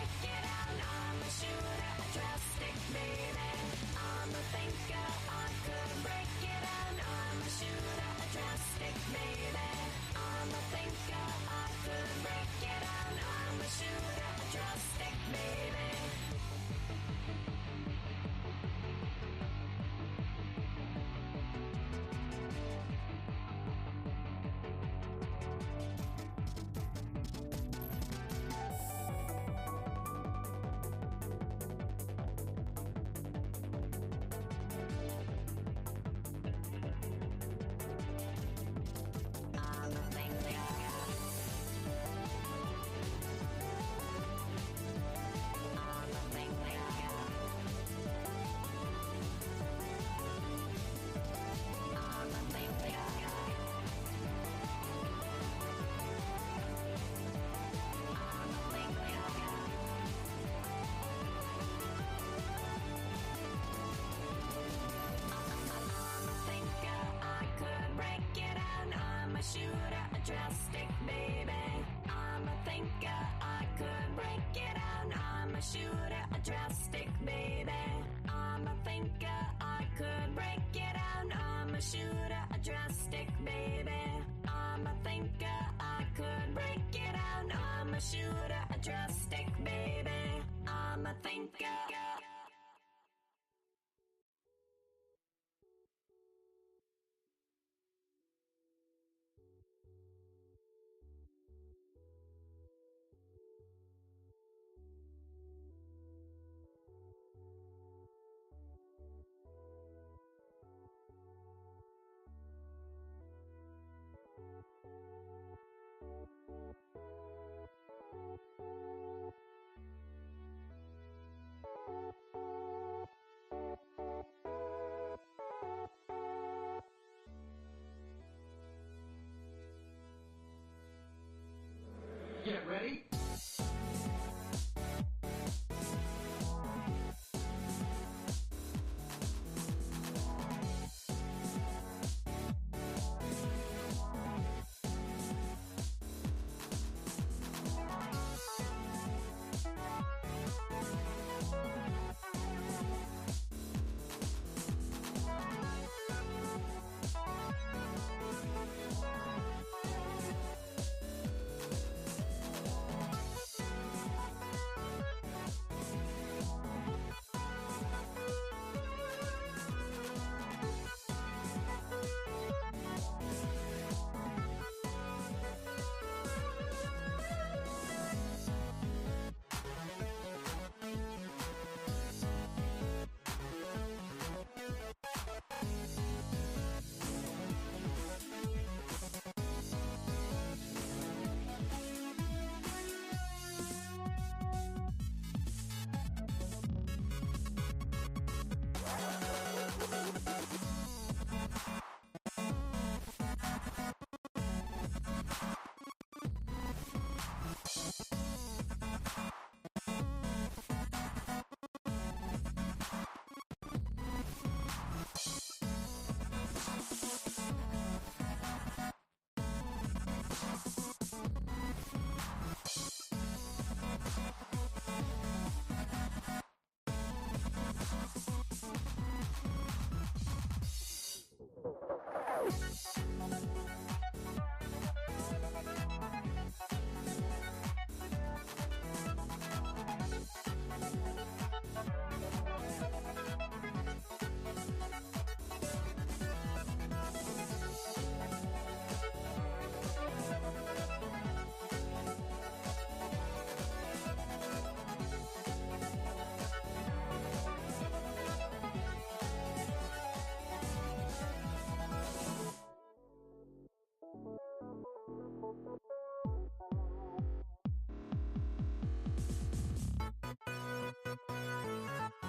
break it down. I'm a shooter, a drastic baby. I'm a thinker, I could break it down. I'm a shooter, a drastic baby. I'm a thinker, I could break it down. I'm a shooter, a drastic baby. Get ready.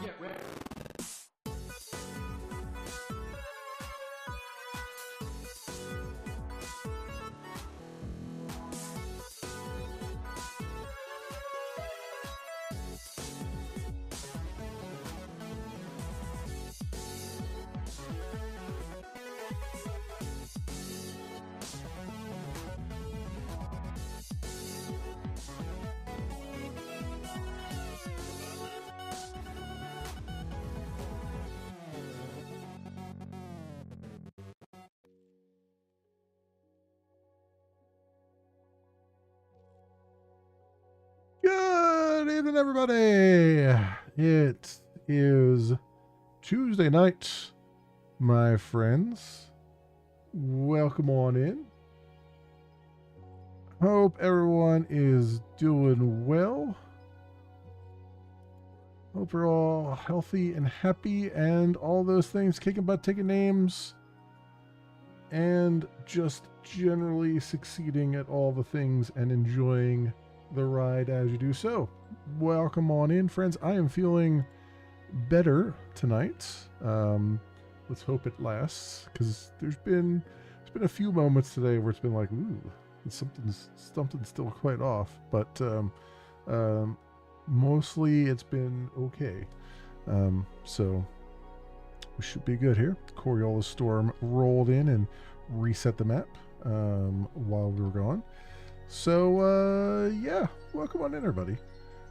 Get ready. evening, everybody. It is Tuesday night, my friends. Welcome on in. Hope everyone is doing well. Hope you're all healthy and happy and all those things, kicking butt, taking names, and just generally succeeding at all the things and enjoying the ride as you do so. Welcome on in, friends. I am feeling better tonight. Let's hope it lasts, because there's been a few moments today where it's been like, ooh, something's still quite off, but mostly it's been okay. So we should be good here. Coriolis Storm rolled in and reset the map while we were gone. So, yeah, welcome on in, everybody.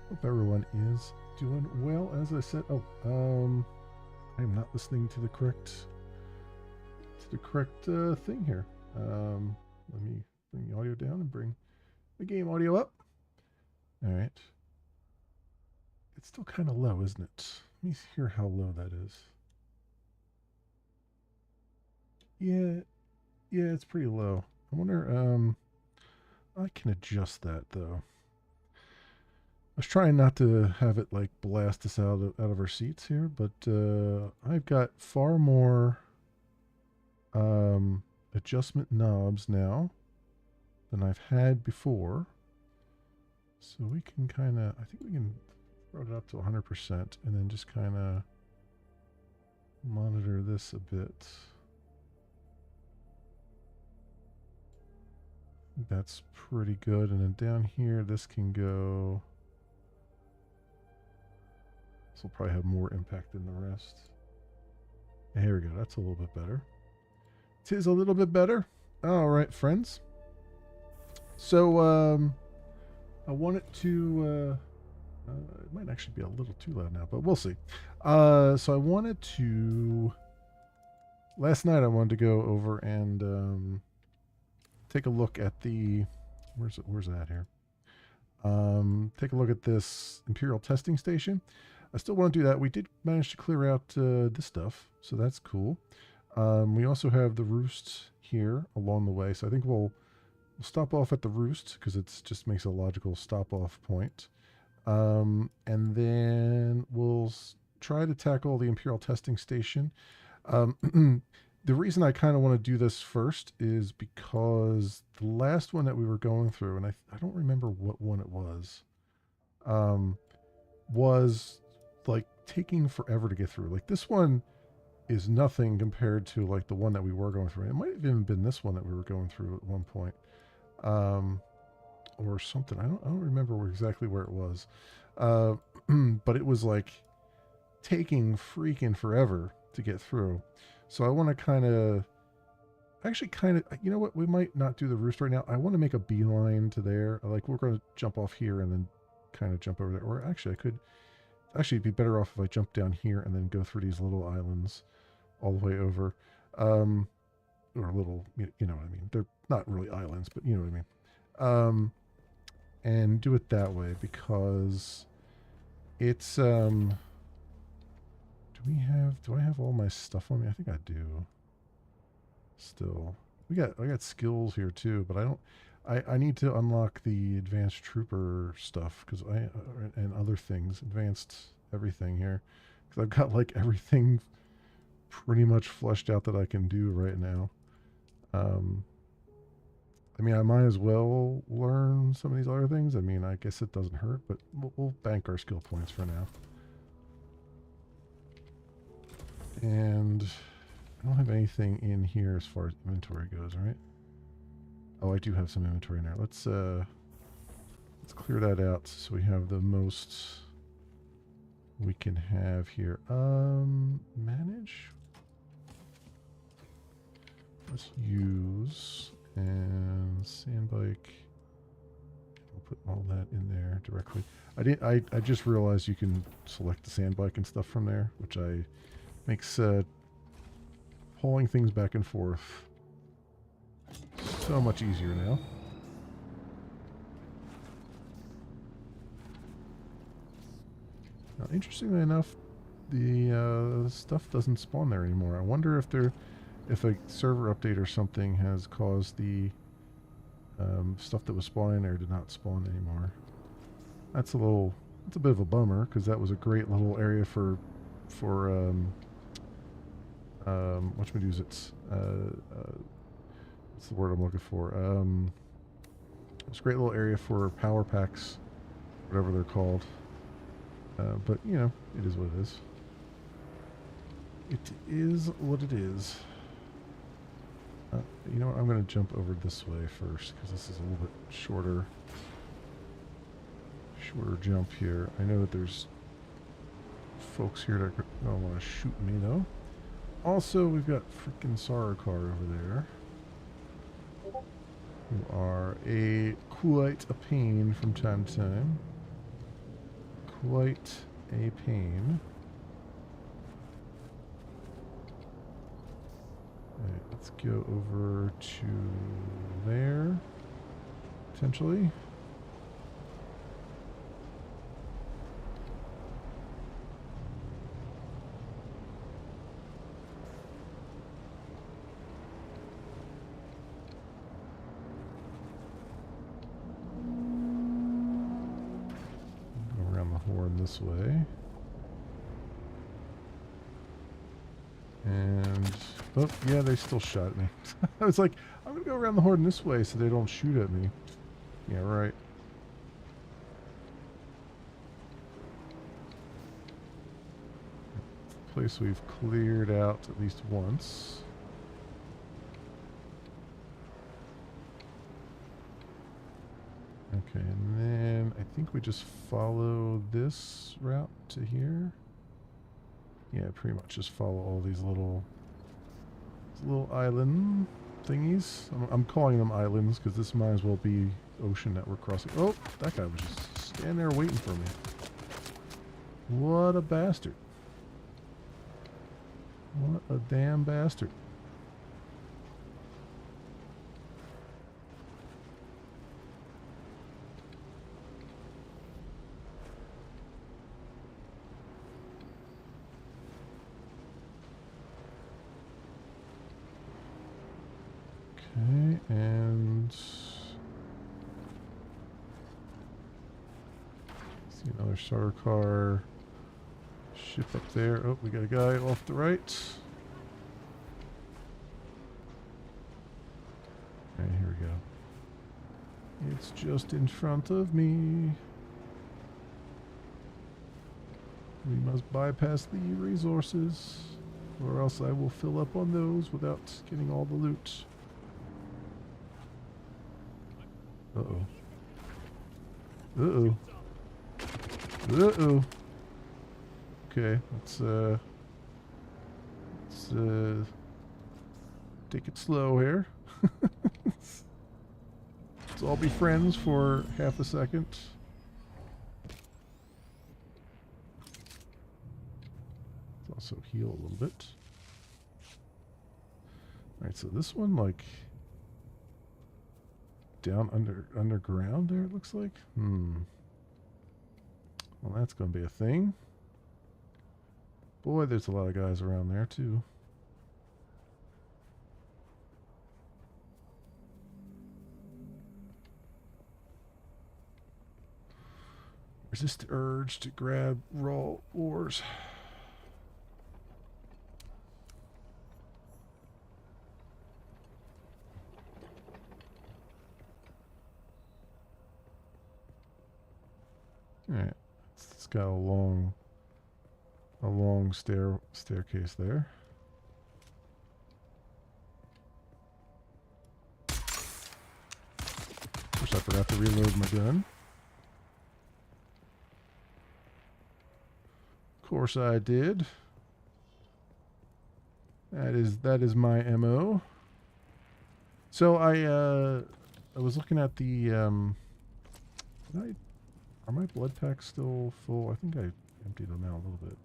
Hope everyone is doing well. As I said, I am not listening to the correct thing here. Let me bring the audio down and bring the game audio up. All right. It's still kind of low, isn't it? Let me hear how low that is. Yeah, it's pretty low. I wonder, I can adjust that though. I was trying not to have it like blast us out of our seats here, but I've got far more adjustment knobs now than I've had before. So we can kind of, I think we can throw it up to 100% and then just kind of monitor this a bit. That's pretty good. And then down here, this can go. This will probably have more impact than the rest. And here we go. That's a little bit better. It is a little bit better. All right, friends. So I want it to. It might actually be a little too loud now, but we'll see. So I wanted to. Last night I wanted to go over and take a look at the. Where's that here? Take a look at this Imperial testing station. I still want to do that. We did manage to clear out this stuff, so that's cool. We also have the roost here along the way, so I think we'll stop off at the roost because it just makes a logical stop-off point. And then we'll try to tackle the Imperial testing station. The reason I kind of want to do this first is because the last one that we were going through, and I don't remember what one it was like taking forever to get through. Like this one is nothing compared to like the one that we were going through. It might have even been this one that we were going through at one point, or something. I don't remember exactly where it was, but it was like taking freaking forever to get through. So I want to kind of, you know what? We might not do the roost right now. I want to make a beeline to there. Like we're going to jump off here and then kind of jump over there. Or actually, it'd be better off if I jump down here and then go through these little islands all the way over. Or little, you know what I mean? They're not really islands, but you know what I mean. And do it that way because it's, do I have all my stuff on me? I think I do. Still. I got skills here too, but I need to unlock the advanced trooper stuff because and other things, advanced everything here. Because I've got like everything pretty much fleshed out that I can do right now. I mean, I might as well learn some of these other things. I mean, I guess it doesn't hurt, but we'll bank our skill points for now. And I don't have anything in here as far as inventory goes, right? Oh, I do have some inventory in there. Let's clear that out so we have the most we can have here. Manage. Let's use and sandbike. I'll put all that in there directly. I just realized you can select the sandbike and stuff from there, which makes hauling things back and forth so much easier now. Now, interestingly enough, the stuff doesn't spawn there anymore. I wonder if a server update or something has caused the stuff that was spawning there to not spawn anymore. That's a bit of a bummer because that was a great little area for whatchamacallits. What's the word I'm looking for? It's a great little area for power packs, whatever they're called. But you know, it is what it is. It is what it is. You know what? I'm going to jump over this way first because this is a little bit shorter jump here. I know that there's folks here that don't want to shoot me though. Also, we've got freaking Sarikar over there, who are quite a pain from time to time. Quite a pain. Alright, let's go over to there, potentially. Go around the horn this way. And, oh, yeah, they still shot at me. I was like, I'm going to go around the horn this way so they don't shoot at me. Yeah, right. Place we've cleared out at least once. Okay, and then I think we just follow this route to here. Yeah, pretty much just follow all these little island thingies. I'm calling them islands because this might as well be ocean that we're crossing. Oh, that guy was just standing there waiting for me. What a bastard. What a damn bastard. Okay, and see another starter car ship up there. Oh, we got a guy off the right. Alright, here we go. It's just in front of me. We must bypass the resources, or else I will fill up on those without getting all the loot. Uh-oh. Uh-oh. Uh-oh. Okay, let's take it slow here. Let's all be friends for half a second. Let's also heal a little bit. Alright, so this one, like, down underground there, it looks like. Well, that's going to be a thing. Boy, there's a lot of guys around there, too. Resist the urge to grab raw ores. Alright, it's got a long staircase there. Of course, I forgot to reload my gun. Of course, I did. That is my MO. So I was looking at the are my blood packs still full? I think I emptied them out a little bit.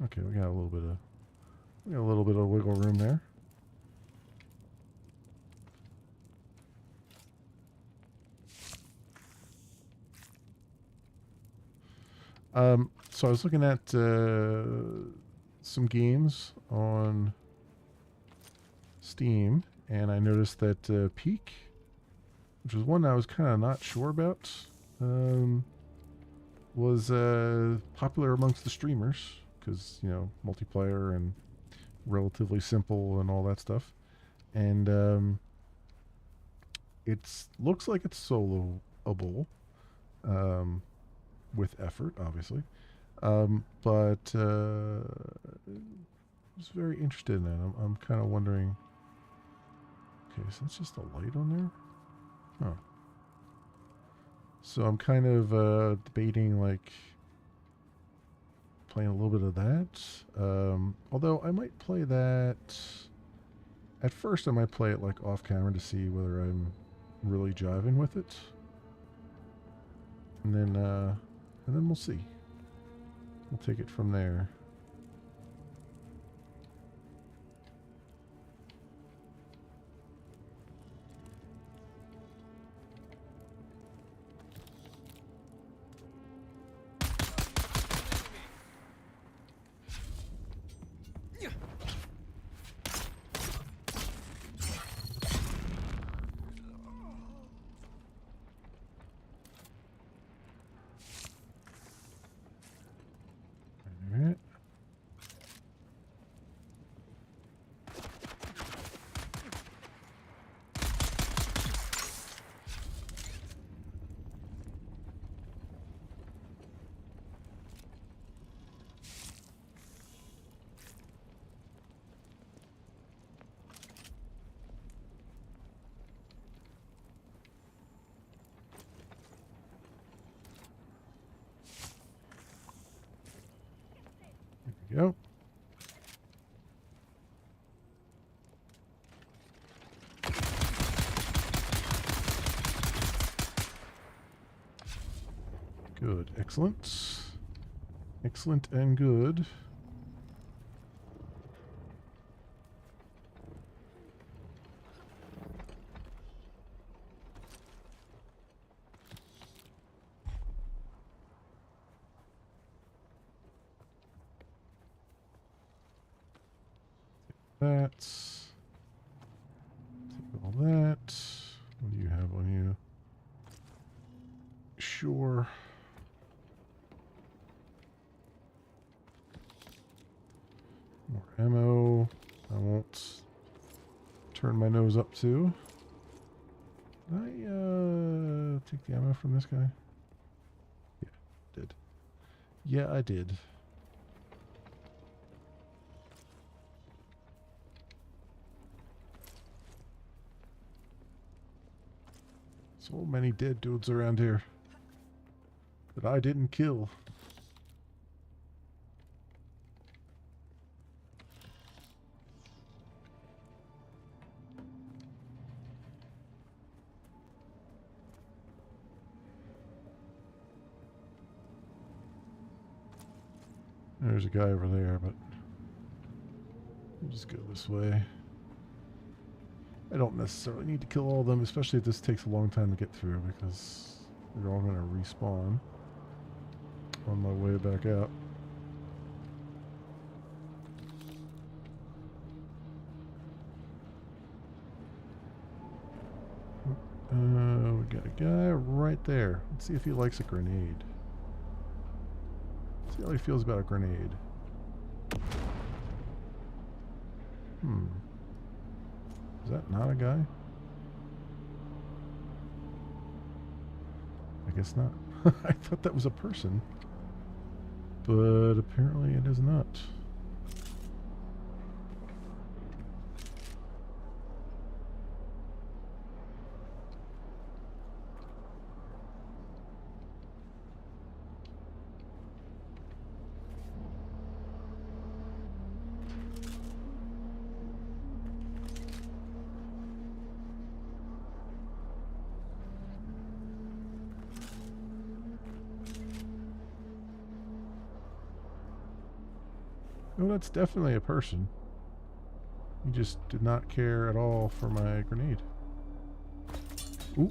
Okay, we got a little bit of wiggle room there. So I was looking at some games on Steam, and I noticed that Peak, which was one I was kind of not sure about, was popular amongst the streamers because, you know, multiplayer and relatively simple and all that stuff. And it looks like it's soloable, with effort, obviously. But I was very interested in that. I'm kind of wondering. Okay, so that's just a light on there? Oh. So I'm kind of debating, like, playing a little bit of that. Although I might play that... At first I might play it, like, off camera to see whether I'm really jiving with it. And then we'll see. We'll take it from there. Alright. There we go. Good. Excellent. Excellent and good. That's... Take all that. What do you have on you? Sure. More ammo. I won't turn my nose up to. Did I take the ammo from this guy? Yeah, did. Yeah, I did. So many dead dudes around here that I didn't kill. There's a guy over there, but we'll just go this way. I don't necessarily need to kill all of them, especially if this takes a long time to get through, because they're all going to respawn on my way back out. We got a guy right there. Let's see if he likes a grenade. See how he feels about a grenade. Is that not a guy? I guess not. I thought that was a person. But apparently it is not. Oh, that's definitely a person. He just did not care at all for my grenade. Ooh.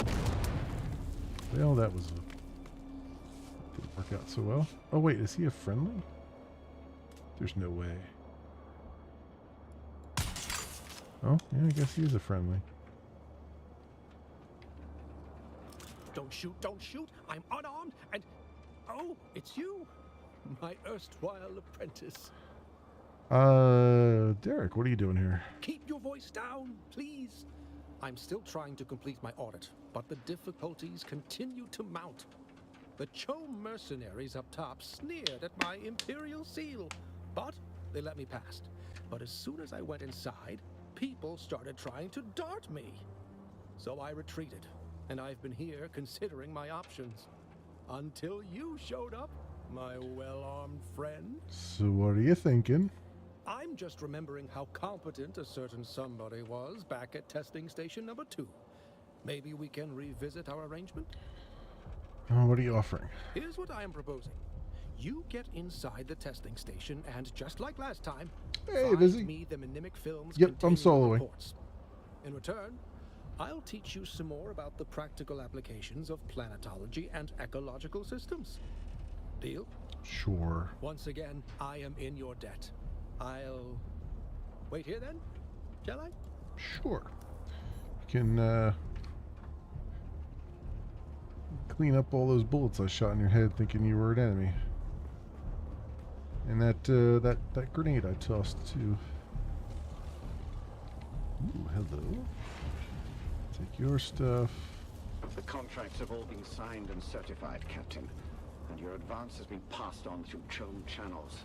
Well, that was a... work out so well. Oh wait, is he a friendly? There's no way. Oh, yeah, I guess he is a friendly. Don't shoot, don't shoot. I'm unarmed and... Oh, it's you. My erstwhile apprentice. Derek, what are you doing here? Keep your voice down, please. I'm still trying to complete my audit, but the difficulties continue to mount. The Cho mercenaries up top sneered at my imperial seal, but they let me past. But as soon as I went inside, people started trying to dart me. So I retreated, and I've been here considering my options. Until you showed up, my well-armed friend. So what are you thinking? I'm just remembering how competent a certain somebody was back at testing station number 2. Maybe we can revisit our arrangement? What are you offering? Here's what I am proposing. You get inside the testing station and, just like last time, Hey, find busy. me the mnemonic films Yep, I'm containing the soloing. reports. In return, I'll teach you some more about the practical applications of planetology and ecological systems. Deal? Sure. Once again, I am in your debt. I'll wait here then, shall I? Sure. You can clean up all those bullets I shot in your head thinking you were an enemy. And that grenade I tossed too. Ooh, hello. Take your stuff. The contracts have all been signed and certified, Captain, and your advance has been passed on through Chone channels.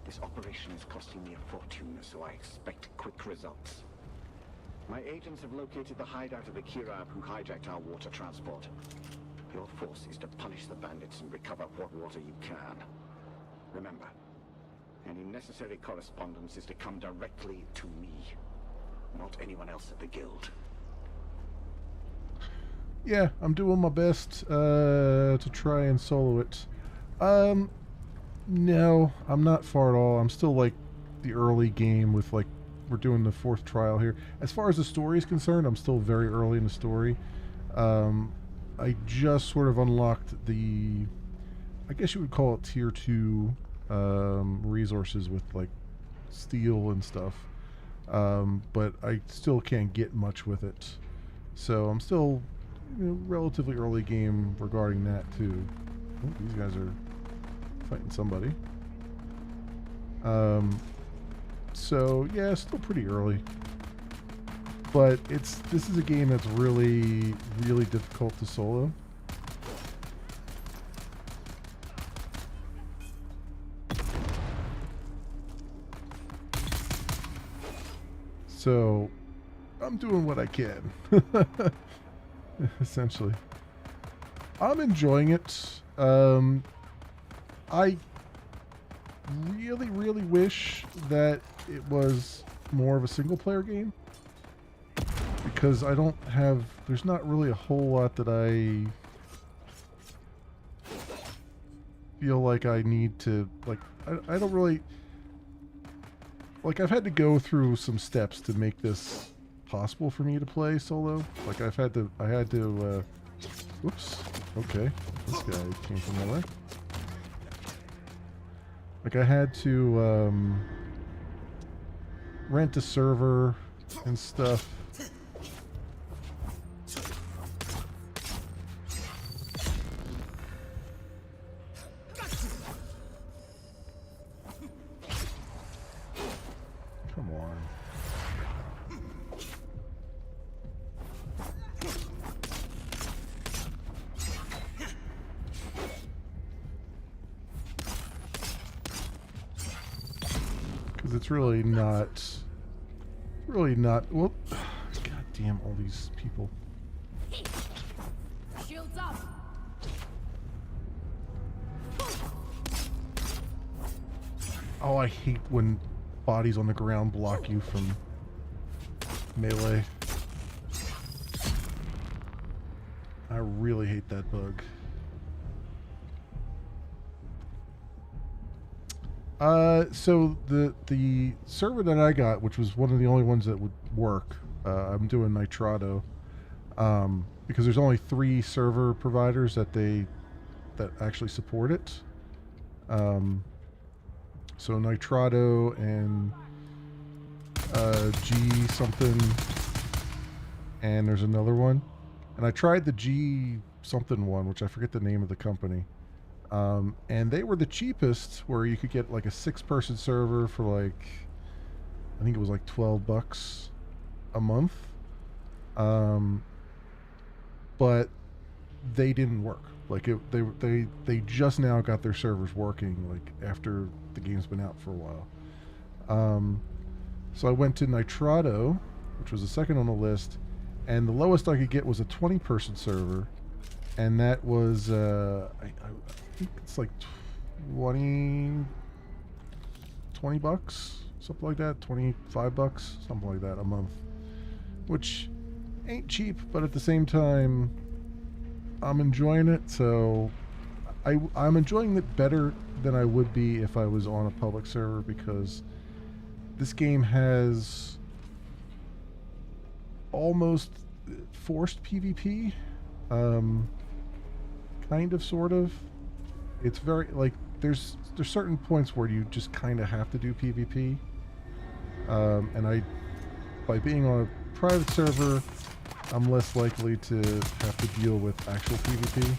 This operation is costing me a fortune, so I expect quick results. My agents have located the hideout of the Kirab who hijacked our water transport. Your force is to punish the bandits and recover what water you can. Remember, any necessary correspondence is to come directly to me, not anyone else at the Guild. Yeah, I'm doing my best to try and solo it. No, I'm not far at all. I'm still like the early game with like we're doing the 4th trial here. As far as the story is concerned, I'm still very early in the story. I just sort of unlocked the, I guess you would call it tier 2 resources with like steel and stuff. But I still can't get much with it. So I'm still, you know, relatively early game regarding that too. Oh, these guys are fighting somebody. So yeah, still pretty early. But this is a game that's really, really difficult to solo. So I'm doing what I can. Essentially. I'm enjoying it. I really, really wish that it was more of a single player game, because I don't have, there's not really a whole lot that I feel like I need to, like, I don't really, like, I've had to go through some steps to make this possible for me to play solo. Like, I had to, whoops, okay, this guy came from nowhere. Like, I had to, rent a server and stuff. Come on. Because it's really not, well, god damn all these people. Shields up. Oh, I hate when bodies on the ground block you from melee. I really hate that bug. So the server that I got, which was one of the only ones that would work, I'm doing Nitrado, because there's only 3 server providers that they that actually support it. So Nitrado and G something, and there's another one. And I tried the G something one, which I forget the name of the company. And they were the cheapest, where you could get like a 6-person server for like, I think it was like $12 a month. But they didn't work. Like they just now got their servers working, like after the game's been out for a while. So I went to Nitrado, which was the second on the list, and the lowest I could get was a 20-person server, and that was I think it's like 20 bucks, something like that, $25, something like that a month, which ain't cheap, but at the same time, I'm enjoying it. So I'm enjoying it better than I would be if I was on a public server, because this game has almost forced PvP, kind of, sort of. It's very, like, there's certain points where you just kind of have to do PvP, and by being on a private server, I'm less likely to have to deal with actual PvP.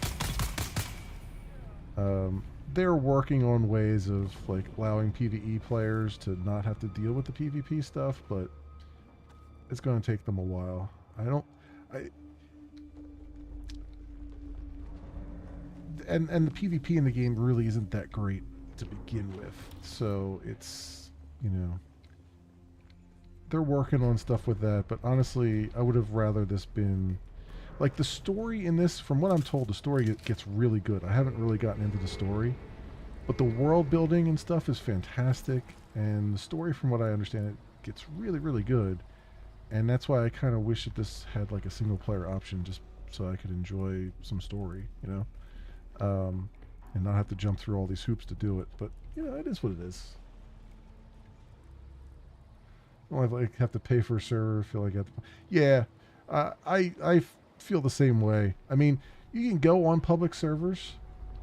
They're working on ways of like allowing PvE players to not have to deal with the PvP stuff, but it's going to take them a while. And the PvP in the game really isn't that great to begin with, so it's, you know, they're working on stuff with that. But honestly, I would have rather this been like, the story in this, from what I'm told, the story gets really good. I haven't really gotten into the story, but the world building and stuff is fantastic, and the story, from what I understand, it gets really, really good. And that's why I kind of wish that this had like a single player option, just so I could enjoy some story, you know, and not have to jump through all these hoops to do it. But, you know, it is what it is. I don't have to pay for a server. Feel like I have to. Yeah, I feel the same way. I mean, you can go on public servers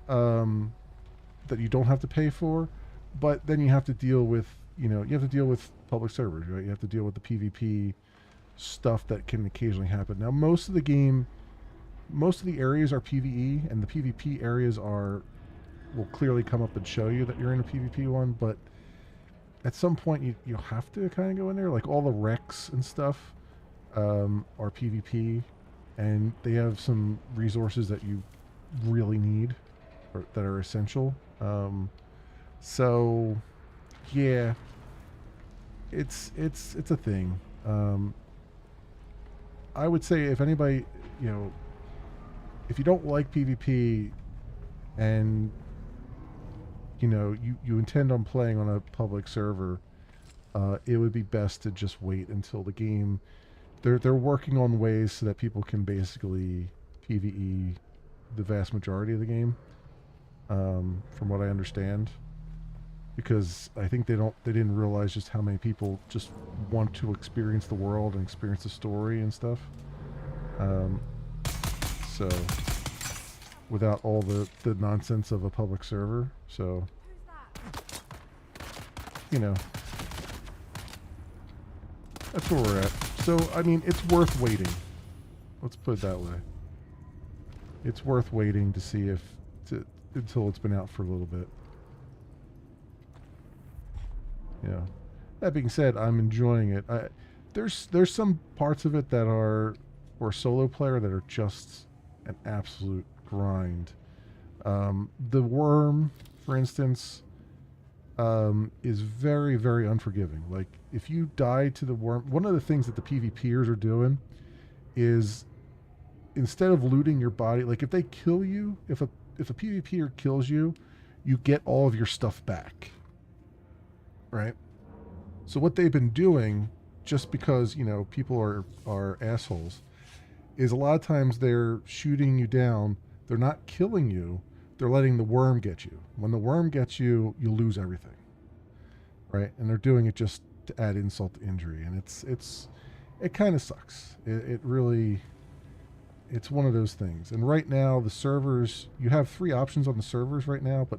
that you don't have to pay for, but then you have to deal with, you have to deal with public servers, right? You have to deal with the PvP stuff that can occasionally happen. Now, most of the areas are PvE, and the PvP areas will clearly come up and show you that you're in a PvP one, but at some point you have to kind of go in there. Like, all the wrecks and stuff are PvP, and they have some resources that you really need, or that are essential. So yeah, it's a thing. I would say, if anybody, if you don't like PvP and you intend on playing on a public server, it would be best to just wait until the game. They're working on ways so that people can basically PvE the vast majority of the game, from what I understand, because I think they didn't realize just how many people just want to experience the world and experience the story and stuff. So without all the nonsense of a public server. So, that's where we're at. So, I mean, it's worth waiting. Let's put it that way. It's worth waiting to see until it's been out for a little bit. That being said, I'm enjoying it. There's some parts of it that are, for a solo player, that are just an absolute grind. The worm, for instance, is very, very unforgiving. Like, if you die to the worm, one of the things that the PvPers are doing is, instead of looting your body, like, if they kill you, if a PvPer kills you, you get all of your stuff back. Right? So what they've been doing, just because, people are assholes, is a lot of times they're shooting you down. They're not killing you. They're letting the worm get you. When the worm gets you, you lose everything. Right? And they're doing it just to add insult to injury. And it kind of sucks. It really it's one of those things. And right now, the servers, you have 3 options on the servers right now, but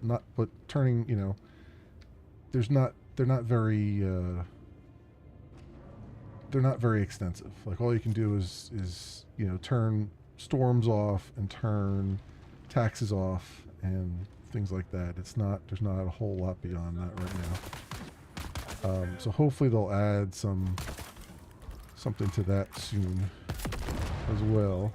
turning, you know, they're not very extensive. Like all you can do is you know, turn storms off and turn taxes off and things like that. There's not a whole lot beyond that right now. So hopefully they'll add something to that soon as well.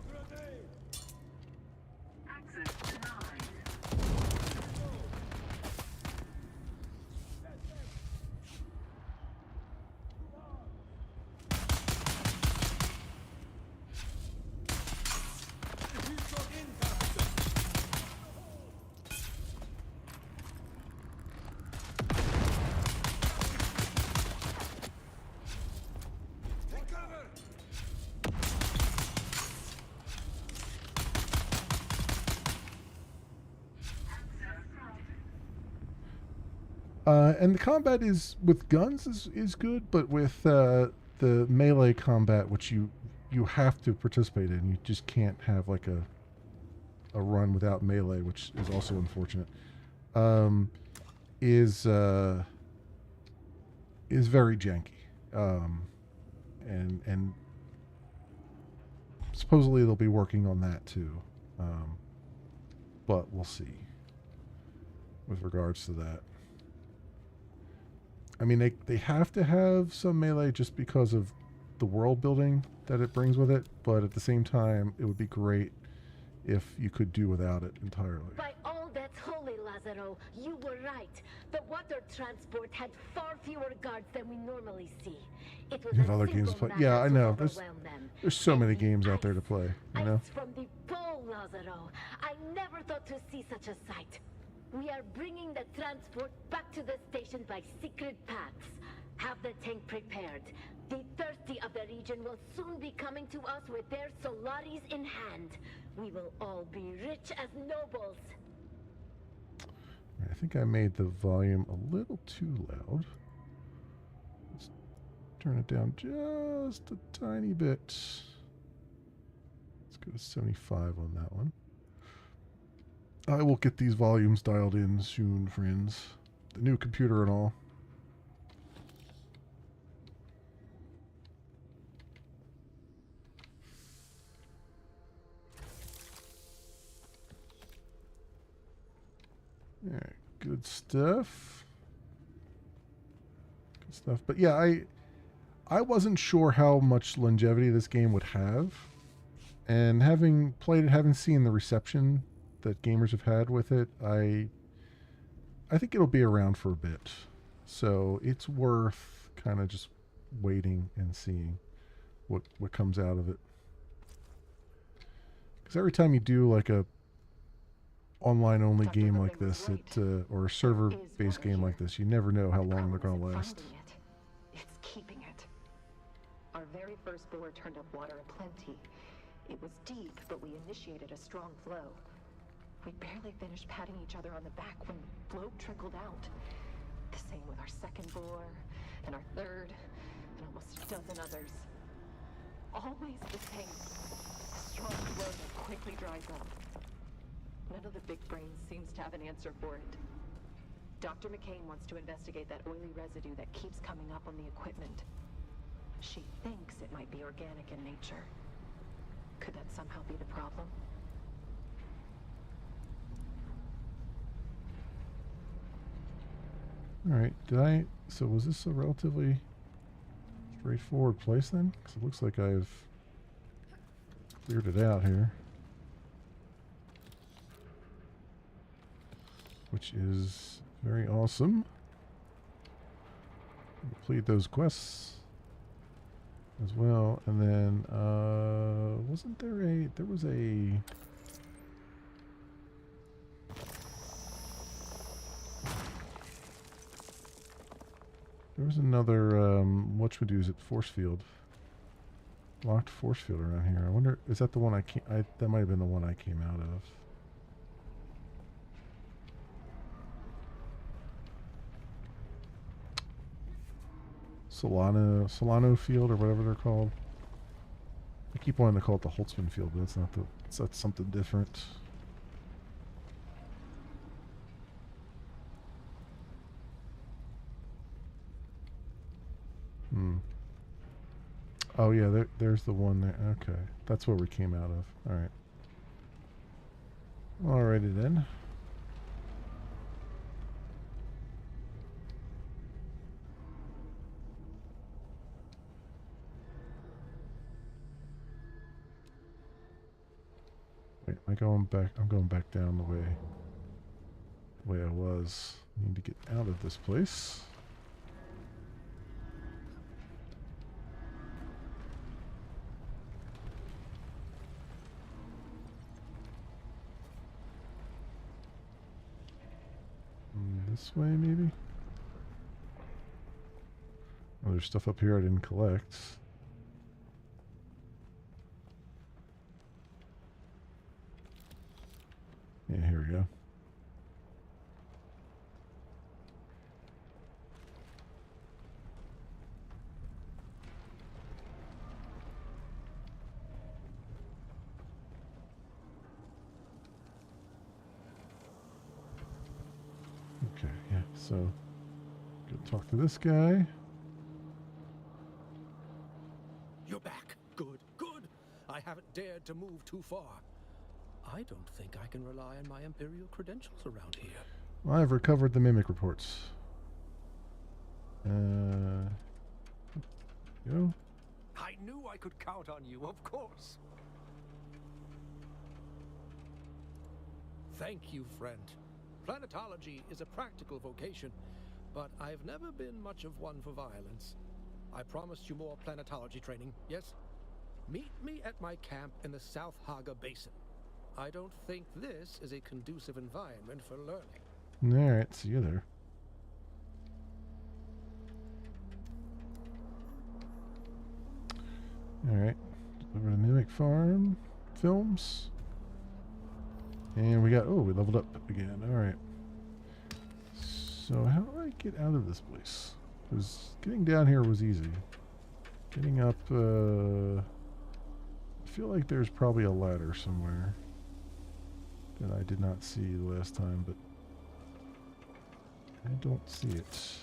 And the combat is with guns is good, but with the melee combat, which you have to participate in, you just can't have like a run without melee, which is also unfortunate. Is very janky, and supposedly they'll be working on that too, but we'll see with regards to that. I mean, they have to have some melee just because of the world building that it brings with it, but at the same time, it would be great if you could do without it entirely. By all that's holy, Lazaro, you were right. The water transport had far fewer guards than we normally see. It was You have other games to play. Yeah, I know. There's so many games out there to play, you know? Ice from the pole, Lazaro. I never thought to see such a sight. We are bringing the transport back to the station by secret paths. Have the tank prepared. The thirsty of the region will soon be coming to us with their Solaris in hand. We will all be rich as nobles. I think I made the volume a little too loud. Let's turn it down just a tiny bit. Let's go to 75 on that one. I will get these volumes dialed in soon, friends. The new computer and all. Alright, good stuff. Good stuff. But yeah, I wasn't sure how much longevity this game would have. And having played it, having seen the reception that gamers have had with it, I think it'll be around for a bit. So it's worth kind of just waiting and seeing what comes out of it. Because every time you do like a online only game like this, or a server based game like this, you never know how long they're going to last. It's keeping it. Our very first bore turned up water aplenty. It was deep, but we initiated a strong flow. We barely finished patting each other on the back when flow trickled out. The same with our second bore, and our third, and almost a dozen others. Always the same. A strong flow that quickly dries up. None of the big brains seems to have an answer for it. Dr. McCain wants to investigate that oily residue that keeps coming up on the equipment. She thinks it might be organic in nature. Could that somehow be the problem? Alright, so was this a relatively straightforward place then? Because it looks like I've cleared it out here. Which is very awesome. Complete those quests as well. And then, wasn't there there was another, whatchamajoo's it, force field. Locked force field around here. I wonder, is that the one that might have been the one I came out of. Solano field or whatever they're called. I keep wanting to call it the Holtzman field, but that's not the. That's something different. Oh yeah, there's the one there. Okay, that's where we came out of. All right. Alrighty then. Wait, am I going back? I'm going back down the way I was. I need to get out of this place. This way, maybe? Oh, there's stuff up here I didn't collect. Yeah, here we go. Okay, yeah, so go talk to this guy. You're back. Good, good. I haven't dared to move too far. I don't think I can rely on my Imperial credentials around here. Well, I've recovered the mimic reports. Go. I knew I could count on you, of course. Thank you, friend. Planetology is a practical vocation, but I've never been much of one for violence. I promised you more planetology training, yes? Meet me at my camp in the South Haga Basin. I don't think this is a conducive environment for learning. Alright, see you there. Alright, over to Mimic Farm Films. And we got, oh, we leveled up again. Alright. So, how do I get out of this place? Because getting down here was easy. Getting up, I feel like there's probably a ladder somewhere that I did not see the last time, but I don't see it.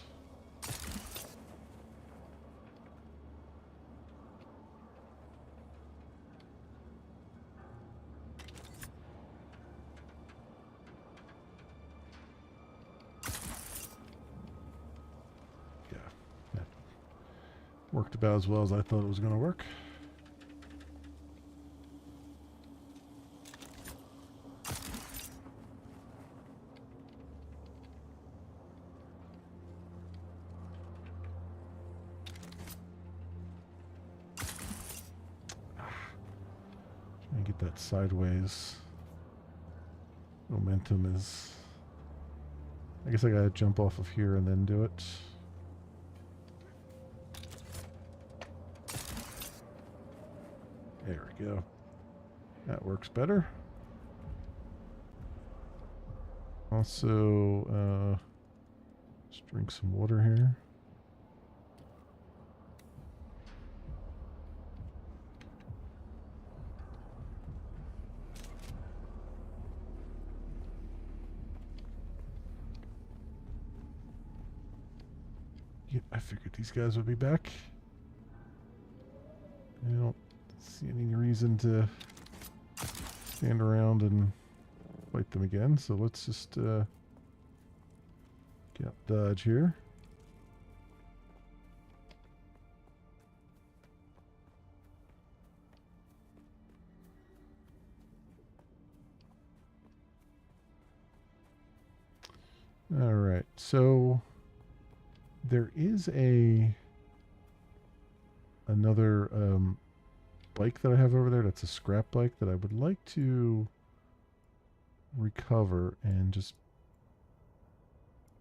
Yeah, that worked about as well as I thought it was going to work. Get that sideways momentum is. I guess I gotta jump off of here and then do it. There we go. That works better. Also, just drink some water here. Yep, I figured these guys would be back. I don't see any reason to stand around and fight them again, so let's just get dodge here. All right, so there is another bike that I have over there that's a scrap bike that I would like to recover and just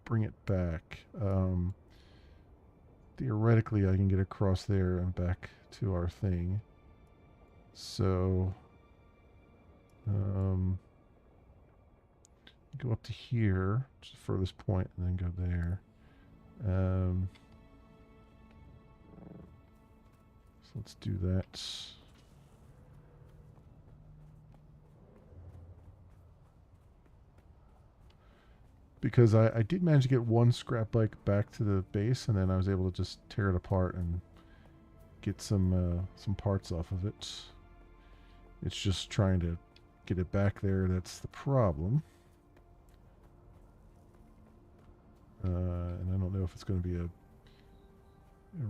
bring it back. Theoretically, I can get across there and back to our thing. So, go up to here, which is the furthest point, and then go there. So let's do that. because I did manage to get one scrap bike back to the base, and then I was able to just tear it apart and get some parts off of it. It's just trying to get it back there that's the problem. And I don't know if it's going to be a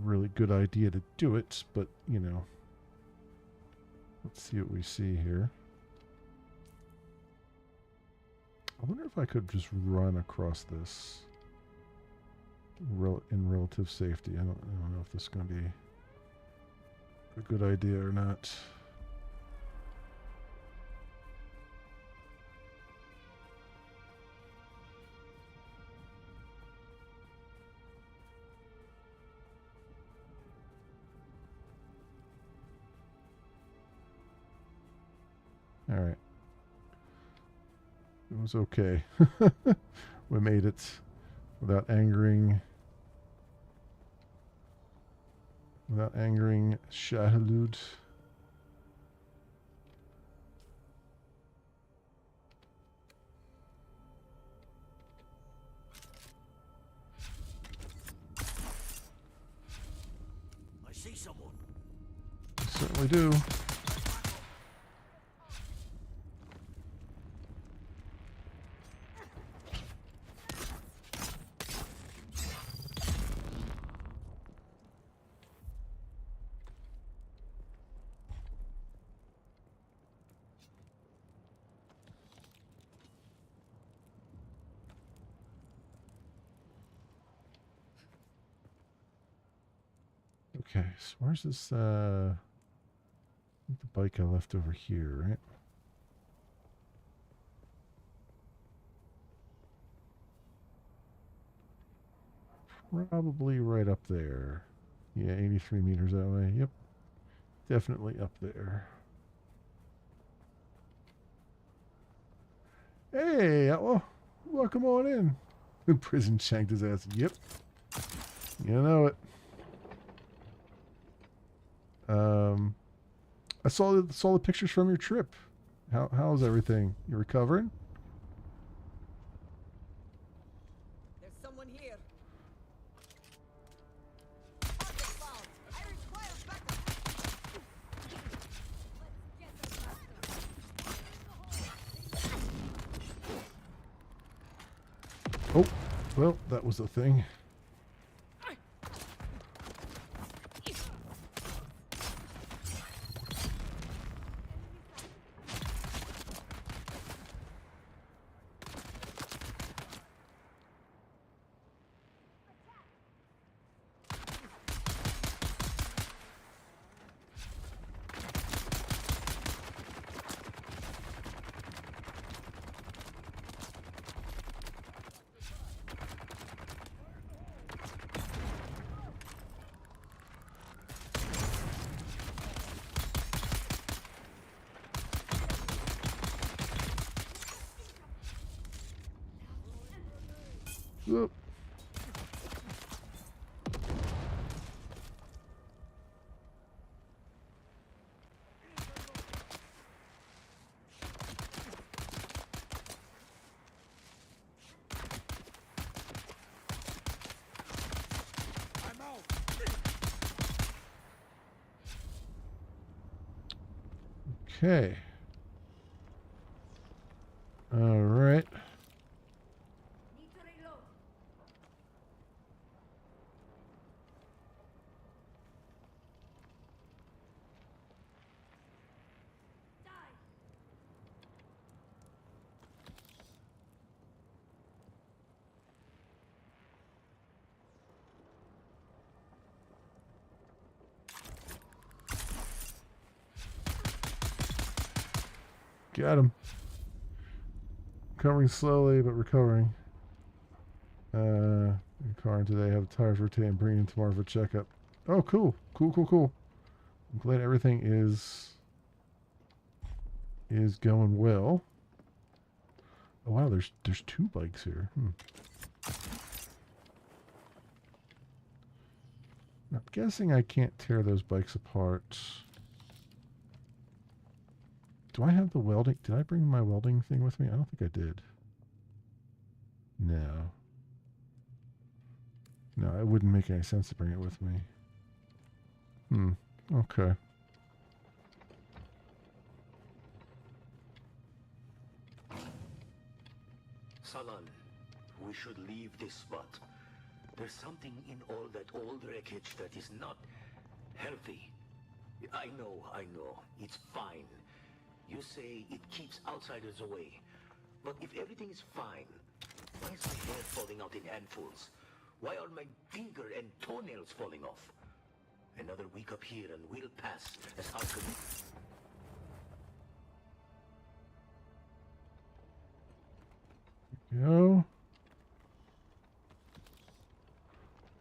really good idea to do it, but you know, let's see what we see here. I wonder if I could just run across this in relative safety. I don't know if this is going to be a good idea or not. All right. It was okay. We made it without angering Shahilud. I see someone. Certainly do. Okay, so where's this, I think the bike I left over here, right? Probably right up there. Yeah, 83 meters that way. Yep. Definitely up there. Hey, outlaw. Welcome on in. The prison shanked his ass. Yep. You know it. I saw the pictures from your trip. How's everything? You recovering? There's someone here. Target found. I require backup. Let's get them. Oh, well, that was the thing. Whoop. I'm out. Okay. All right. Need to reload. Die. Got him. Recovering slowly, but recovering. Car today. Have the tires rotating and bring in tomorrow for checkup. Oh, cool. Cool. I'm glad everything is going well. Oh wow, there's two bikes here. I'm guessing I can't tear those bikes apart. Do I have the welding? Did I bring my welding thing with me? I don't think I did. No. No, it wouldn't make any sense to bring it with me. Okay. Salan, we should leave this spot. There's something in all that old wreckage that is not healthy. I know. It's fine. You say it keeps outsiders away. But if everything is fine, why is my hair falling out in handfuls? Why are my finger and toenails falling off? Another week up here and we'll pass as alchemy. Go.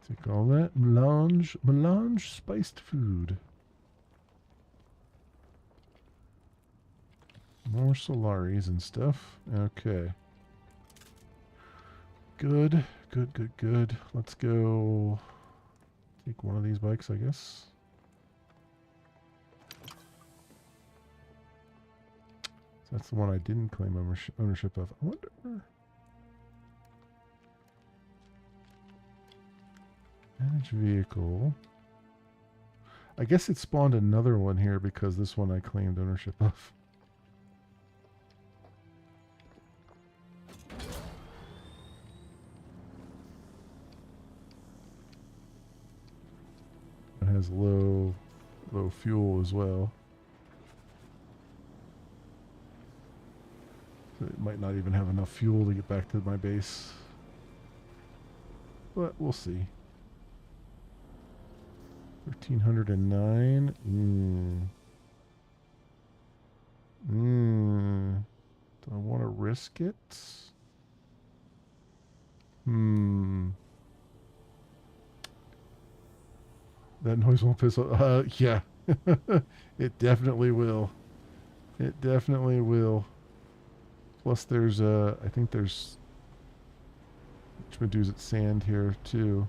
Take all that. Melange spiced food. More Solaris and stuff. Okay. Good. Let's go take one of these bikes, I guess. So that's the one I didn't claim ownership of. I wonder... Manage vehicle. I guess it spawned another one here because this one I claimed ownership of. It has low fuel as well. So it might not even have enough fuel to get back to my base. But we'll see. 1309. Do I want to risk it? That noise won't piss off. Yeah. It definitely will. It definitely will. Plus there's, I think there's Medusa sand here too.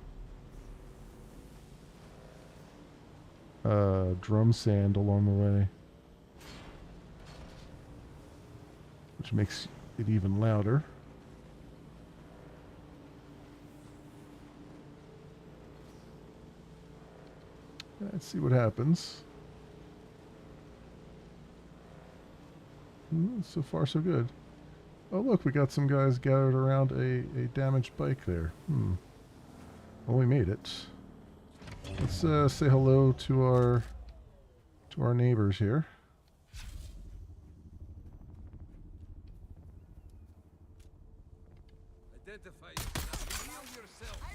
Drum sand along the way, which makes it even louder. Let's see what happens. So far so good. Oh look, we got some guys gathered around a damaged bike there. Well, we made it. Let's say hello to our neighbors here. Identify yourself. Heal yourself. I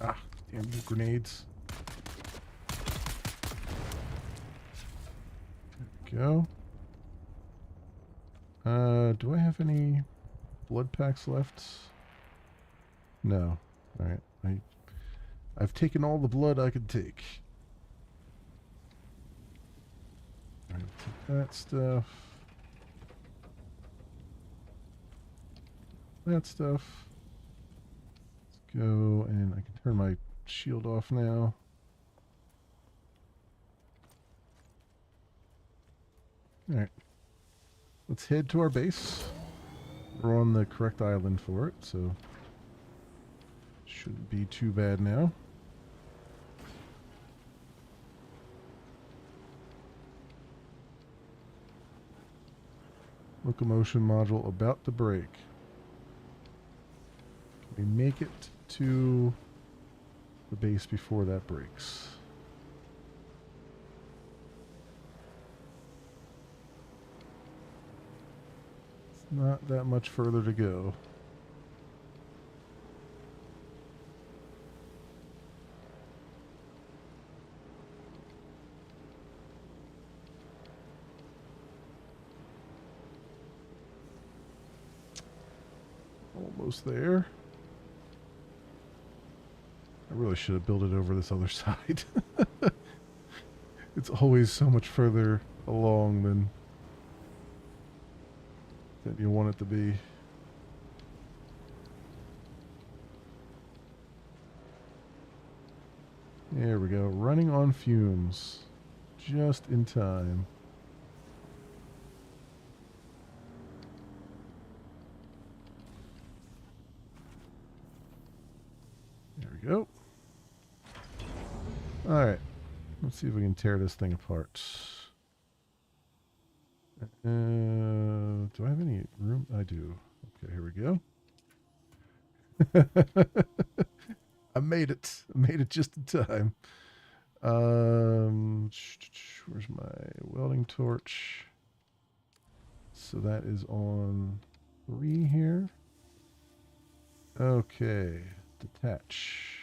Ah, damn you grenades. Go. Do I have any blood packs left? No. Alright. I've taken all the blood I could take. Alright, take that stuff. That stuff. Let's go, and I can turn my shield off now. Alright. Let's head to our base. We're on the correct island for it, so shouldn't be too bad now. Locomotion module about to break. Can we make it to the base before that breaks? Not that much further to go. Almost there. I really should have built it over this other side. It's always so much further along than you want it to be. There we go. Running on fumes. Just in time. There we go. Alright. Let's see if we can tear this thing apart. Do I have any room? I do. Okay, here we go. I made it. I made it just in time. Where's my welding torch? So that is on 3 here. Okay, detach.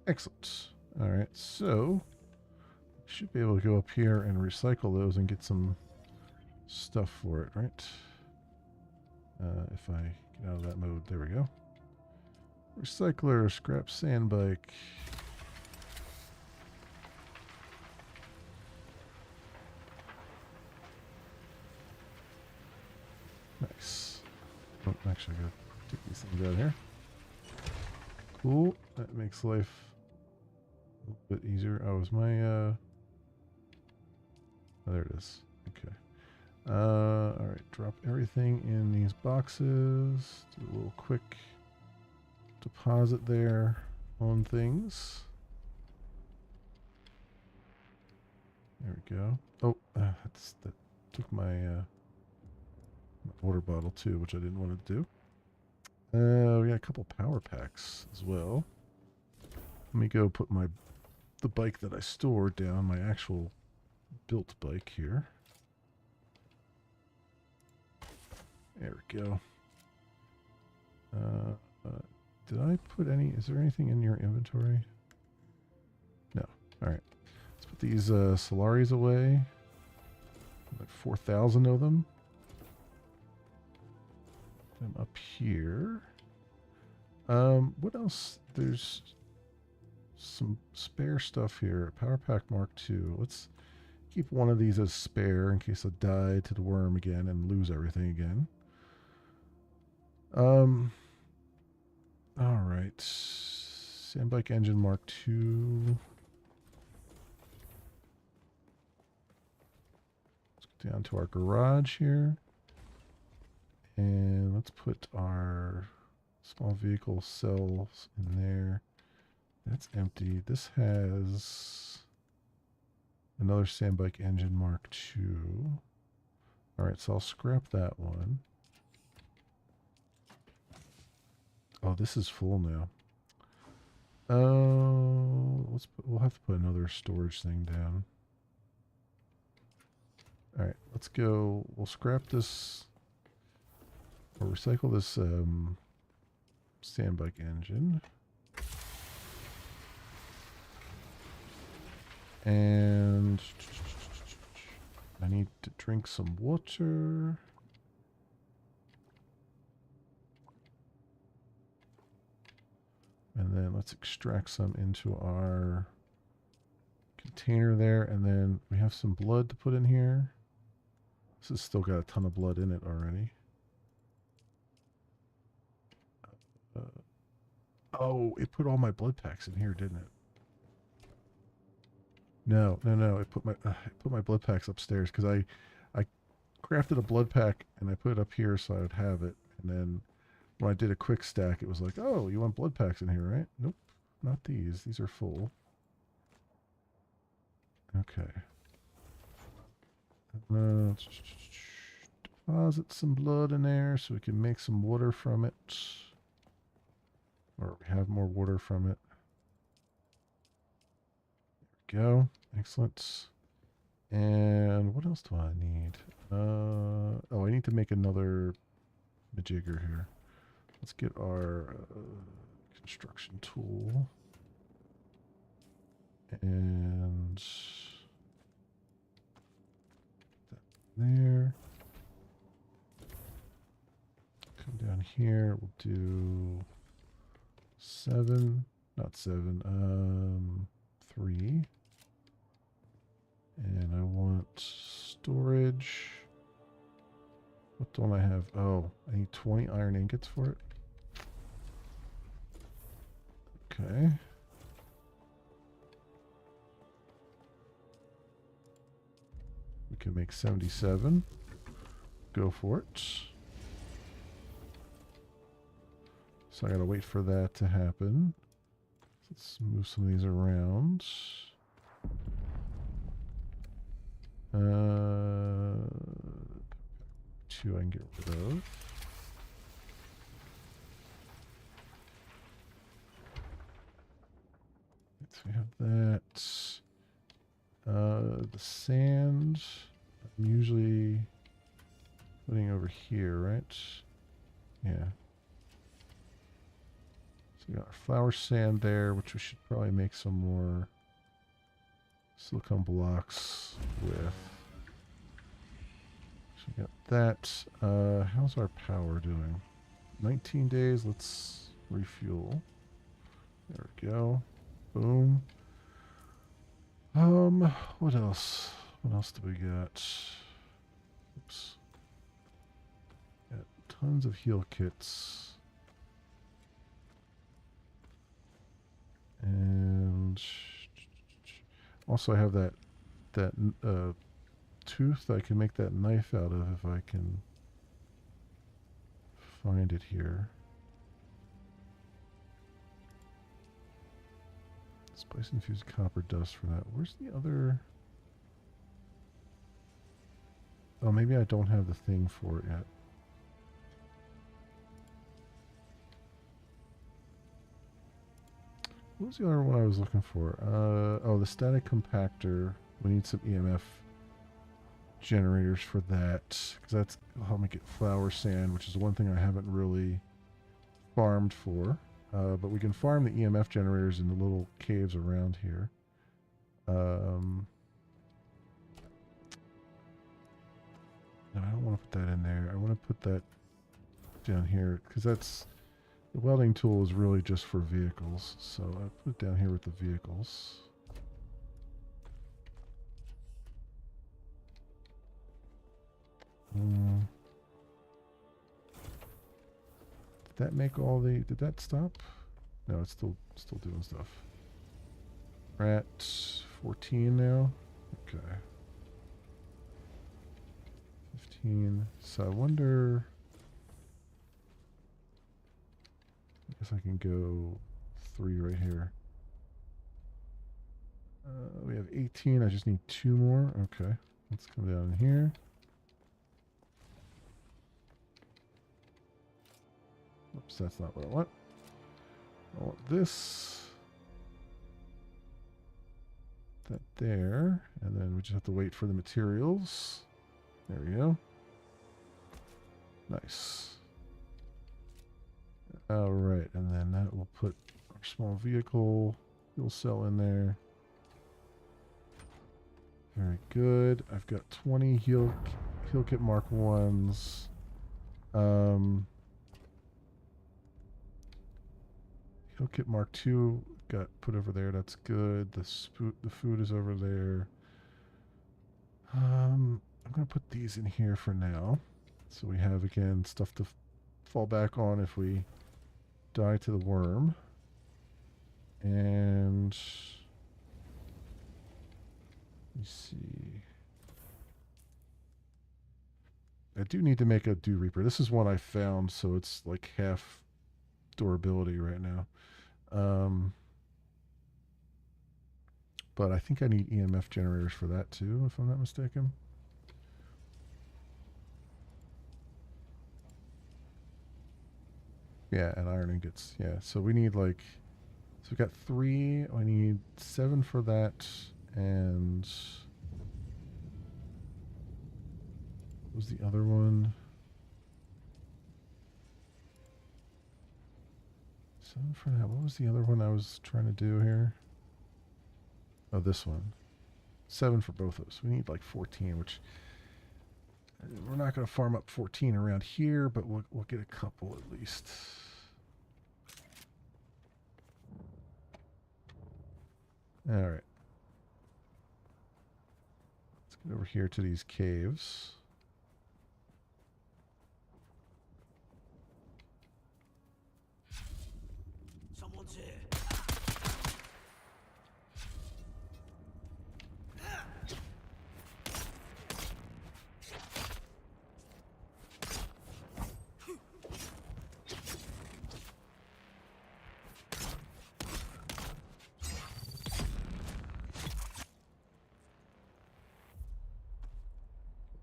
Excellent. All right, so should be able to go up here and recycle those and get some stuff for it, right? If I get out of that mode, there we go. Recycler, scrap sand bike. Nice. Oh, actually, I gotta take these things out of here. Cool. That makes life a little bit easier. Oh, is my oh, there it is. Okay. Alright, drop everything in these boxes. Do a little quick deposit there on things. There we go. Oh, that took my, my water bottle too, which I didn't want to do. We got a couple power packs as well. Let me go put the bike that I stored down, my actual built bike here. There we go. Did I put any? Is there anything in your inventory? No. All right. Let's put these Solaris away. Like 4,000 of them. Them up here. What else? There's some spare stuff here. Power Pack Mark II. Let's keep one of these as spare in case I die to the worm again and lose everything again. All right. Sandbike engine Mark II. Let's go down to our garage here. And let's put our small vehicle cells in there. That's empty. This has another sandbike engine Mark II. All right, so I'll scrap that one. Oh, this is full now. Oh, we'll have to put another storage thing down. All right, let's go. We'll scrap this or recycle this sandbike engine. And I need to drink some water. And then let's extract some into our container there. And then we have some blood to put in here. This has still got a ton of blood in it already. Oh, it put all my blood packs in here, didn't it? No. It put my blood packs upstairs because I crafted a blood pack and I put it up here so I would have it. And then when I did a quick stack, it was like, oh, you want blood packs in here, right? Nope, not these. These are full. Okay. Deposit some blood in there so we can make some water from it. Or have more water from it. There we go. Excellent. And what else do I need? Oh, I need to make another majigger here. Let's get our construction tool. And that there. Come down here. We'll do 7. Not 7. 3. And I want storage. What don't I have? Oh, I need 20 iron ingots for it. Okay. We can make 77. Go for it. So I gotta wait for that to happen. Let's move some of these around. 2 I can get rid of. So we have that. The sand, I'm usually putting over here, right? Yeah. So we got our flour sand there, which we should probably make some more silicone blocks with. So we got that. How's our power doing? 19 days. Let's refuel. There we go. Boom. What else? What else do we got? Oops. Got tons of heal kits. And also I have that tooth that I can make that knife out of if I can find it here. Spice infused copper dust for that. Where's the other? Oh, maybe I don't have the thing for it yet. What was the other one I was looking for? Oh, the static compactor. We need some EMF generators for that, because that's how me get flour sand, which is one thing I haven't really farmed for. But we can farm the EMF generators in the little caves around here. No, I don't want to put that in there. I want to put that down here, because that's... The welding tool is really just for vehicles, so I put it down here with the vehicles. Did that make all the... Did that stop? No, it's still doing stuff. We're at 14 now. Okay. 15. So I wonder... I guess I can go 3 right here. We have 18. I just need 2 more. Okay. Let's come down here. Oops, that's not what I want. I want this. That there. And then we just have to wait for the materials. There we go. Nice. Alright, and then that will put our small vehicle fuel cell in there. Very good. I've got 20 heal kit Mark 1s. Heal kit Mark 2 got put over there. That's good. The food is over there. I'm going to put these in here for now. So we have, again, stuff to fall back on if we die to the worm. And let me see. I do need to make a Dew Reaper. This is one I found, so it's like half durability right now. But I think I need EMF generators for that too, if I'm not mistaken. Yeah, and iron ingots. Yeah, so we need like, so we've got 3. I need 7 for that, and what was the other one? 7 for that. What was the other one I was trying to do here? Oh, this one. 7 for both of us. We need like 14, which we're not going to farm up 14 around here, but we'll get a couple at least. All right. Let's get over here to these caves. Someone's here.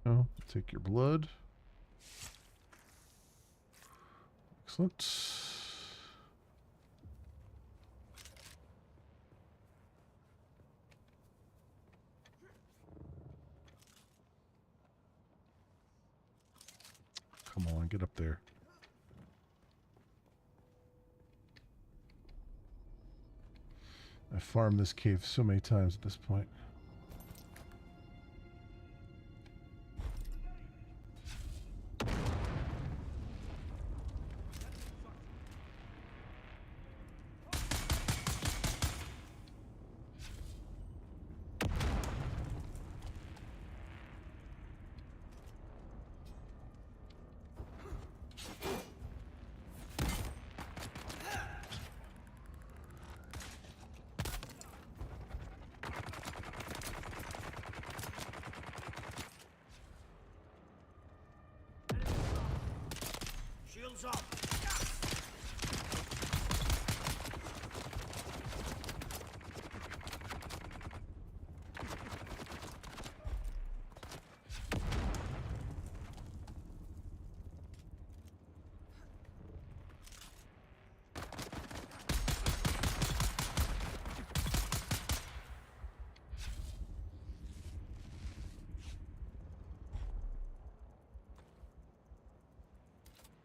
Oh, take your blood. Excellent. Come on, get up there. I farmed this cave so many times at this point. Shields up.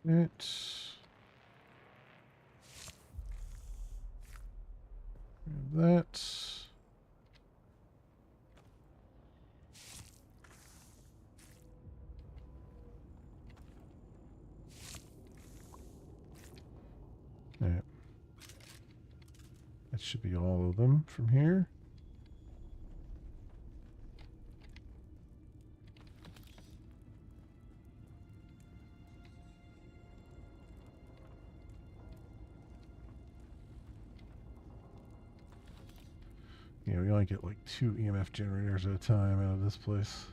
It. That. Alright. That should be all of them from here. Yeah, we only get like 2 EMF generators at a time out of this place.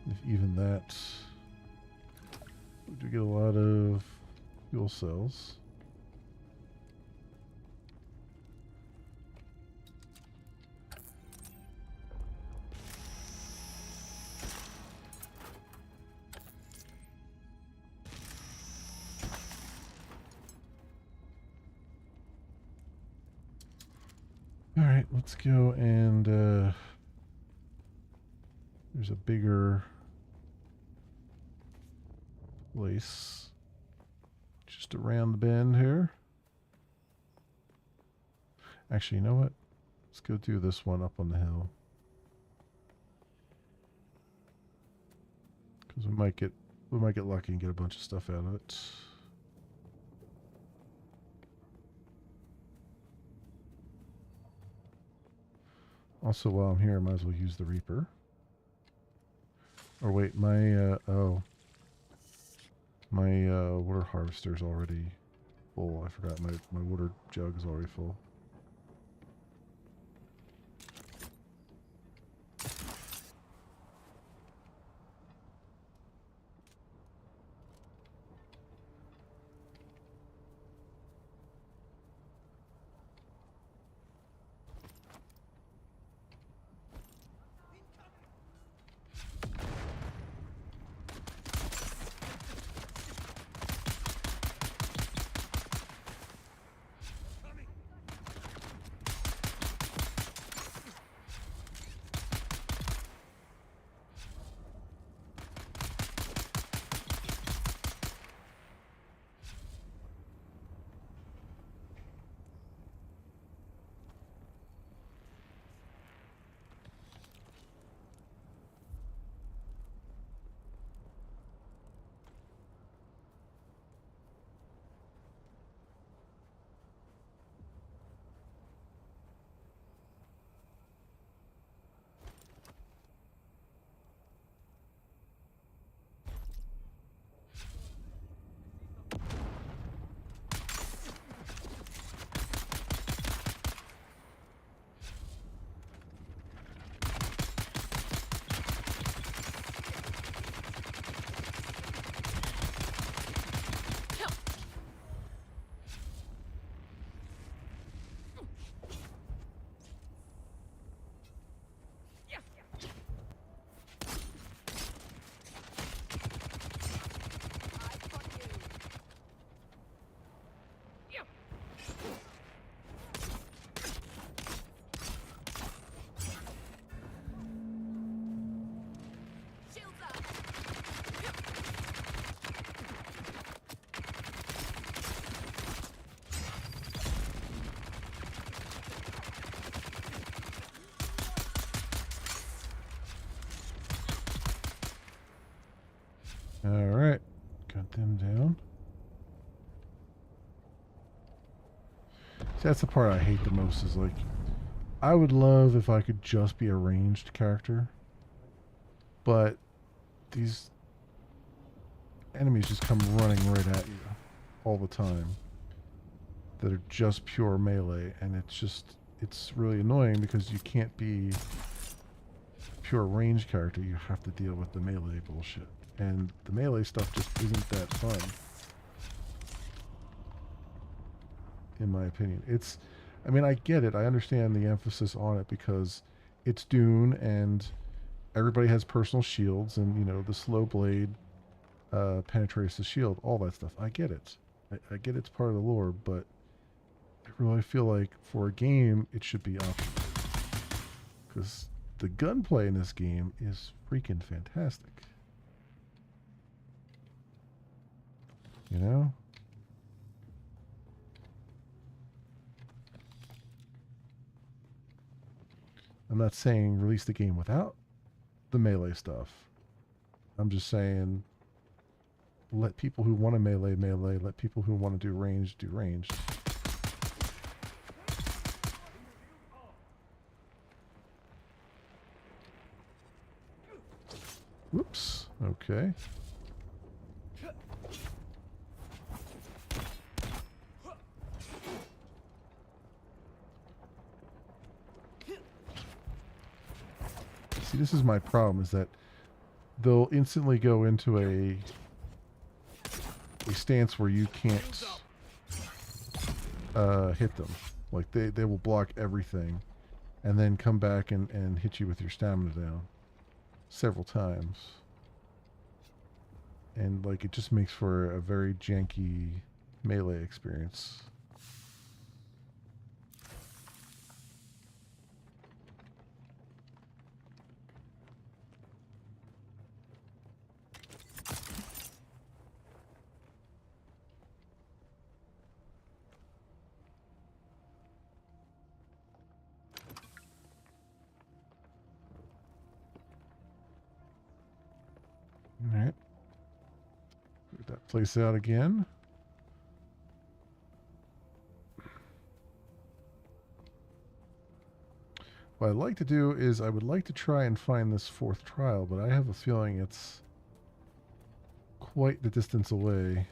If even that. We do get a lot of fuel cells. Alright, let's go and there's a bigger place just around the bend here. Actually, you know what? Let's go do this one up on the hill. Because we might get lucky and get a bunch of stuff out of it. Also, while I'm here, I might as well use the Reaper. Or wait, my water harvester's already full. I forgot my water jug is already full. Alright. Got them down. See, that's the part I hate the most is like, I would love if I could just be a ranged character, but these enemies just come running right at you all the time that are just pure melee, and it's really annoying because you can't be a pure ranged character. You have to deal with the melee bullshit, and the melee stuff just isn't that fun, in my opinion. I mean, I get it. I understand the emphasis on it because it's Dune and everybody has personal shields, and you know the slow blade penetrates the shield, all that stuff. I get it. I get it's part of the lore, but I really feel like for a game it should be optional because the gunplay in this game is freaking fantastic. You know? I'm not saying release the game without the melee stuff. I'm just saying let people who want to melee, let people who want to do range. Whoops. Okay. See, this is my problem, is that they'll instantly go into a stance where you can't hit them. Like they will block everything and then come back and hit you with your stamina down several times. And like it just makes for a very janky melee experience. Alright. Get that place out again. What I'd like to do is I would like to try and find this fourth trial, but I have a feeling it's quite the distance away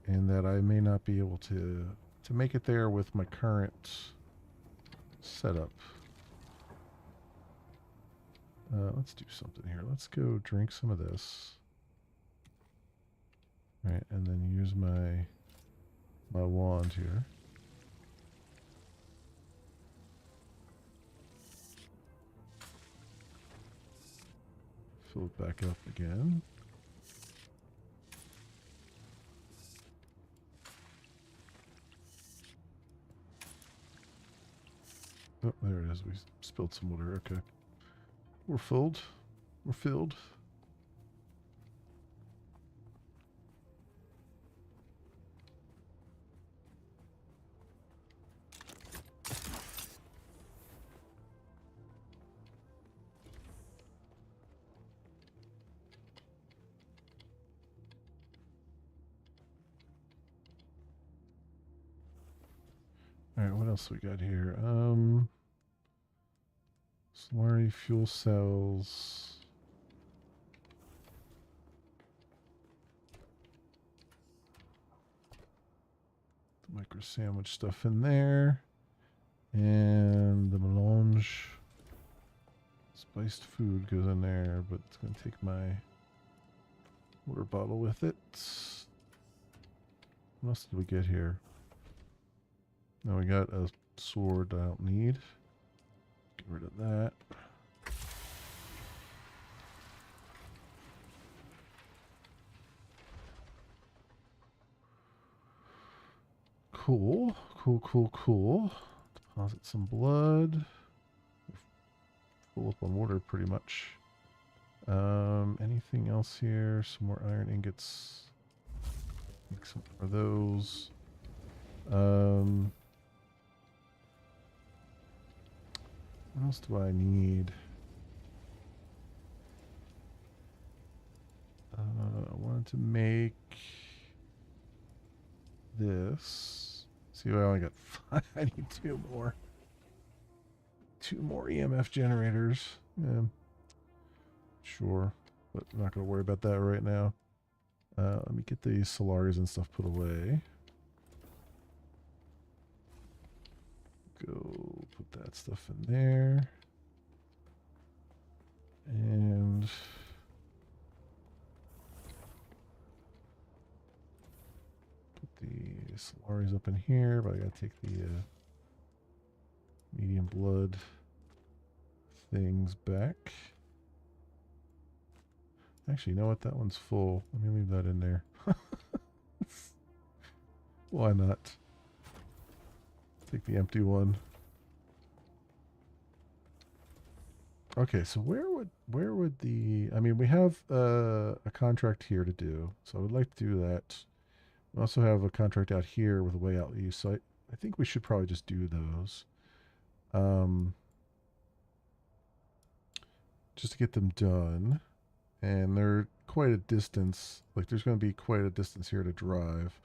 and that I may not be able to make it there with my current setup. Let's do something here. Let's go drink some of this. All right, and then use my wand here. Fill it back up again. Oh, there it is. We spilled some water. Okay. We're filled. We're filled. Alright, what else we got here? Slurry fuel cells. The micro sandwich stuff in there. And the melange. Spiced food goes in there, but it's going to take my water bottle with it. What else did we get here? Now we got a sword I don't need. Get rid of that. Cool. Deposit some blood. Full up on water pretty much. Anything else here? Some more iron ingots. Make some of those. What else do I need? to make this, see, I only got 5. I need 2 more. 2 more EMF generators. Yeah, sure, but I'm not going to worry about that right now. Let me get these Solaris and stuff put away. Go put that stuff in there. And put the Solaris up in here, but I gotta take the medium blood things back. Actually, you know what? That one's full. Let me leave that in there. Why not? Take the empty one. Okay, so where would the, I mean, we have a contract here to do, so I would like to do that. We also have a contract out here with a way out east, so I think we should probably just do those. Just to get them done. And they're quite a distance, like there's going to be quite a distance here to drive.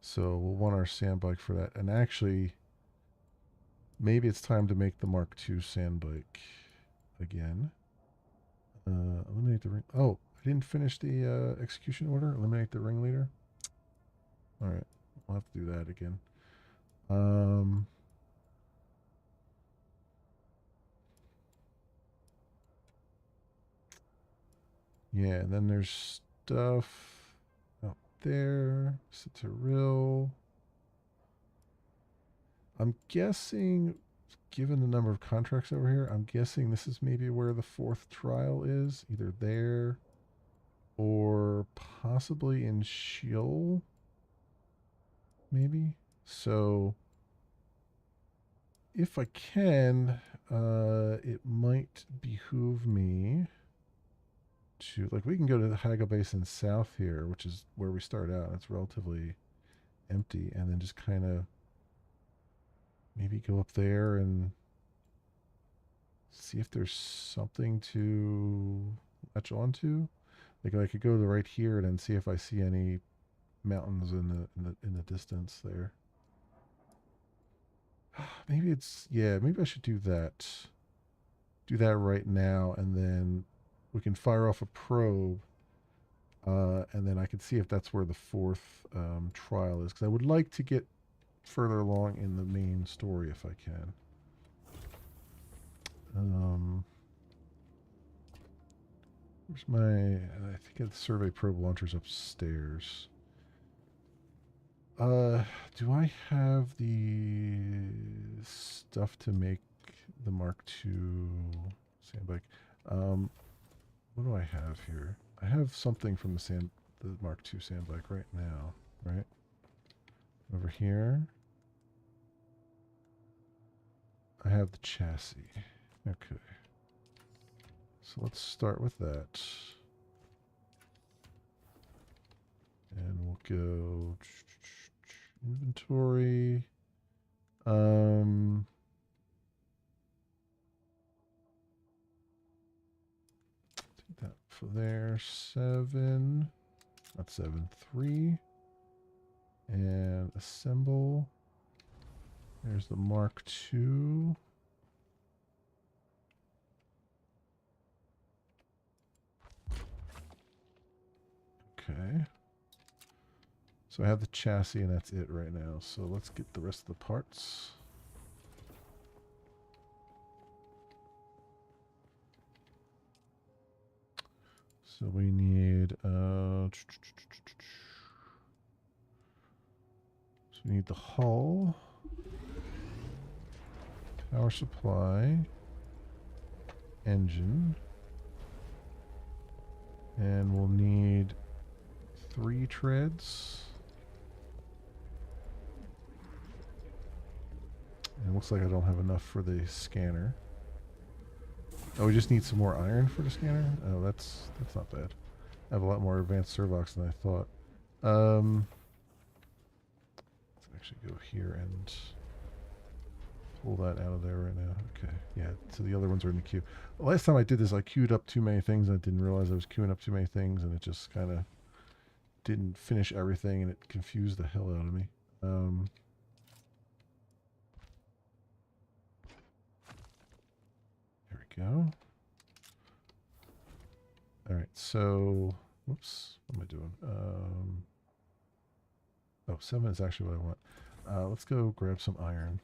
So we'll want our sand bike for that. And actually, maybe it's time to make the Mark II sand bike again. Eliminate the ring. Oh, I didn't finish the execution order. Eliminate the ringleader. All right, we'll have to do that again. Yeah, and then there's stuff out there. Citaril. I'm guessing, given the number of contracts over here, I'm guessing this is maybe where the 4th trial is. Either there or possibly in Sheol. Maybe. So if I can, it might behoove me to, like, we can go to the Haga Basin south here, which is where we start out. It's relatively empty, and then just kind of maybe go up there and see if there's something to latch onto. Like I could go to right here and then see if I see any mountains in the distance there. Maybe it's, yeah, maybe I should do that. Do that right now, and then we can fire off a probe, and then I can see if that's where the 4th trial is, because I would like to get further along in the main story if I can. Where's my, I think the survey probe launcher's upstairs. Do I have the stuff to make the Mark II sand bike? What do I have here? I have something from the Mark II sand bike right now, right? Over here. I have the chassis. Okay. So let's start with that. And we'll go inventory. Take that for there. 7. Not 7. 3. And assemble. There's the Mark II. Okay. So I have the chassis and that's it right now. So let's get the rest of the parts. So we need so we need the hull, power supply, engine, and we'll need 3 treads. And it looks like I don't have enough for the scanner. Oh, we just need some more iron for the scanner? Oh, that's not bad. I have a lot more advanced servox than I thought. Let's actually go here and pull that out of there right now. Okay, yeah, so the other ones are in the queue. Last time I did this, I queued up too many things. I didn't realize I was queuing up too many things, and it just kind of didn't finish everything and it confused the hell out of me. There we go. All right, so, whoops, what am I doing? Oh, 7 is actually what I want. Let's go grab some iron.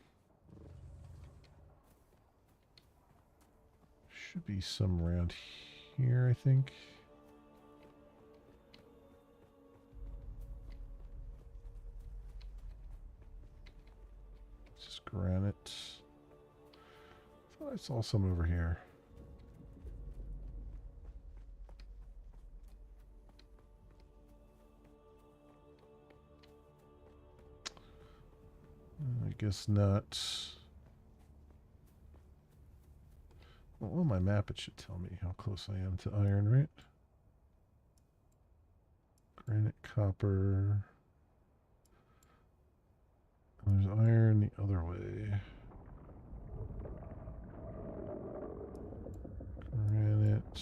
Should be some around here, I think. Just granite. I thought I saw some over here. I guess not. Well, on my map it should tell me how close I am to iron, right? Granite, copper. There's iron the other way. Granite.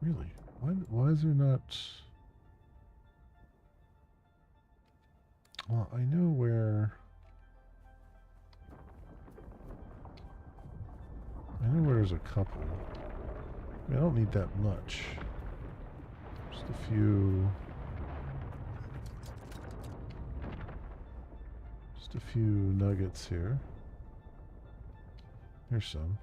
Really? Why is there not... Well, I know where... I know where there's a couple. I mean, I don't need that much. Just a few... Just a few nuggets here. Here's some.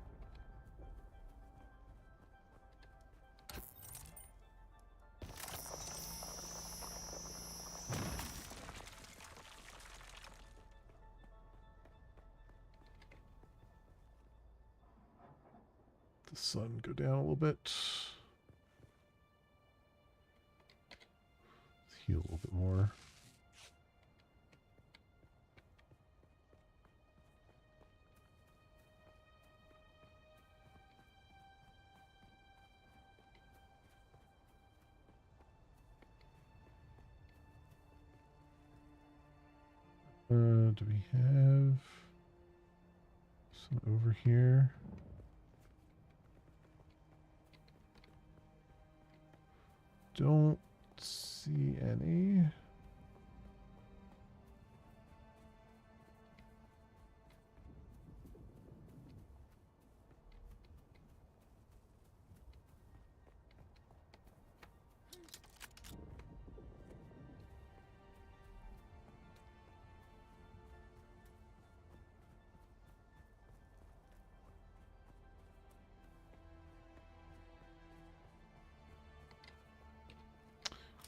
The sun go down a little bit. Let's heal a little bit more. Do we have some over here? Don't see any.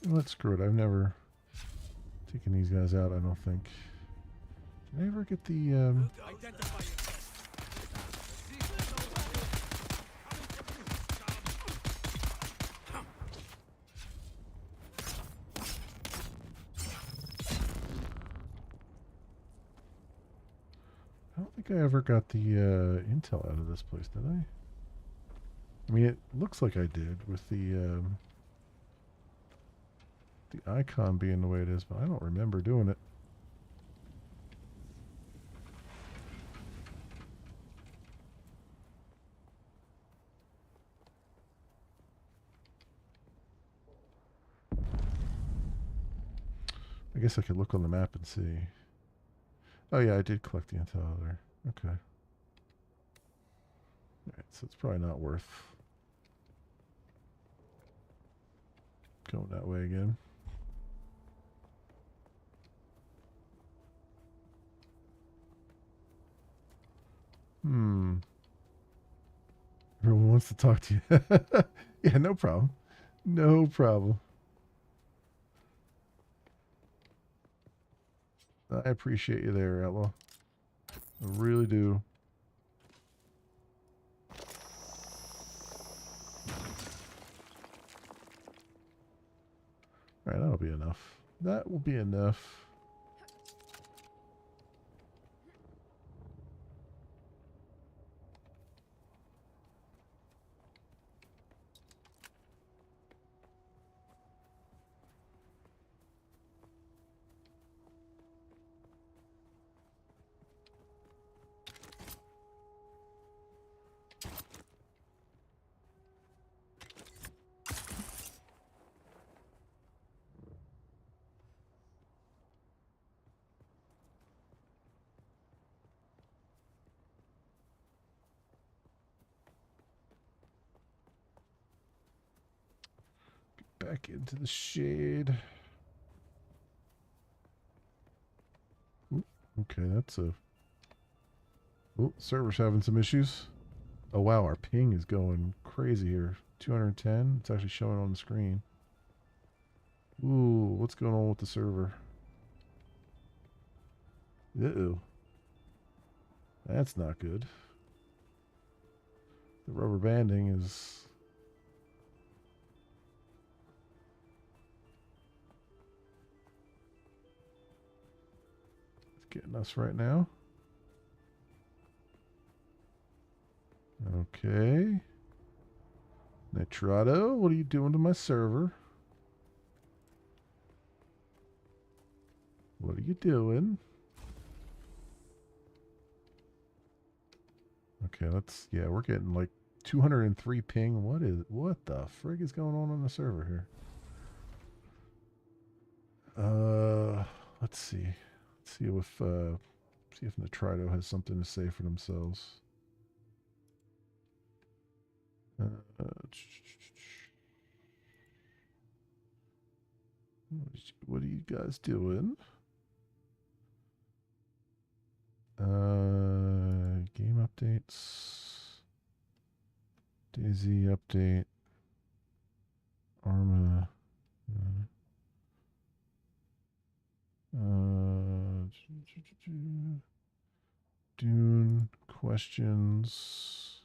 Let's screw it. I've never taken these guys out, I don't think. Did I ever get the... I don't think I ever got the intel out of this place, did I? I mean, it looks like I did with the icon being the way it is, but I don't remember doing it. I guess I could look on the map and see. Oh yeah, I did collect the intel out there. Okay. Alright, so it's probably not worth going that way again. Everyone wants to talk to you. Yeah, no problem. No problem. I appreciate you there, Outlaw. I really do. Alright, that'll be enough. That will be enough. back into the shade. Ooh, okay, that's a... Oh, server's having some issues. Oh wow, our ping is going crazy here. 210. It's actually showing on the screen. Ooh, what's going on with the server? Uh-oh. That's not good. The rubber banding is... It's getting us right now. Okay. Nitrado, what are you doing to my server? What are you doing? Okay, let's... Yeah, we're getting like 203 ping. What the frig is going on the server here? Let's see. Let's see if Nitrado has something to say for themselves. What are you guys doing? Game updates. Daisy update. Arma. Dune questions.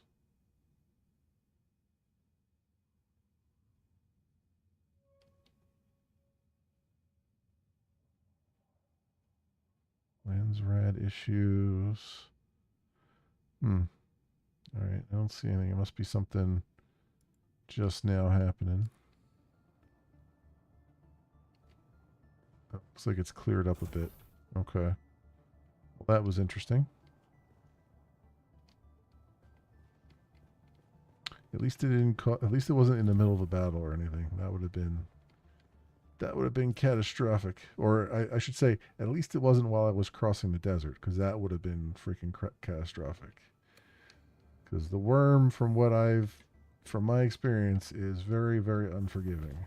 Lens rad issues. All right, I don't see anything. It must be something just now happening. Oh, looks like it's cleared up a bit. Okay. Well, that was interesting. At least it didn't. At least it wasn't in the middle of a battle or anything. That would have been catastrophic. Or I should say, at least it wasn't while I was crossing the desert, because that would have been freaking catastrophic. Because the worm, from my experience, is very, very unforgiving.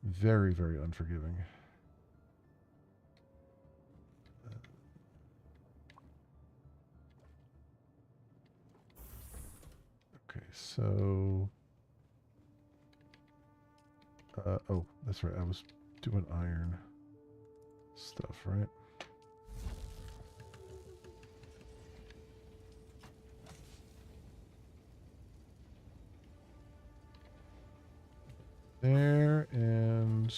Very, very unforgiving. Okay, so... oh, that's right. I was doing iron stuff, right? There, and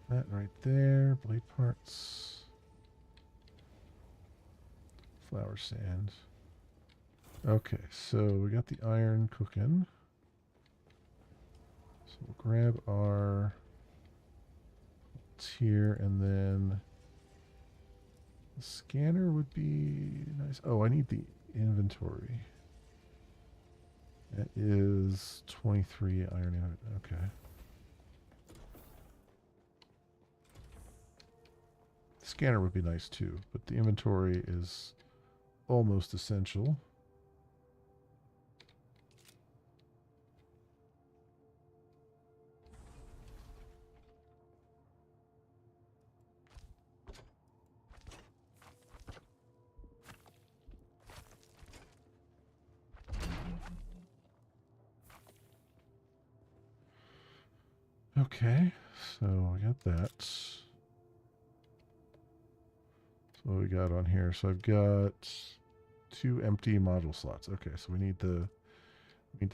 that right there. Blade parts. Flour sand. Okay, so we got the iron cooking. So we'll grab our here, and then the scanner would be nice. Oh, I need the inventory. That is 23 iron. Okay. The scanner would be nice too, but the inventory is almost essential. Okay, so we got that. So what we got on here? So I've got 2 empty module slots. Okay, so we need the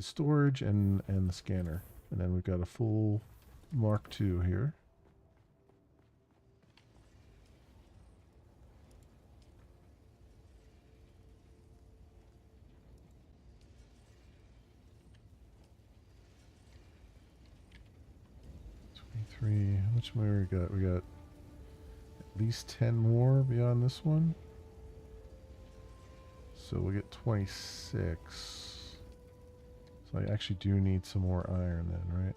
storage and the scanner, and then we've got a full Mark II here. How much more we got? We got at least 10 more beyond this one. So we'll get 26. So I actually do need some more iron then, right?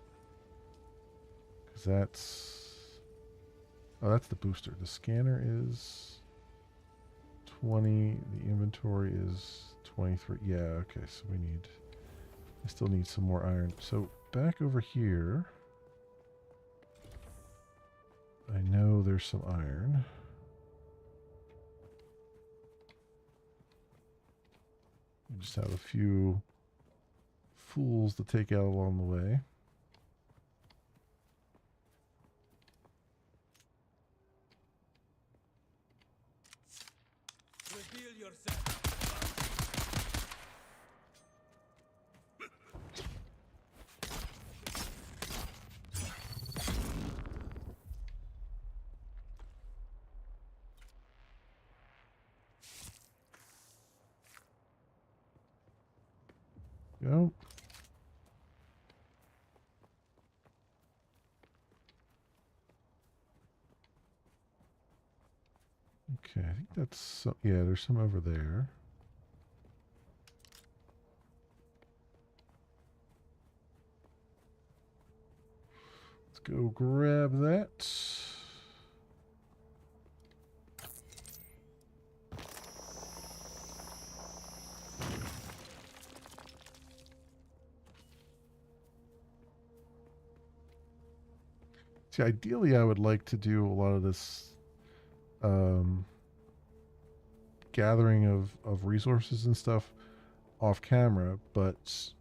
Because that's... Oh, that's the booster. The scanner is 20. The inventory is 23. Yeah, okay, so I still need some more iron. So back over here, I know there's some iron. We just have a few fools to take out along the way. Reveal yourself. Go. Okay, I think that's some, yeah, there's some over there. Let's go grab that. See, ideally I would like to do a lot of this gathering of resources and stuff off camera, but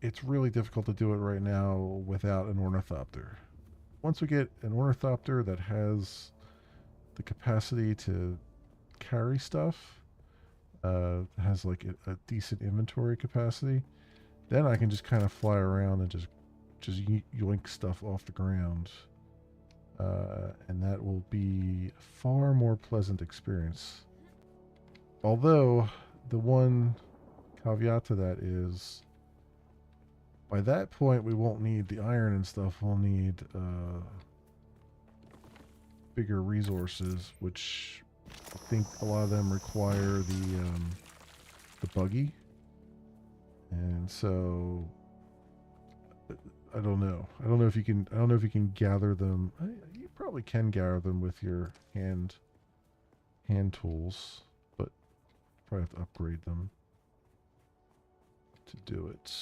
it's really difficult to do it right now without an ornithopter. Once we get an ornithopter that has the capacity to carry stuff, has like a decent inventory capacity, then I can just kind of fly around and just yoink stuff off the ground. And that will be a far more pleasant experience. Although, the one caveat to that is, by that point we won't need the iron and stuff, we'll need bigger resources, which I think a lot of them require the buggy. And so I don't know. I don't know if you can gather them. You probably can gather them with your hand tools, but probably have to upgrade them to do it.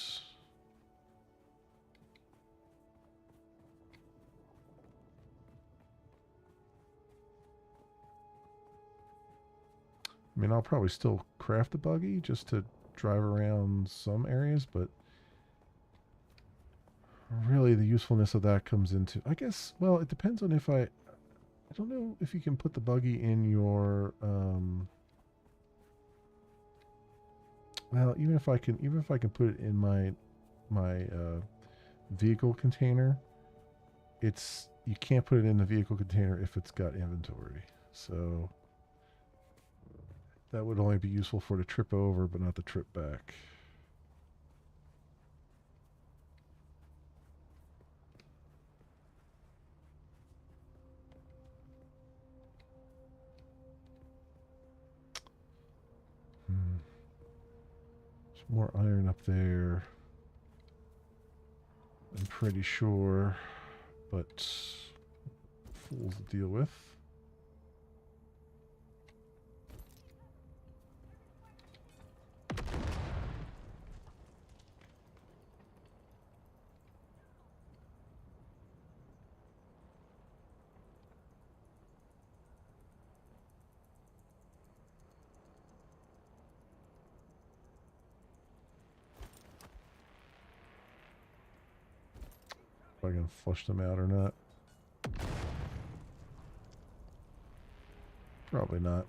I mean, I'll probably still craft a buggy just to drive around some areas, but really the usefulness of that comes into, I guess, well, it depends on if I don't know if you can put the buggy in your well, even if I can put it in my vehicle container, you can't put it in the vehicle container if it's got inventory. So that would only be useful for the trip over, but not the trip back. There's more iron up there, I'm pretty sure, but fools to deal with. If I can flush them out or not. Probably not.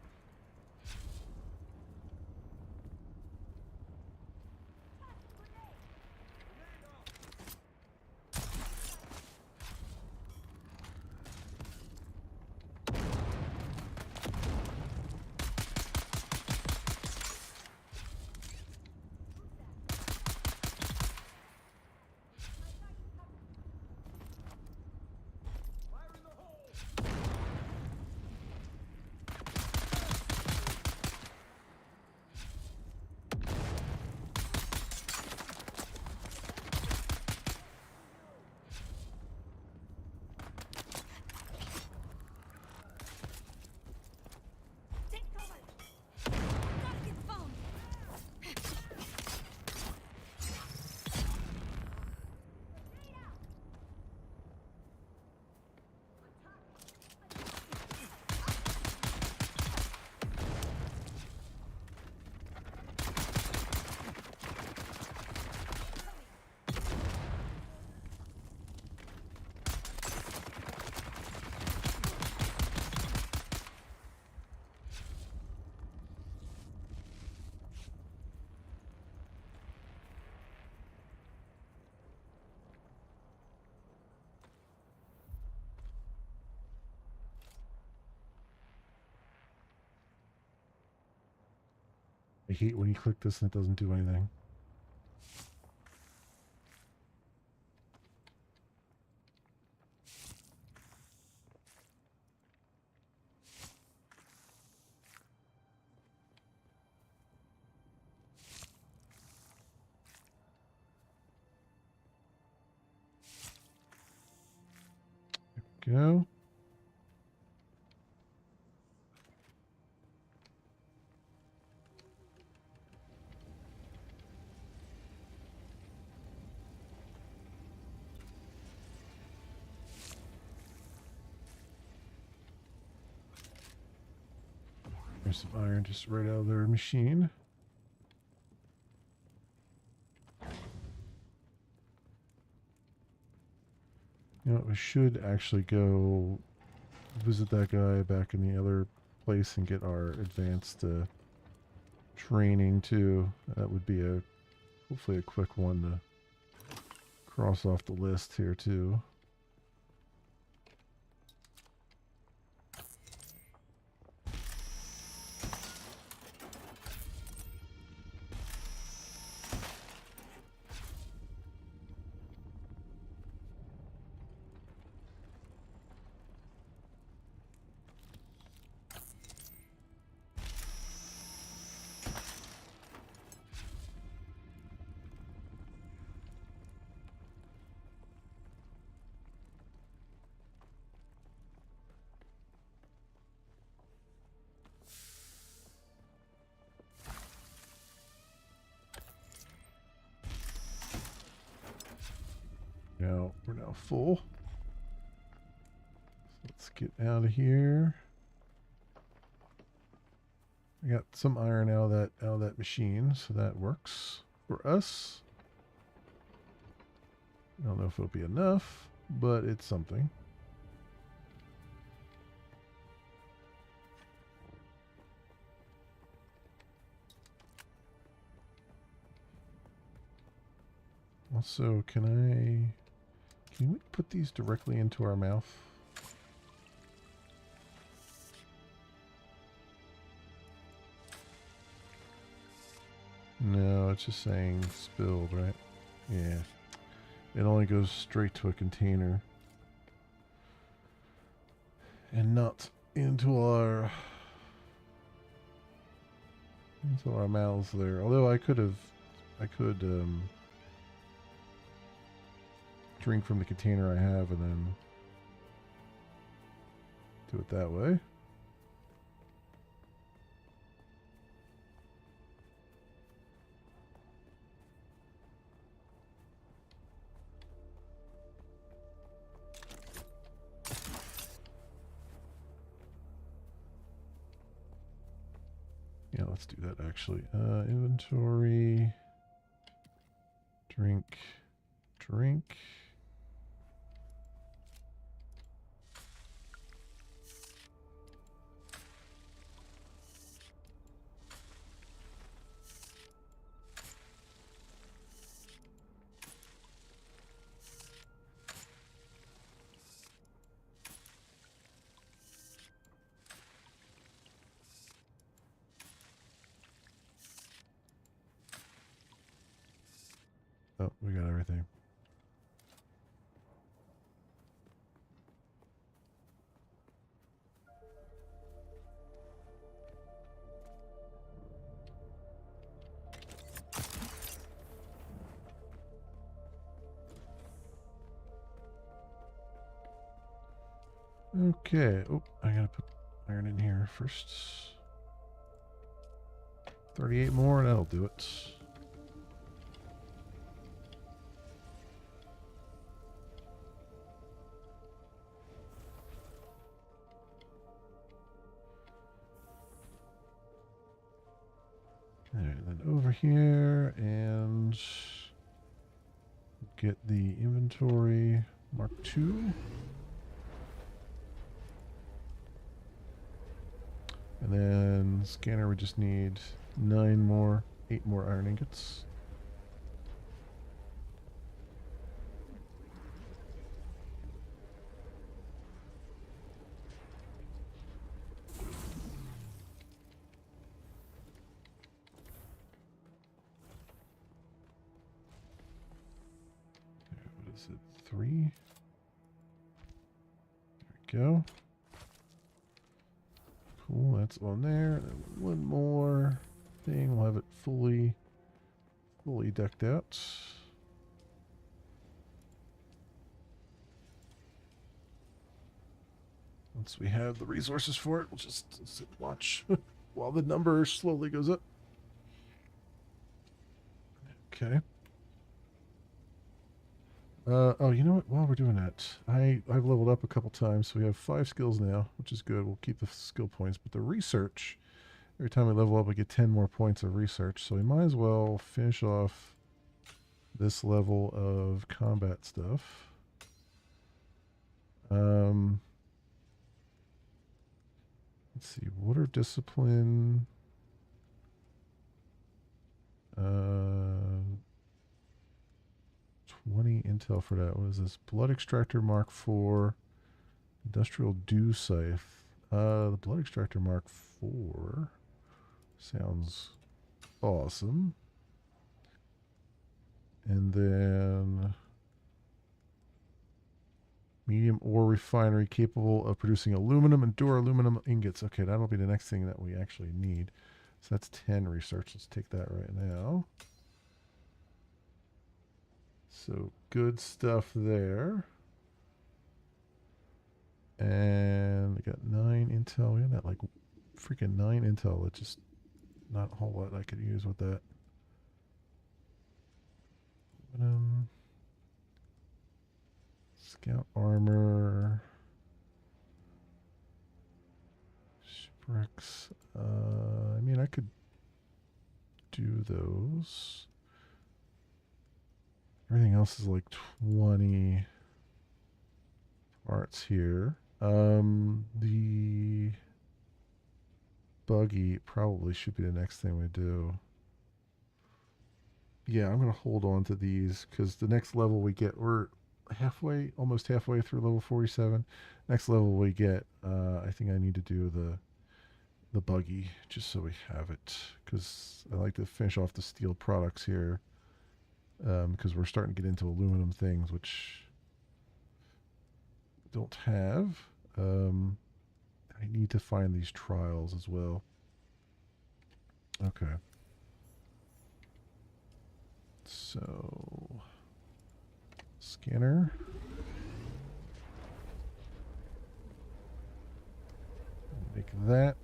I hate when you click this and it doesn't do anything. Go. There's some iron just right out of their machine. You know, we should actually go visit that guy back in the other place and get our advanced training too. That would be hopefully a quick one to cross off the list here too. Now we're now full. So let's get out of here. I got some iron out of that machine, so that works for us. I don't know if it'll be enough, but it's something. Also, can we put these directly into our mouth? No, it's just saying spilled, right? Yeah. It only goes straight to a container. And not into our mouths there. Although I could drink from the container I have and then do it that way. Yeah, let's do that actually. Inventory, drink. Oh, we got everything. Okay. Oh, I gotta put iron in here first. 38 more, that'll do it. Alright, then over here and get the inventory Mark II. And then scanner, we just need 8 more iron ingots. Is it 3? There we go. Cool, that's on there. And one more thing. We'll have it fully decked out. Once we have the resources for it, we'll just sit and watch while the number slowly goes up. Okay. Oh, you know what? While we're doing that, I've leveled up a couple times, so we have 5 skills now, which is good. We'll keep the skill points, but the research, every time we level up, we get 10 more points of research. So we might as well finish off this level of combat stuff. Let's see, water discipline. 20 intel for that. What is this? Blood extractor Mark IV. Industrial dew scythe. The blood extractor Mark IV sounds awesome. And then medium ore refinery capable of producing aluminum and duraluminum ingots. Okay, that'll be the next thing that we actually need. So that's 10 research. Let's take that right now. So good stuff there. And we got 9 intel. We had that like freaking 9 intel. It's just not a whole lot I could use with that. Scout armor. Shipwrecks. I mean, I could do those. Everything else is like 20 parts here. The buggy probably should be the next thing we do. Yeah, I'm going to hold on to these because the next level we get, we're almost halfway through level 47. Next level we get, I think I need to do the buggy just so we have it because I like to finish off the steel products here because we're starting to get into aluminum things, which I don't have. I need to find these trials as well. Okay. So, scanner. Make that.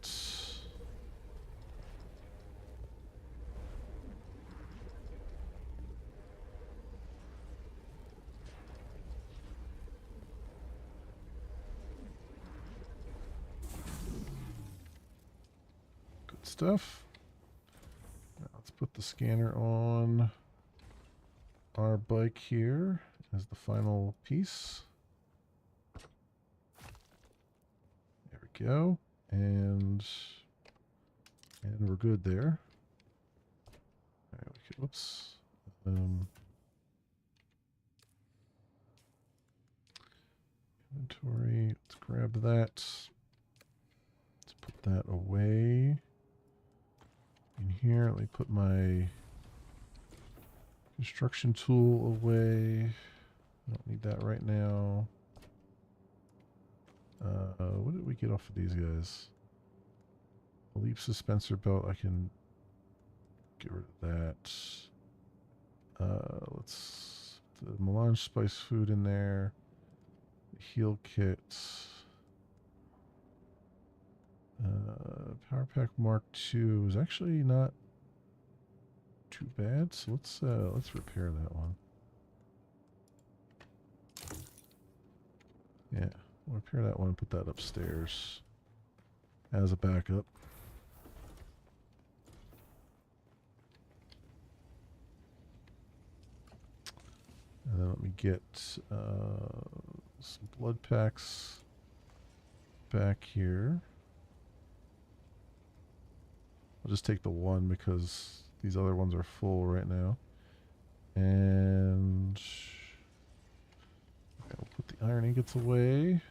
Good stuff. Now let's put the scanner on our bike here as the final piece. There we go. And we're good there. All right, we can, whoops. Inventory. Let's grab that. Let's put that away. In here, let me put my construction tool away. I don't need that right now. What did we get off of these guys? A leaf suspensor belt. I can get rid of that. Let's put the melange spice food in there. The heal kit. Power pack Mark II is actually not too bad. So let's repair that one. Yeah, we'll repair that one and put that upstairs as a backup. And then let me get some blood packs back here. I'll just take the one because these other ones are full right now. And I'll put the iron ingots away.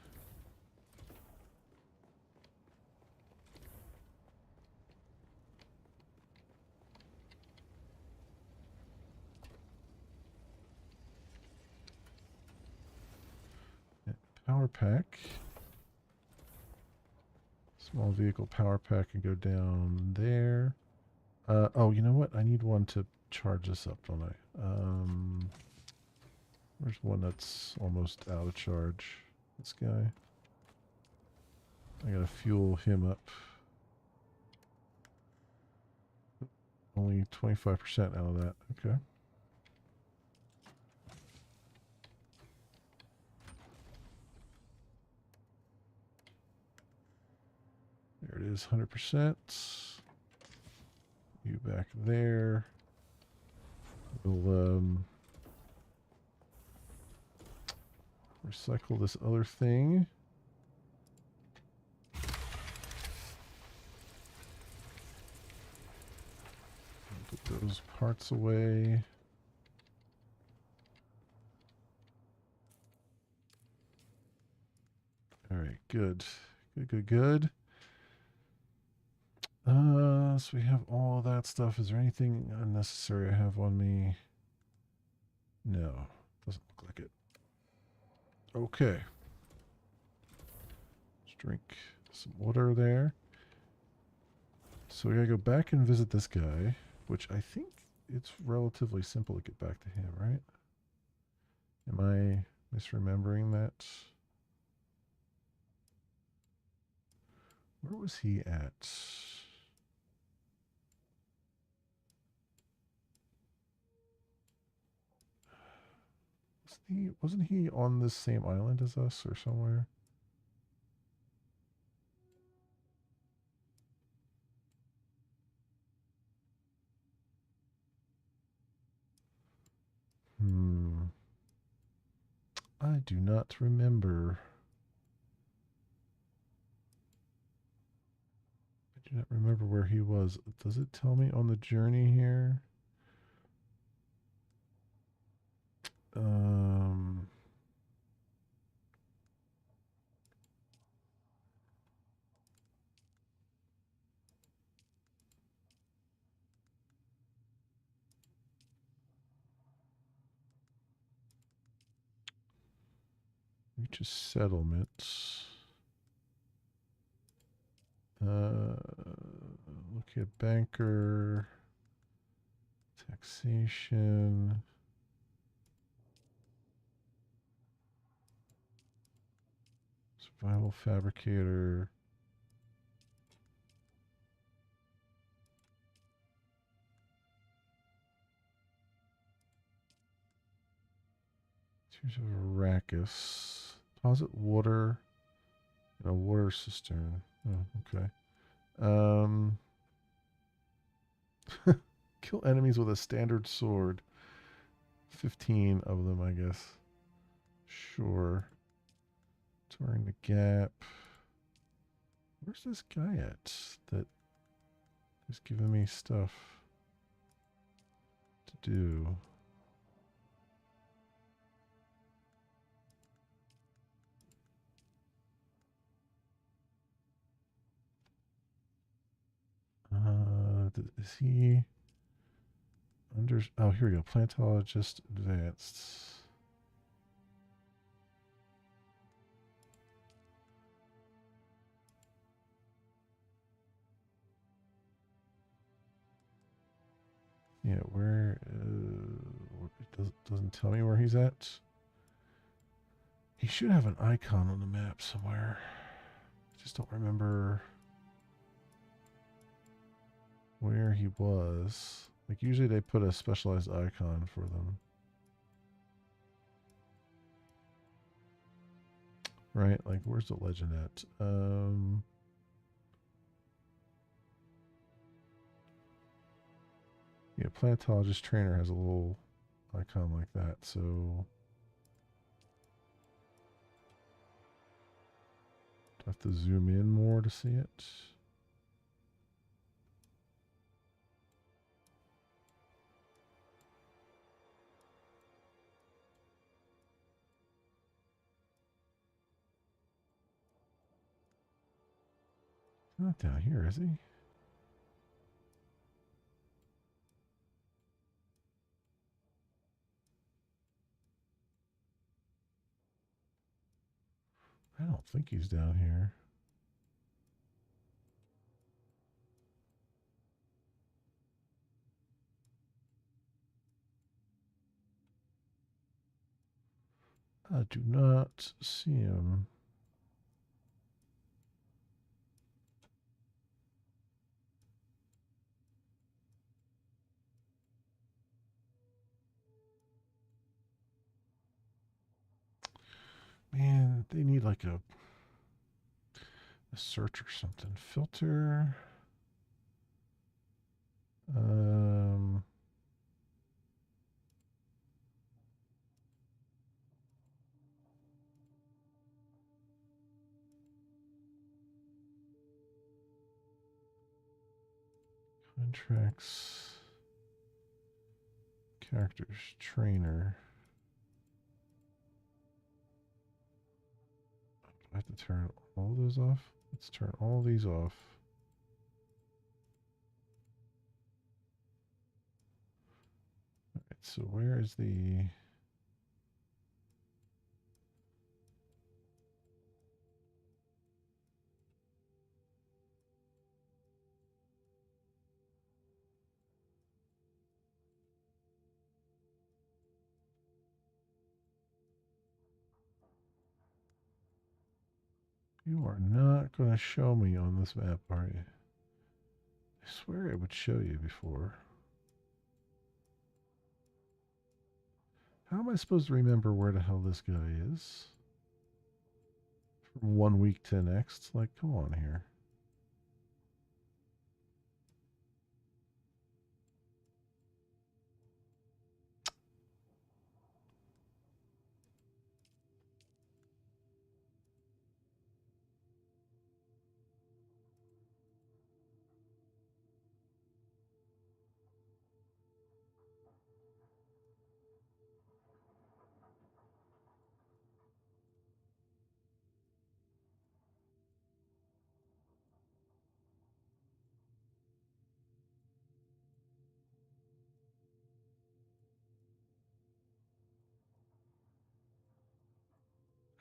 power pack. Small vehicle power pack can go down there. Oh, you know what? I need one to charge this up, don't I? Where's one that's almost out of charge? This guy. I gotta fuel him up. Only 25% out of that. Okay. There it is, 100%. You back there. We'll recycle this other thing. Put those parts away. All right, good. Good. So we have all that stuff. Is there anything unnecessary I have on me? No, doesn't look like it. Okay. Let's drink some water there. So we gotta go back and visit this guy, which I think it's relatively simple to get back to him, right? Am I misremembering that? Where was he at? Wasn't he on this same island as us or somewhere? I do not remember. I do not remember where he was. Does it tell me on the journey here? Reach a settlement. Locate a banker. Taxation. Survival fabricator. Tears of Arrakis. Deposit water in a water cistern. Oh, okay. Kill enemies with a standard sword. 15 of them, I guess. Sure. Touring the gap. Where's this guy at that is giving me stuff to do? Is he under? Oh, here we go. Plantologist advanced. Yeah, where? It doesn't tell me where he's at. He should have an icon on the map somewhere. I just don't remember where he was. Like, usually they put a specialized icon for them. Right? Like, where's the legend at? Yeah, plantologist trainer has a little icon like that, so do I have to zoom in more to see it? Not down here, is he? think he's down here. I do not see him. Man, they need like a search or something. Filter. Um, Contracts. Characters. Trainer. I have to turn all those off. Let's turn all these off. All right, so where is the... You are not going to show me on this map, are you? I swear it would show you before. How am I supposed to remember where the hell this guy is? From 1 week to next? Like, come on here.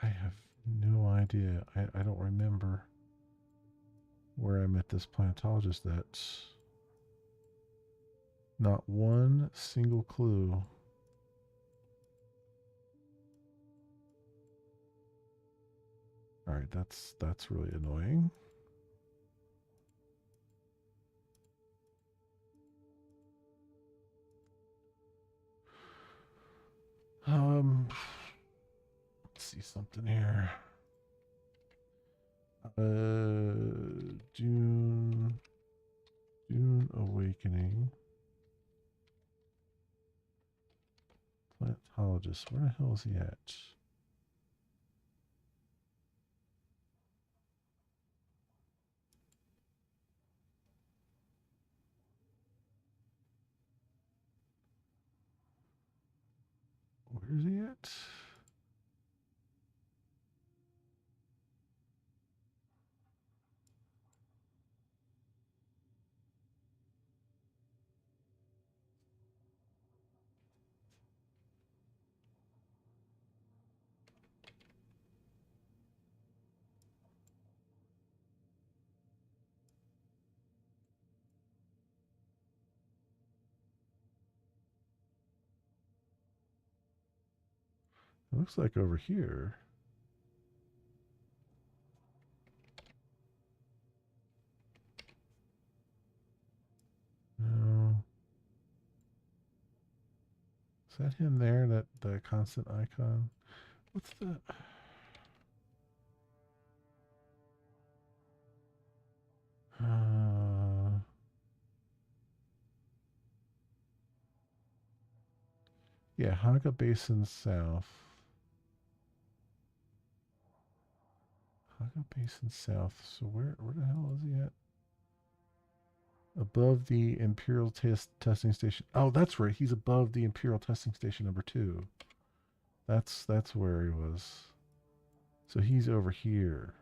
I have no idea. I don't remember where I met this plantologist at. Not one single clue. All right, that's really annoying. Let's see something here. Dune Awakening. Plantologist. Where the hell is he at? Where is he at? It looks like over here. No. Is that him there? That the constant icon? What's the... yeah, Haga Basin South. Haga Basin South. So where the hell is he at? Above the Imperial Testing Station. Oh, that's right. He's above the Imperial Testing Station number 2. That's where he was. So he's over here.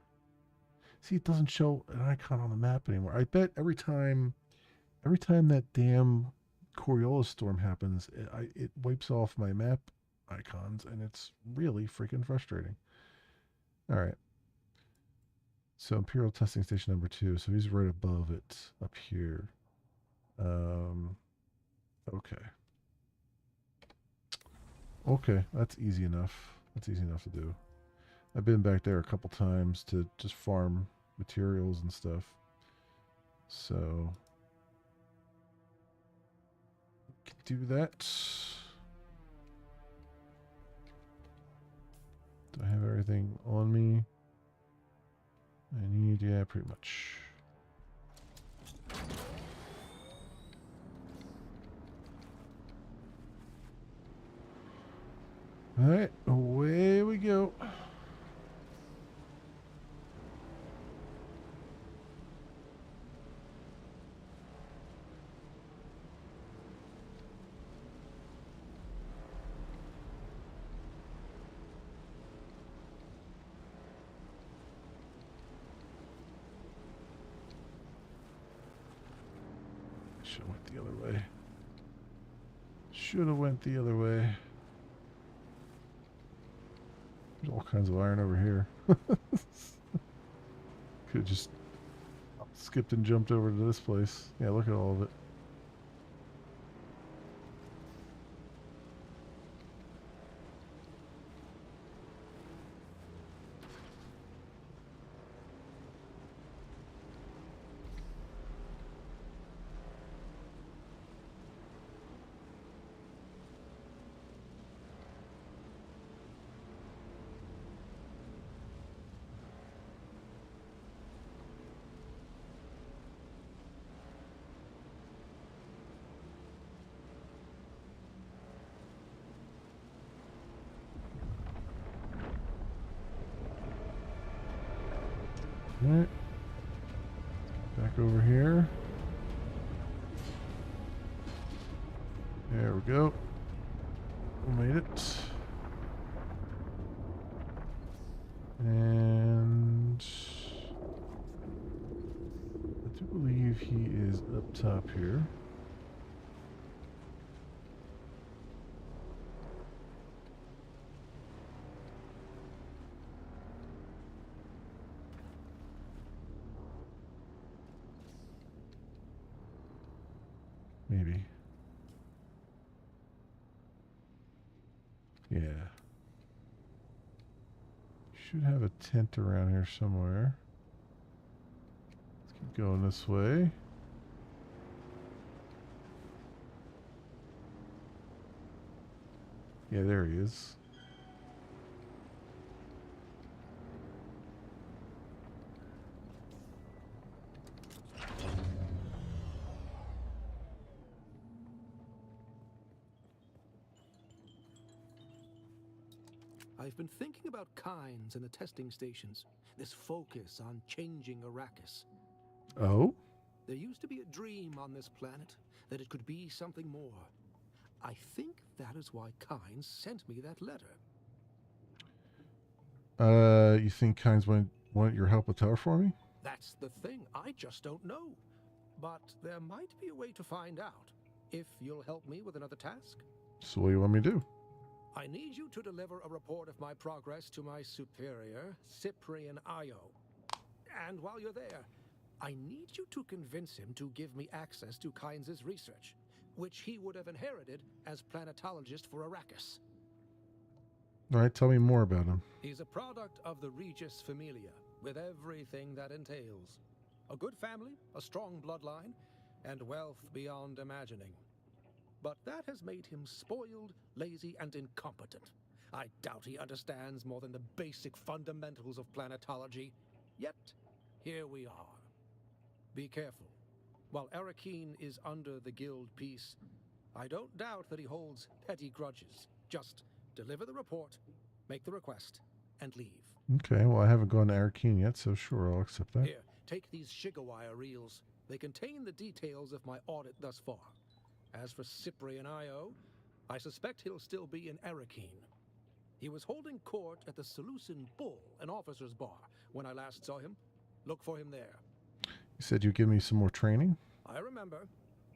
See, it doesn't show an icon on the map anymore. I bet every time that damn Coriolis storm happens, it wipes off my map icons, and it's really freaking frustrating. All right. So Imperial Testing Station number 2. So he's right above it up here. Okay. Okay, that's easy enough. That's easy enough to do. I've been back there a couple times to just farm materials and stuff. So can do that. Do I have everything on me? I need, yeah, pretty much. All right, away we go. Should have went the other way. Should have went the other way. There's all kinds of iron over here. Could have just skipped and jumped over to this place. Yeah, look at all of it. Alright. Back over here. There we go. We made it. And I do believe he is up top here. Maybe. Yeah. Should have a tent around here somewhere. Let's keep going this way. Yeah, there he is. I've been thinking about kinds and the testing stations. This focus on changing Arrakis. Oh? There used to be a dream on this planet that it could be something more. I think that is why Kynes sent me that letter. You think Kynes want your help with terraforming? That's the thing. I just don't know. But there might be a way to find out, if you'll help me with another task. So what do you want me to do? I need you to deliver a report of my progress to my superior, Cyprian Io. And while you're there, I need you to convince him to give me access to Kynes' research, which he would have inherited as planetologist for Arrakis. All right, tell me more about him. He's a product of the Regis Familia, with everything that entails. A good family, a strong bloodline, and wealth beyond imagining. But that has made him spoiled, lazy, and incompetent. I doubt he understands more than the basic fundamentals of planetology. Yet, here we are. Be careful. While Arakeen is under the guild peace, I don't doubt that he holds petty grudges. Just deliver the report, make the request, and leave. Okay, well, I haven't gone to Arakeen yet, so sure, I'll accept that. Here, take these Shigawire reels. They contain the details of my audit thus far. As for Cyprian Io, I suspect he'll still be in Arakeen. He was holding court at the Seleucid Bull, an officer's bar, when I last saw him. Look for him there. You said you'd give me some more training? I remember.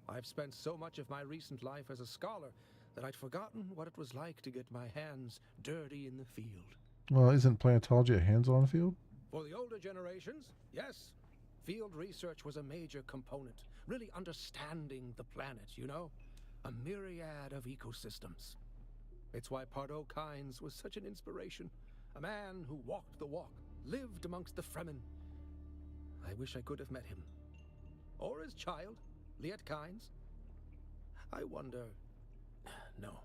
I've spent so much of my recent life as a scholar that I'd forgotten what it was like to get my hands dirty in the field. Well, isn't planetology a hands-on field? For the older generations, yes. Field research was a major component. Really understanding the planet, you know? A myriad of ecosystems. It's why Pardo Kynes was such an inspiration. A man who walked the walk, lived amongst the Fremen. I wish I could have met him. Or his child, Liet Kynes. I wonder... No.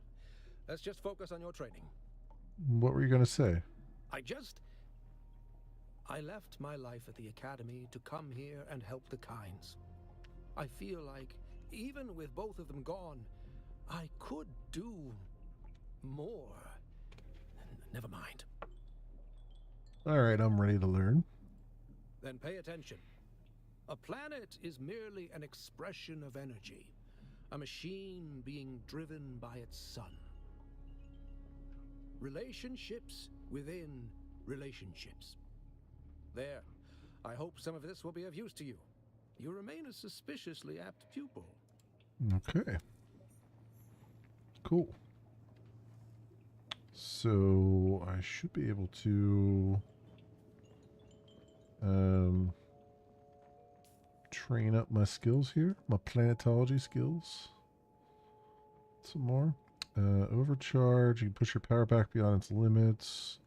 Let's just focus on your training. What were you going to say? I left my life at the academy to come here and help the Kynes. I feel like, even with both of them gone, I could do more. Never mind. All right, I'm ready to learn. Then pay attention. A planet is merely an expression of energy, a machine being driven by its sun. Relationships within relationships. There. I hope some of this will be of use to you. You remain a suspiciously apt pupil. Okay. Cool. So I should be able to train up my skills here, my planetology skills. Some more. Overcharge. You can push your power back beyond its limits.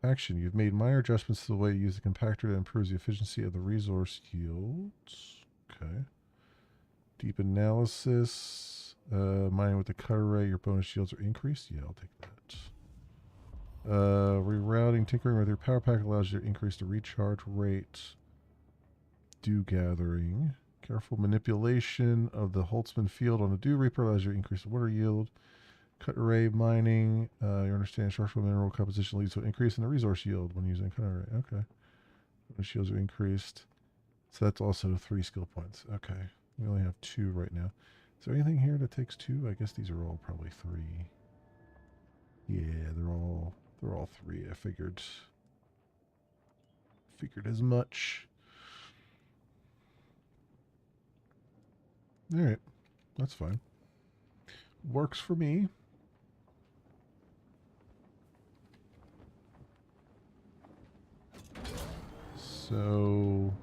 Compaction. You've made minor adjustments to the way you use the compactor that improves the efficiency of the resource yields. Okay. Deep analysis. Mining with the cutter ray, your bonus yields are increased. Yeah, I'll take that. Rerouting, tinkering with your power pack allows you to increase the recharge rate. Dew gathering. Careful manipulation of the Holtzman field on the Dew Reaper allows you to increase the water yield. Cut array mining. You understand structural mineral composition leads to an increase in the resource yield when using cut array. Okay. Bonus yields are increased. So that's also 3 skill points. Okay. We only have 2 right now. Is there anything here that takes 2? I guess these are all probably 3. Yeah, they're all 3. I figured as much. All right. That's fine. Works for me. So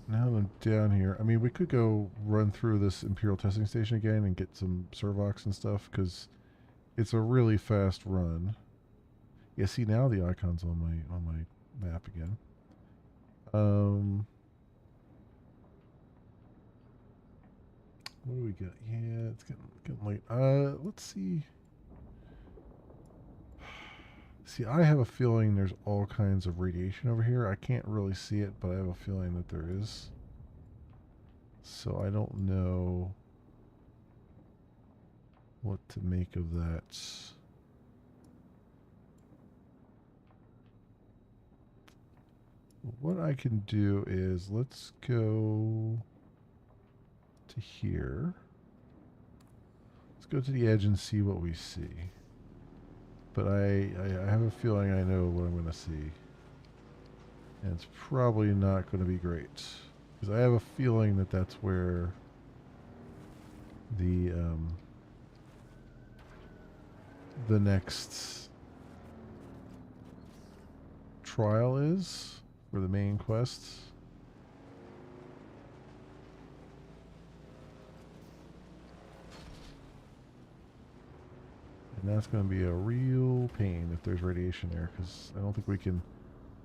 now that I'm down here, I mean, we could go run through this Imperial testing station again and get some Servox and stuff, because it's a really fast run. Yeah, see, now the icon's on my map again. What do we got? Yeah, it's getting late. Let's see. See, I have a feeling there's all kinds of radiation over here. I can't really see it, but I have a feeling that there is. So I don't know what to make of that. What I can do is, let's go to here. Let's go to the edge and see what we see. But I have a feeling I know what I'm going to see. And it's probably not going to be great. Because I have a feeling that that's where the next trial is for the main quest. And that's going to be a real pain if there's radiation there, because I don't think we're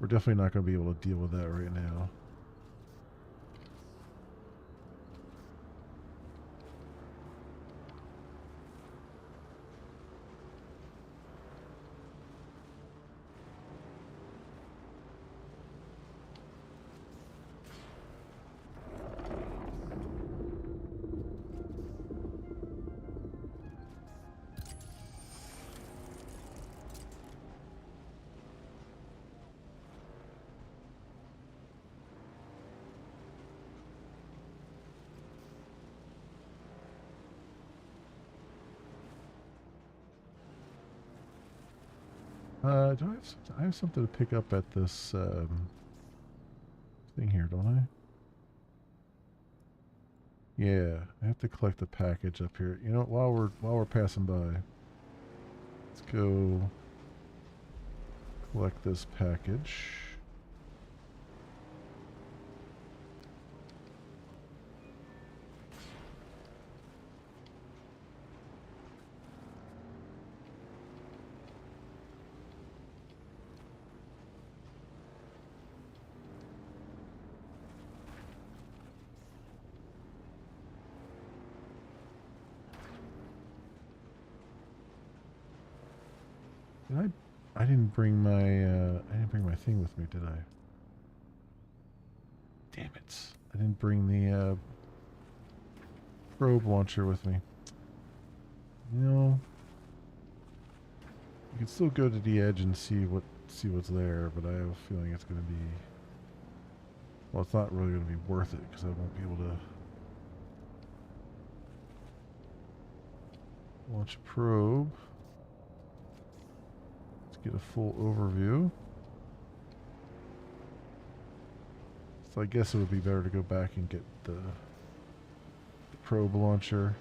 definitely not going to be able to deal with that right now. Do I have something to pick up at this thing here, don't I? Yeah, I have to collect the package up here. You know, while we're passing by. Let's go collect this package. I didn't bring my thing with me, did I? Damn it. I didn't bring the probe launcher with me. You know, you can still go to the edge and see what's there, but I have a feeling it's going to be, well, it's not really going to be worth it because I won't be able to launch a probe. Get a full overview. So I guess it would be better to go back and get the probe launcher.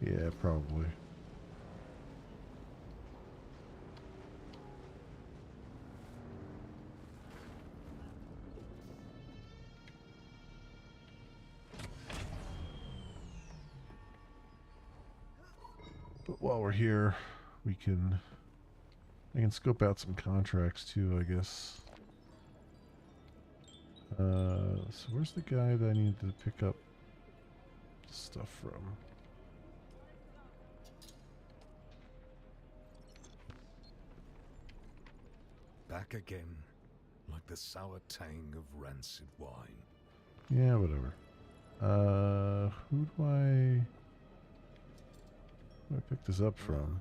Yeah, probably. But while we're here, I can scope out some contracts too, I guess. So where's the guy that I need to pick up stuff from? Back again, like the sour tang of rancid wine. Yeah, whatever. Who do I pick this up from?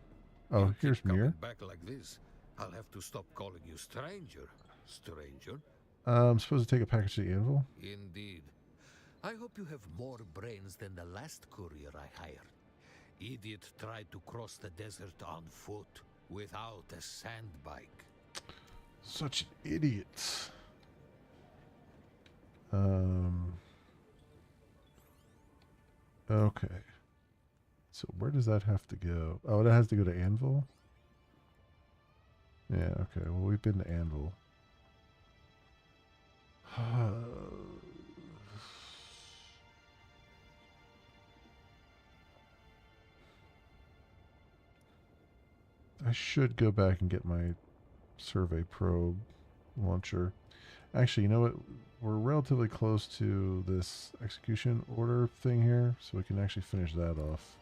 Oh, You here's keep coming Mir. back like this, I'll have to stop calling you stranger. Stranger? I'm supposed to take a package to the anvil. Indeed. I hope you have more brains than the last courier I hired. Idiot tried to cross the desert on foot without a sand bike. Such an idiot. Okay. So where does that have to go? Oh, that has to go to Anvil? Yeah, okay. Well, we've been to Anvil. I should go back and get my survey probe launcher. Actually, you know what? We're relatively close to this execution order thing here, so we can actually finish that off.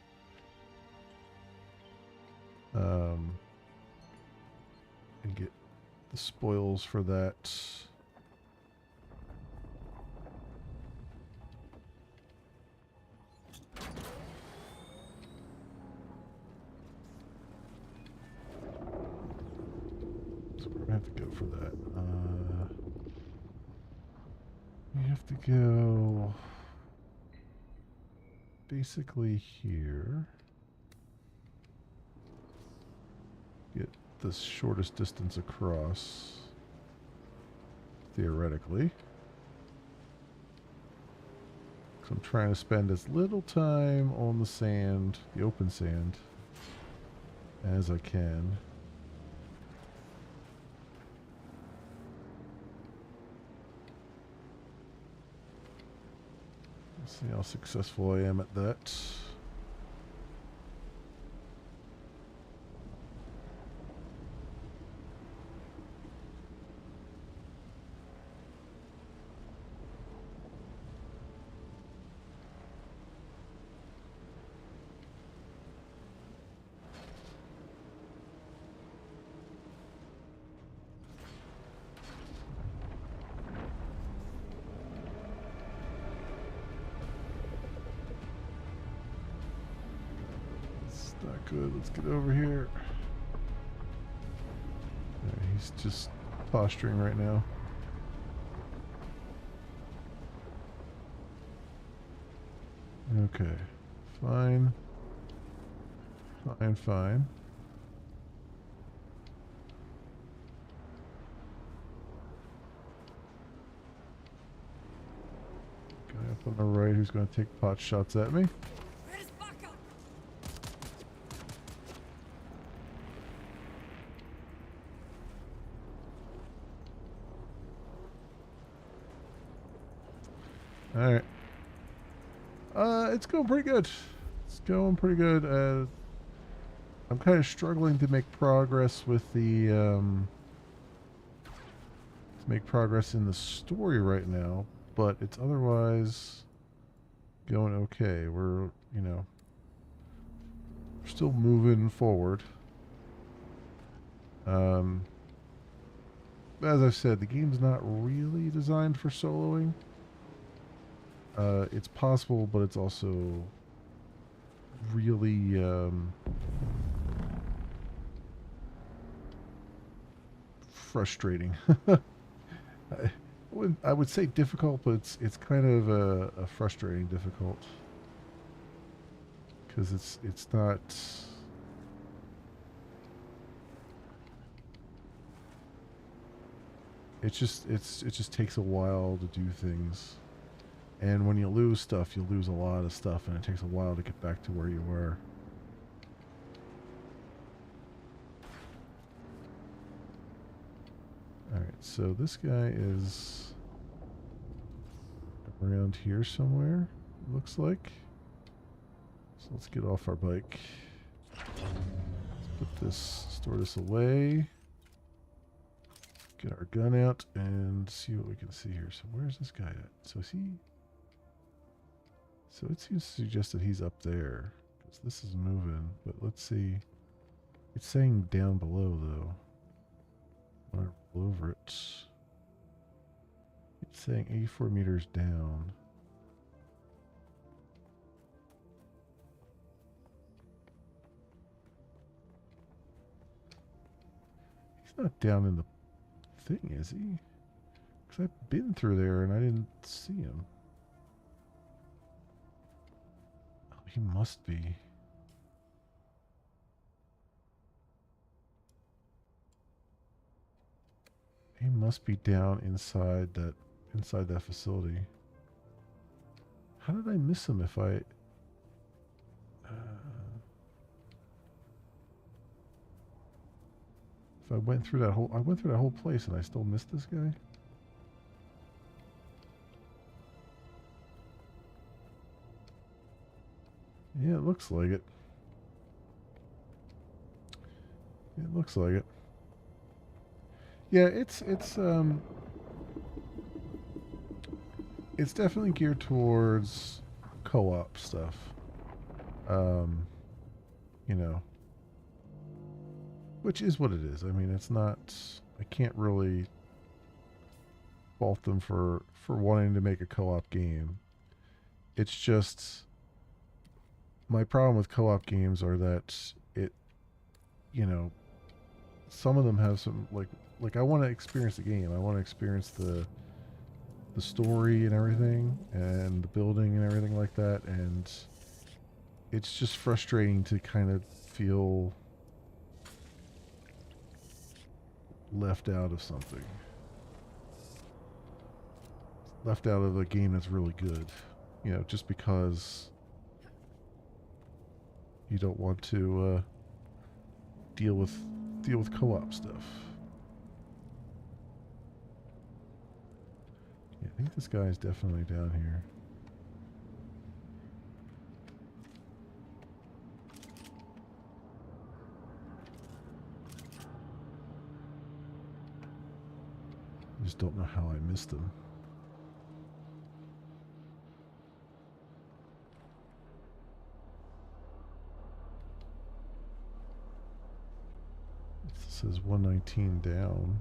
And get the spoils for that. So we're gonna have to go for that. We have to go basically here. Get the shortest distance across, theoretically. So I'm trying to spend as little time on the sand, the open sand, as I can. Let's see how successful I am at that. Not good. Let's get over here. Yeah, he's just posturing right now. Okay. Fine. Fine, fine. Guy up on the right who's going to take pot shots at me. Alright. It's going pretty good. It's going pretty good. I'm kind of struggling to make progress with the, to make progress in the story right now, but it's otherwise going okay. We're, you know, still moving forward. As I've said, the game's not really designed for soloing. It's possible, but it's also really frustrating. I would say difficult, but it's kind of a frustrating difficult because it's not. It just takes a while to do things. And when you lose stuff, you lose a lot of stuff, and it takes a while to get back to where you were. Alright, so this guy is around here somewhere, looks like. So let's get off our bike. Let's store this away. Get our gun out and see what we can see here. So where's this guy at? So is he... So it seems to suggest that he's up there, because this is moving, but let's see. It's saying down below, though. When I roll over it, it's saying 84 meters down. He's not down in the thing, is he? Because I've been through there and I didn't see him. He must be. He must be down inside that facility. How did I miss him if I went through that whole place and I still missed this guy? Yeah, it looks like it. It looks like it. Yeah, it's definitely geared towards co-op stuff. You know, which is what it is. I mean, it's not. I can't really fault them for wanting to make a co-op game. It's just. My problem with co-op games are that you know, some of them have some like I want to experience the game. I want to experience the story and everything, and the building and everything like that. And it's just frustrating to kind of feel left out of something, left out of a game that's really good. You know, just because. You don't want to deal with co-op stuff. Yeah, I think this guy is definitely down here. I just don't know how I missed him. It says 119 down.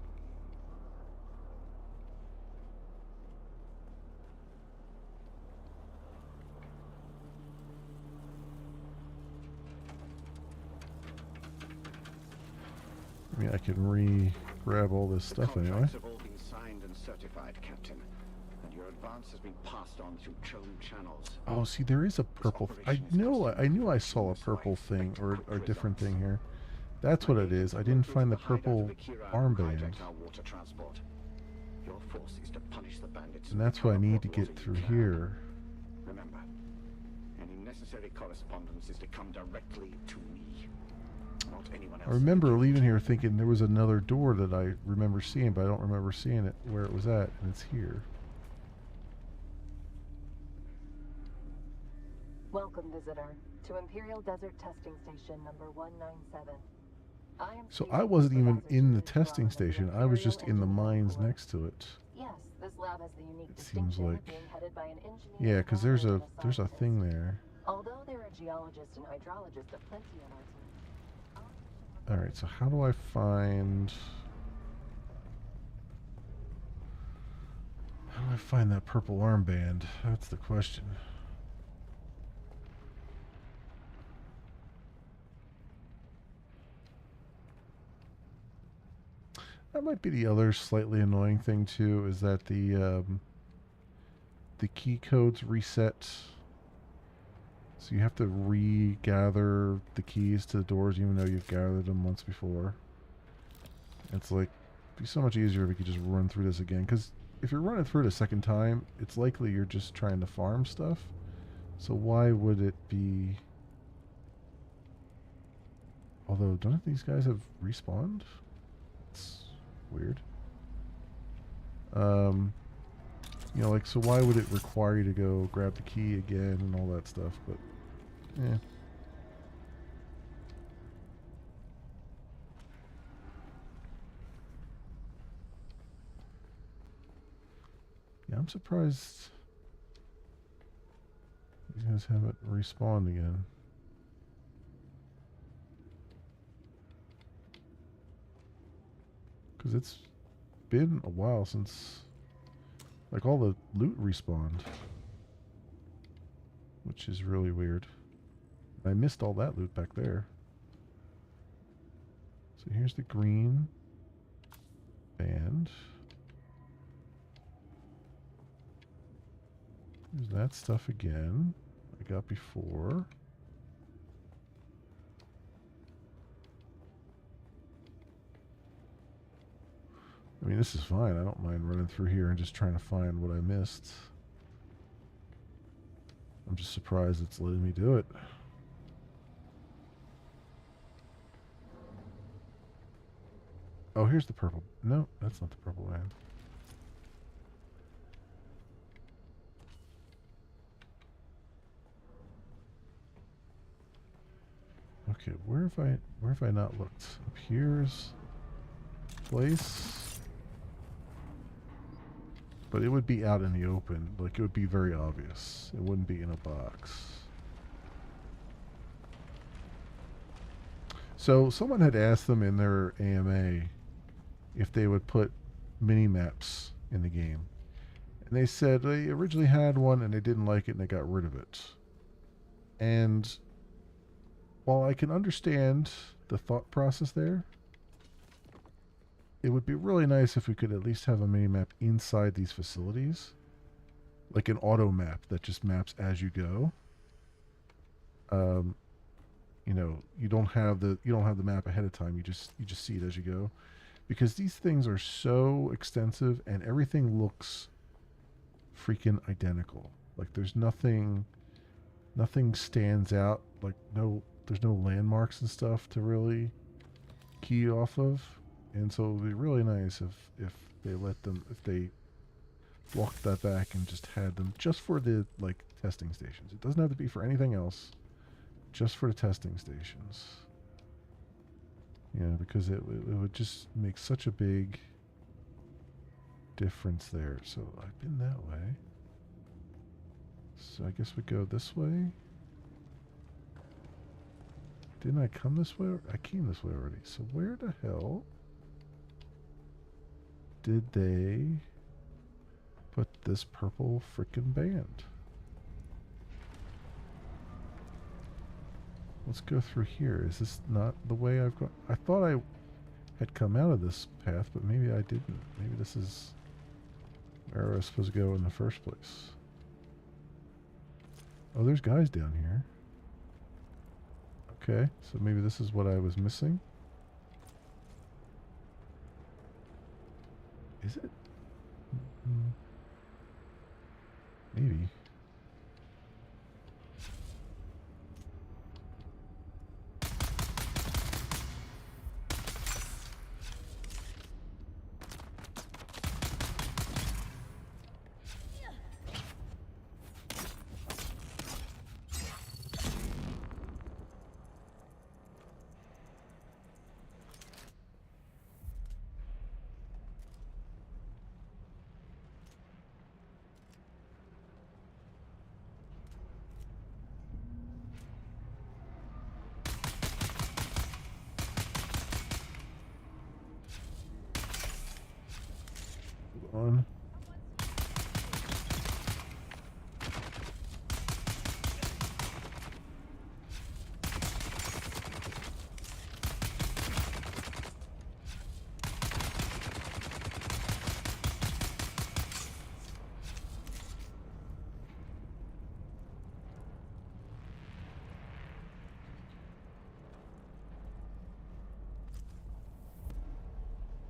I mean, I can grab all this stuff anyway. Contracts have all been signed and certified, Captain, and your advance has been passed on through Chone channels. Oh, see, there is a purple. I knew I saw a purple thing or a different thing here. That's what it is. I didn't find the purple armband. And that's what I need to get through here. Remember, any necessary correspondence is to come directly to me. Not anyone else. I remember leaving here thinking there was another door that I remember seeing, but I don't remember seeing it where it was at, and it's here. Welcome, visitor, to Imperial Desert Testing Station number 197. So I wasn't even in the testing station. I was just in the mines next to it. Yes, this lab has the unique It seems distinction like. of being headed by an engineer. Yeah, because there's a scientist. thing there. Although there are geologists and hydrologists aplenty on our team. All right. So how do I find? How do I find that purple armband? That's the question. That might be the other slightly annoying thing too, is that the key codes reset. So you have to regather the keys to the doors even though you've gathered them once before. It's like, it'd be so much easier if we could just run through this again. Because if you're running through it a second time, it's likely you're just trying to farm stuff. So why would it be... Although, don't these guys have respawned? It's weird. You know, like, so why would it require you to go grab the key again and all that stuff? But, yeah. Yeah, I'm surprised these guys haven't respawned again. Because it's been a while since, like, all the loot respawned. Which is really weird. I missed all that loot back there. So here's the green band. There's that stuff again I got before. I mean, this is fine. I don't mind running through here and just trying to find what I missed. I'm just surprised it's letting me do it. Oh, here's the purple. No, that's not the purple band. Okay, where have I not looked? Up here's place. But it would be out in the open. Like, it would be very obvious. It wouldn't be in a box. So someone had asked them in their AMA if they would put mini-maps in the game. And they said they originally had one and they didn't like it and they got rid of it. And while I can understand the thought process there, it would be really nice if we could at least have a mini-map inside these facilities. Like an auto map that just maps as you go. You know, you don't have the map ahead of time. You just see it as you go. Because these things are so extensive and everything looks freaking identical. Like there's nothing stands out. Like there's no landmarks and stuff to really key off of. And so it would be really nice if they walked that back and just had them just for the like testing stations. It doesn't have to be for anything else, just for the testing stations. Yeah, because it would just make such a big difference there. So I've been that way. So I guess we go this way. Didn't I come this way? I came this way already. So where the hell did they put this purple frickin' band? Let's go through here. Is this not the way I've gone? I thought I had come out of this path, but maybe I didn't. Maybe this is where I was supposed to go in the first place. Oh, there's guys down here. Okay, so maybe this is what I was missing. Is it? Maybe. on.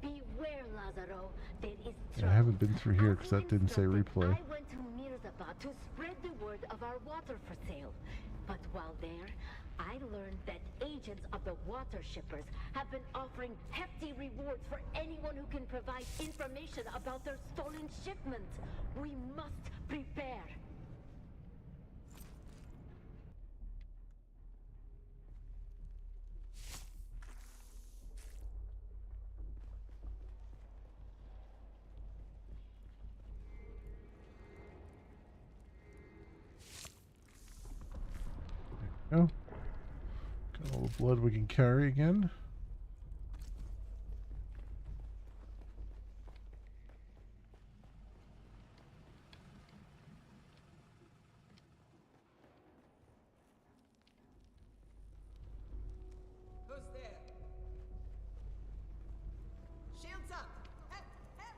Beware, Lazaro. There is Yeah, I trouble. haven't been through here As because you that didn't say instructed, replay. I went to Mirzabad to spread the word of our water for sale. But while there, I learned that agents of the water shippers have been offering hefty rewards for anyone who can provide information about their stolen shipment. We must prepare. Go. Got all the blood we can carry again. Who's there? Shields up! Help! Help!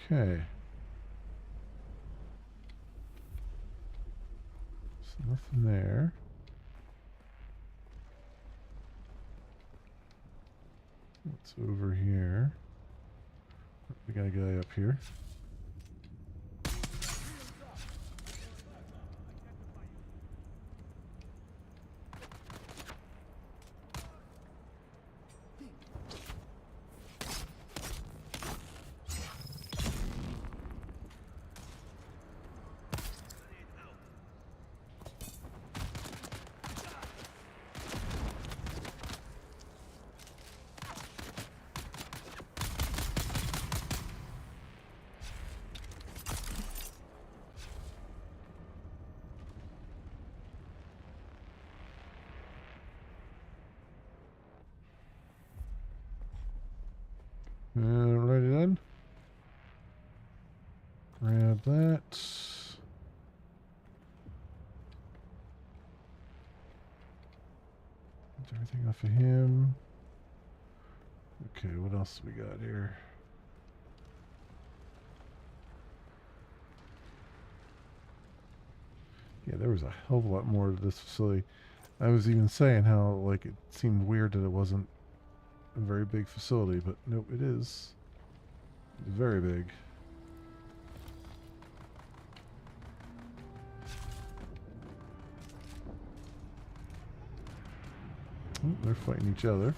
Okay. So nothing there. What's over here? We got a guy up here. Ready then? Grab that. Get everything off of him. Okay, what else we got here? Yeah, there was a hell of a lot more to this facility. I was even saying how, like, it seemed weird that it wasn't a very big facility, but nope, it is. It's very big. Oh, they're fighting each other.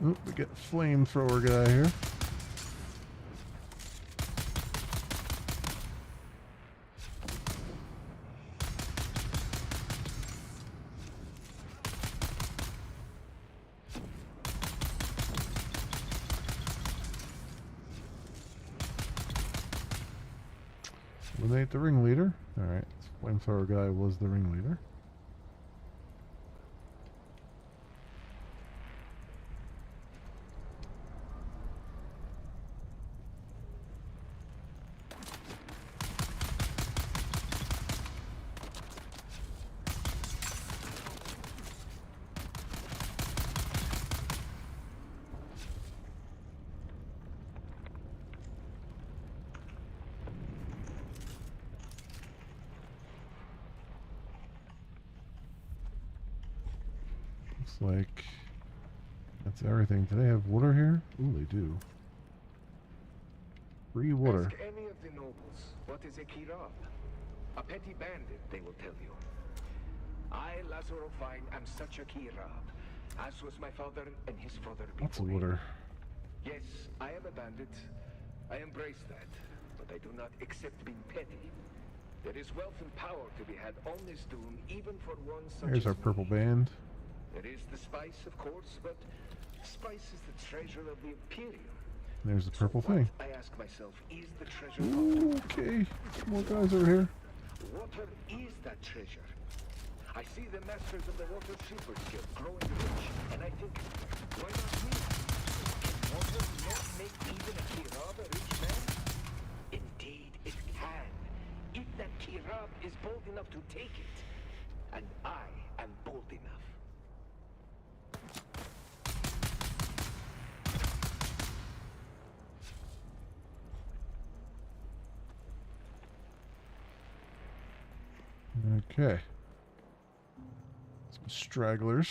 Oh, we got a flamethrower guy here. Eliminate the ringleader. Alright, flamethrower guy was the ringleader. Looks like that's everything. Do they have water here? Ooh, they do. Free water. Ask any of the nobles what is a kirab. A petty bandit, they will tell you. I, Lazaro Fine, am such a kirab, as was my father and his father before Lots of him. water. Yes, I am a bandit. I embrace that, but I do not accept being petty. There is wealth and power to be had on this dune, even for one such Here's as our purple me. band. There is the spice, of course, but spice is the treasure of the Imperium. There's the purple So thing. what, I ask myself, is the treasure Ooh, okay. Some more guys over here. water is that treasure. I see the masters of the Water Shipper's Guild growing rich, and I think, why not me? Can water not make even a kirab a rich man? Indeed, it can. If that kirab is bold enough to take it, and I am bold enough. Okay. Some stragglers.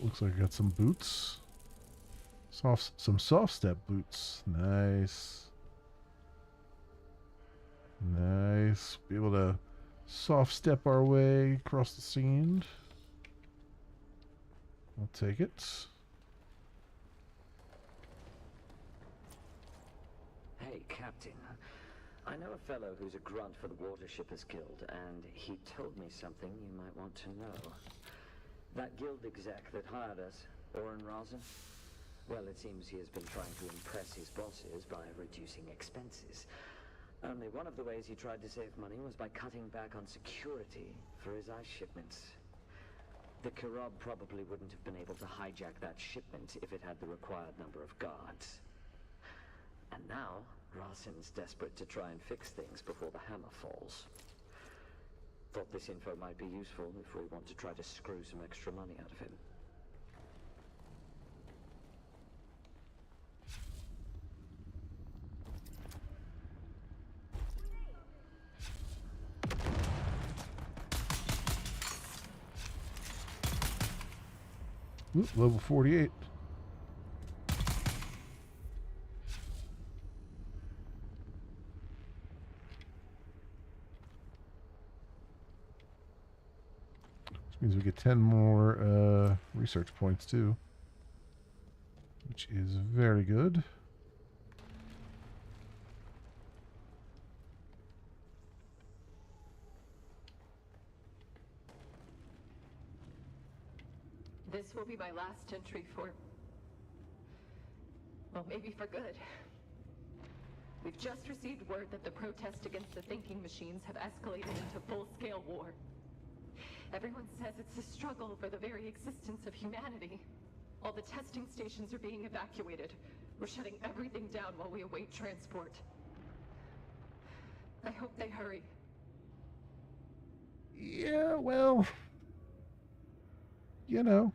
Looks like I got some boots. Some soft step boots. Nice. Nice. Be able to soft step our way across the scene. I'll take it. Hey, Captain. I know a fellow who's a grunt for the Water Shippers Guild, and he told me something you might want to know. That guild exec that hired us, Oren Razin? Well, it seems he has been trying to impress his bosses by reducing expenses. Only one of the ways he tried to save money was by cutting back on security for his ice shipments. The Kirab probably wouldn't have been able to hijack that shipment if it had the required number of guards. And now, Razin's desperate to try and fix things before the hammer falls. Thought this info might be useful if we want to try to screw some extra money out of him. Ooh, level 48. Which means we get 10 more research points too, which is very good. This will be my last entry for... well, maybe for good. We've just received word that the protest against the thinking machines have escalated into full-scale war. Everyone says it's a struggle for the very existence of humanity. All the testing stations are being evacuated. We're shutting everything down while we await transport. I hope they hurry. Yeah, well, you know,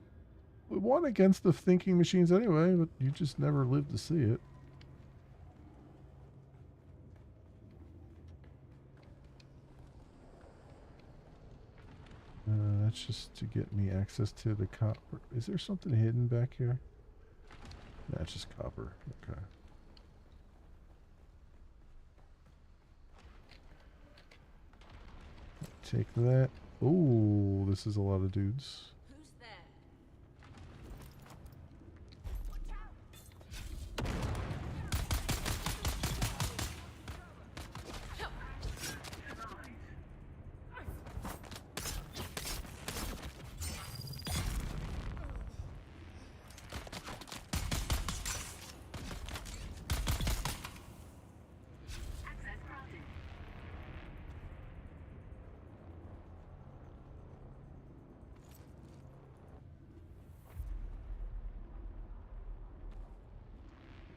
we won against the thinking machines anyway, but you just never lived to see it. That's just to get me access to the copper. Is there something hidden back here? That's just copper. Okay. Take that. Oh, this is a lot of dudes. Who's there?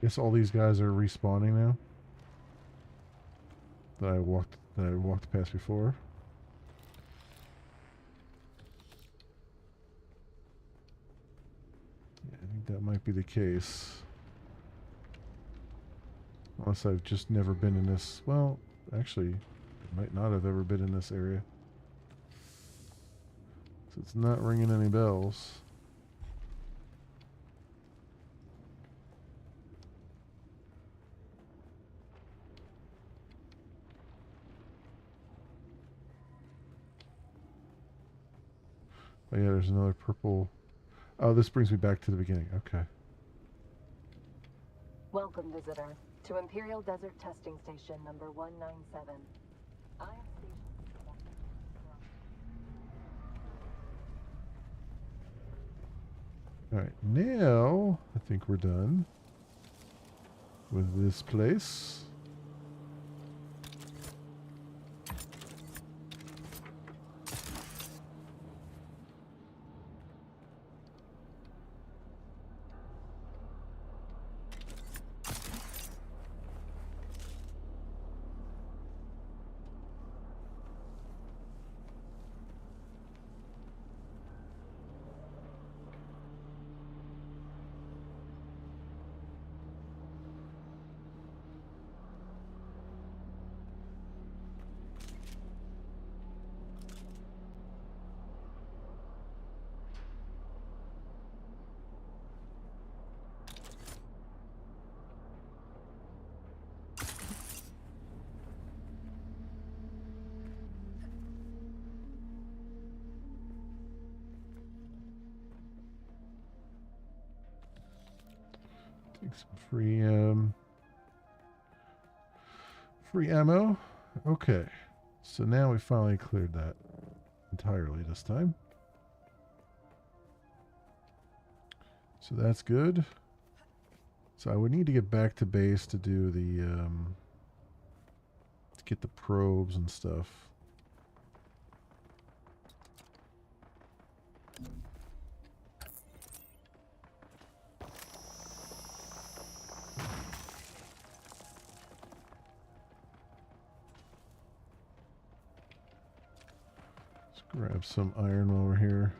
Guess all these guys are respawning now. That I walked past before. Yeah, I think that might be the case. Unless I've just never been in this. Well, actually, I might not have ever been in this area. So it's not ringing any bells. Oh yeah, there's another purple. Oh, this brings me back to the beginning. Okay. Welcome, visitor, to Imperial Desert Testing Station number 197. I am Alright, now I think we're done with this place. Take some free ammo. Okay, so now we finally cleared that entirely this time. So that's good. So I would need to get back to base to do the to get the probes and stuff. Let's grab some iron while we're here.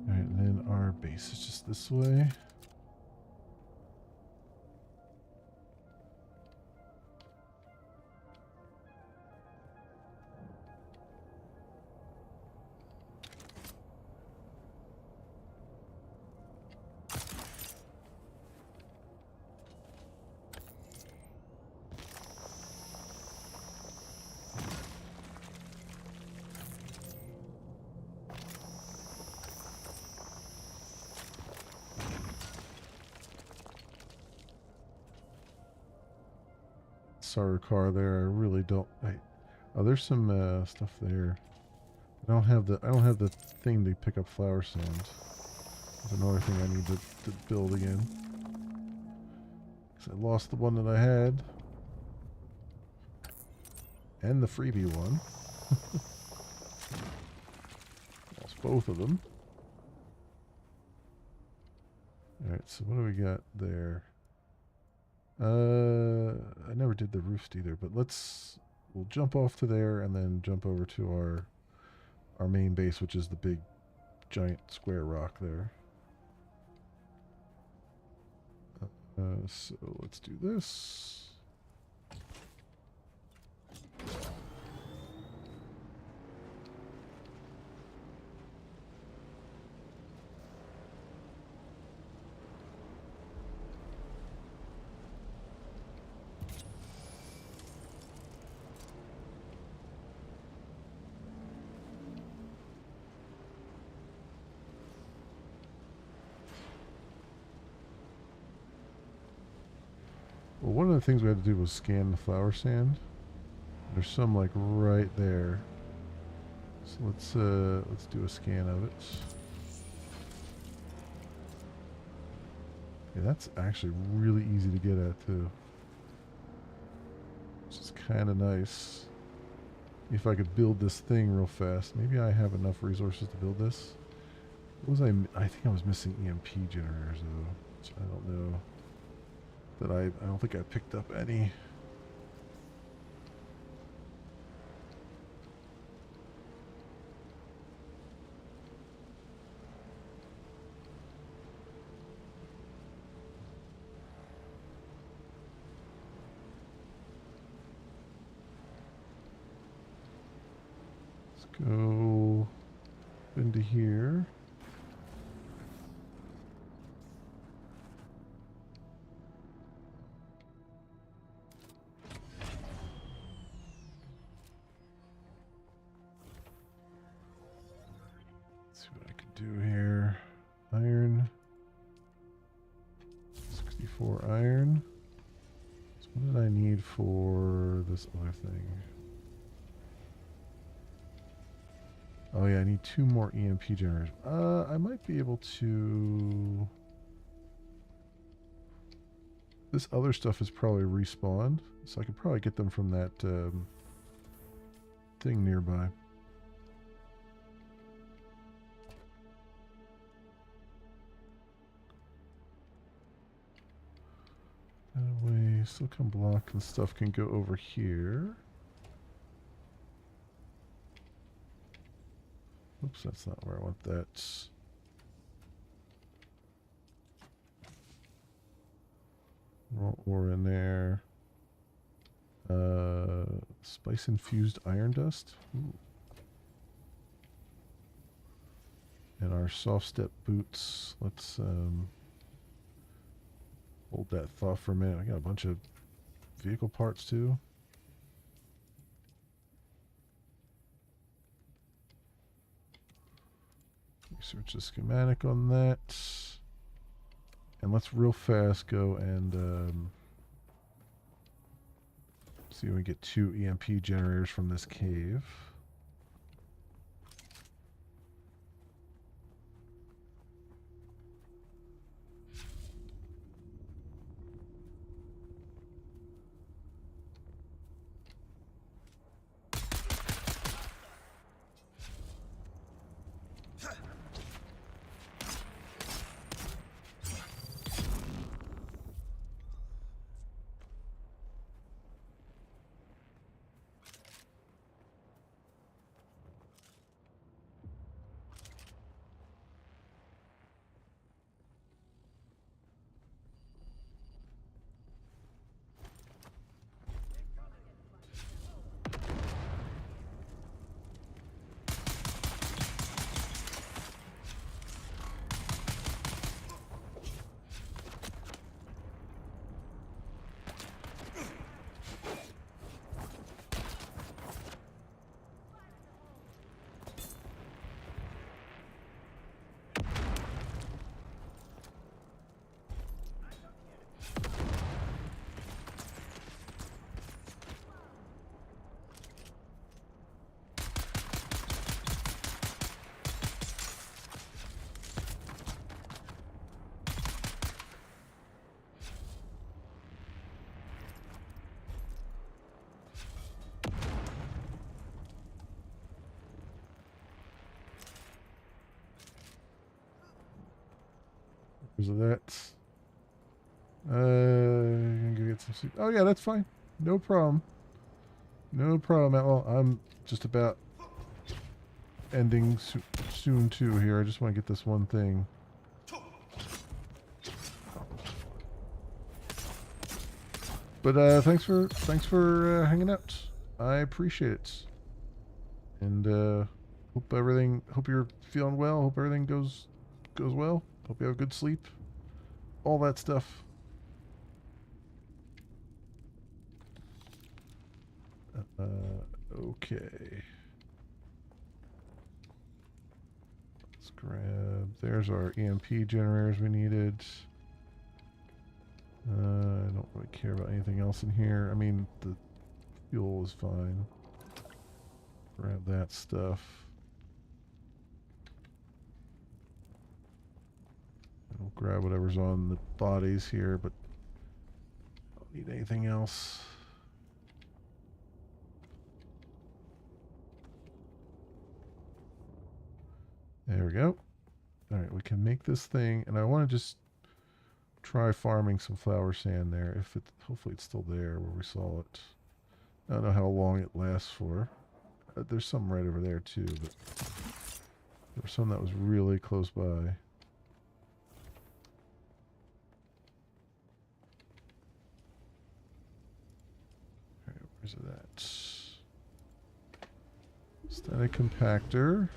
Alright, and then our base is just this way. Sorry, car there. I really don't. Oh, there's some stuff there. I don't have the thing to pick up flower sand. That's another thing I need to build again. 'Cause I lost the one that I had, and the freebie one. Lost both of them. All right, so what do we got there? I never did the roofs either, but we'll jump off to there and then jump over to our main base, which is the big giant square rock there. So let's do this. Well, one of the things we had to do was scan the flower sand. There's some like right there. So let's do a scan of it. Yeah, that's actually really easy to get at too. Which is kind of nice. If I could build this thing real fast. Maybe I have enough resources to build this. What was I think I was missing EMP generators though. Which I don't know. That I don't think I picked up any. Go into here. Let's see what I can do here. Iron. 64 iron. So what did I need for this other thing? Oh yeah, I need 2 more EMP generators. I might be able to... This other stuff is probably respawned, so I could probably get them from that thing nearby. That way, silicon block and stuff can go over here. Oops, that's not where I want that. Raw ore in there. Spice infused iron dust. Ooh. And our soft step boots. Let's hold that thought for a minute. I got a bunch of vehicle parts too. Research the schematic on that. And let's real fast go and see if we get 2 EMP generators from this cave. Because of that. Gonna go get some soup. Oh yeah, that's fine. No problem. No problem at all. I'm just about ending soon too here. I just want to get this one thing. But thanks for hanging out. I appreciate it. And hope you're feeling well. Hope everything goes well. Hope you have good sleep. All that stuff. Okay. Let's grab... There's our EMP generators we needed. I don't really care about anything else in here. I mean, the fuel is fine. Grab that stuff. grab whatever's on the bodies here, but I don't need anything else. There we go. All right, we can make this thing, and I want to just try farming some flower sand there. If it, hopefully it's still there where we saw it. I don't know how long it lasts for. There's some right over there too, but there was some that was really close by. Alright, where's it at? Static compactor.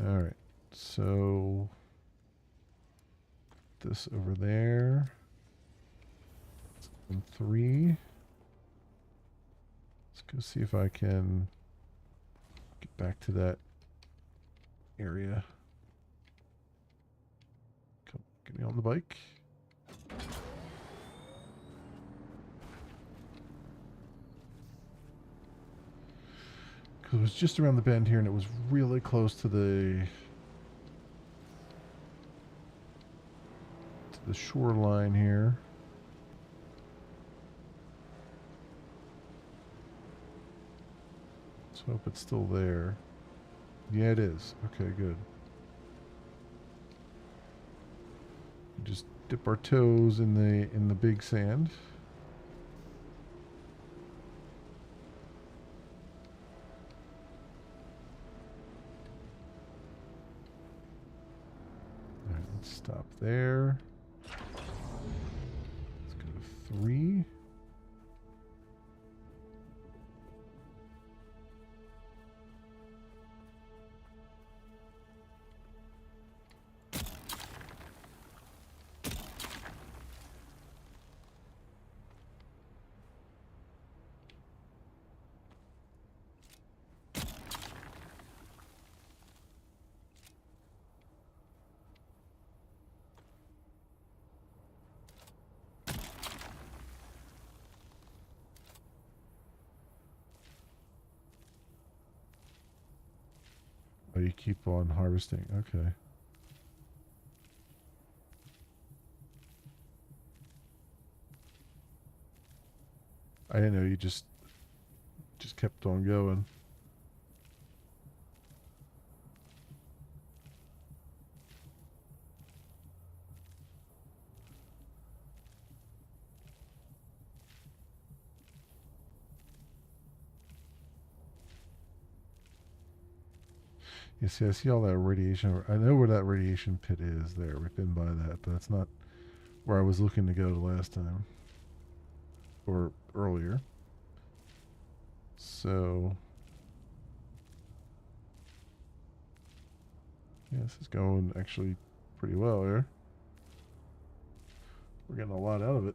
Alright, so this over there. And 3. Let's go see if I can get back to that area. Come, get me on the bike. Because it was just around the bend here, and it was really close to the shoreline here. Let's hope it's still there. Yeah, it is. Okay, good. Just dip our toes in the big sand. Let's stop there. Let's go to 3. Oh, you keep on harvesting. Okay. I didn't know you just kept on going. You see, I see all that radiation. I know where that radiation pit is there. We've been by that, but that's not where I was looking to go the last time. Or earlier. So... yeah, this is going actually pretty well here. We're getting a lot out of it.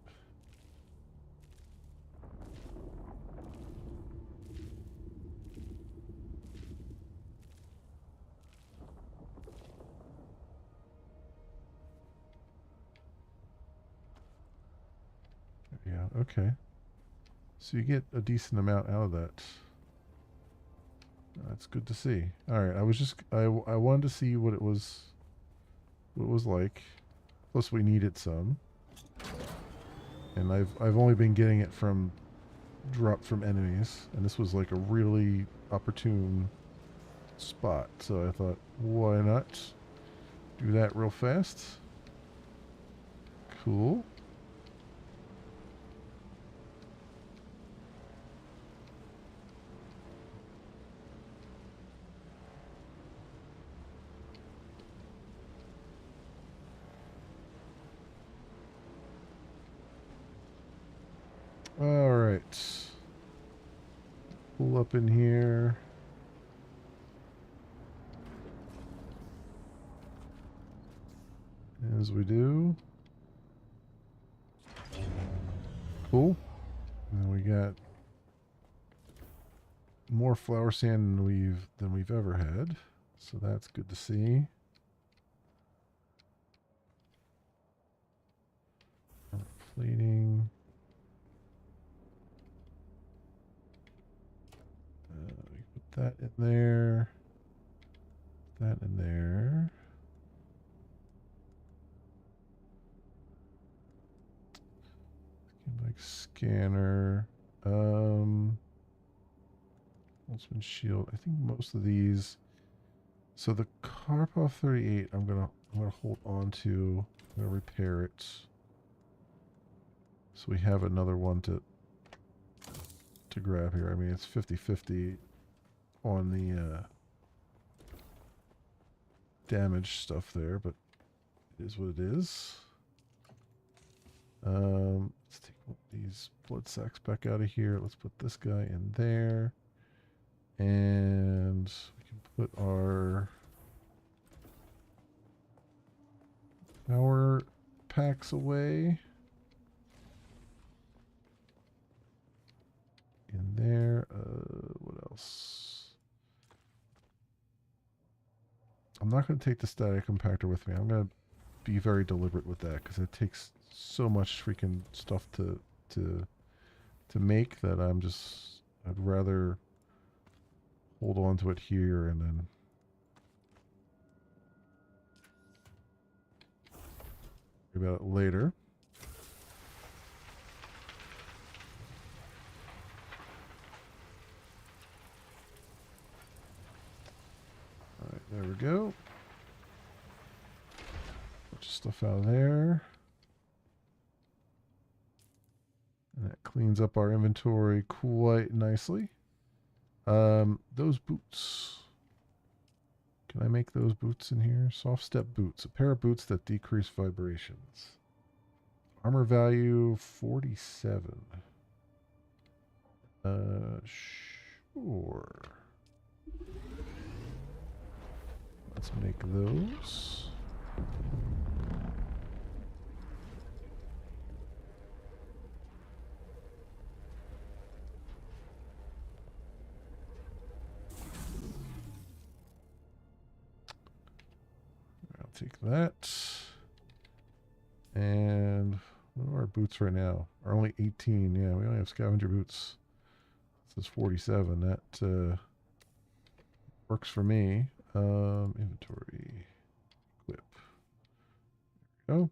Yeah, okay. So you get a decent amount out of that. That's good to see. All right, I wanted to see what it was like. Plus we needed some. And I've only been getting it from dropped from enemies, and this was like a really opportune spot. So I thought, why not do that real fast? Cool. All right. Pull up in here. As we do. Cool. And we got more flower sand than we've ever had. So that's good to see. Plating. We put that in there. That in there. Like scanner. Holtzman shield. I think most of these. So the Karpov 38, I'm gonna hold on to. I'm gonna repair it. So we have another one to grab here. I mean, it's 50-50 on the damage stuff there, but it is what it is. Let's take these blood sacks back out of here. Let's put this guy in there. And we can put our power packs away. In there. What else? I'm not going to take the static compactor with me. I'm going to be very deliberate with that because it takes so much freaking stuff to make that I'd rather hold on to it here and then worry about it later. Alright, there we go. Bunch of stuff out of there. And that cleans up our inventory quite nicely. Those boots. Can I make those boots in here? Soft step boots. A pair of boots that decrease vibrations. Armor value 47. Sure. Let's make those. I'll take that. And what are our boots right now? Are only 18. Yeah, we only have scavenger boots. This is 47. That works for me. Inventory. Equip. There we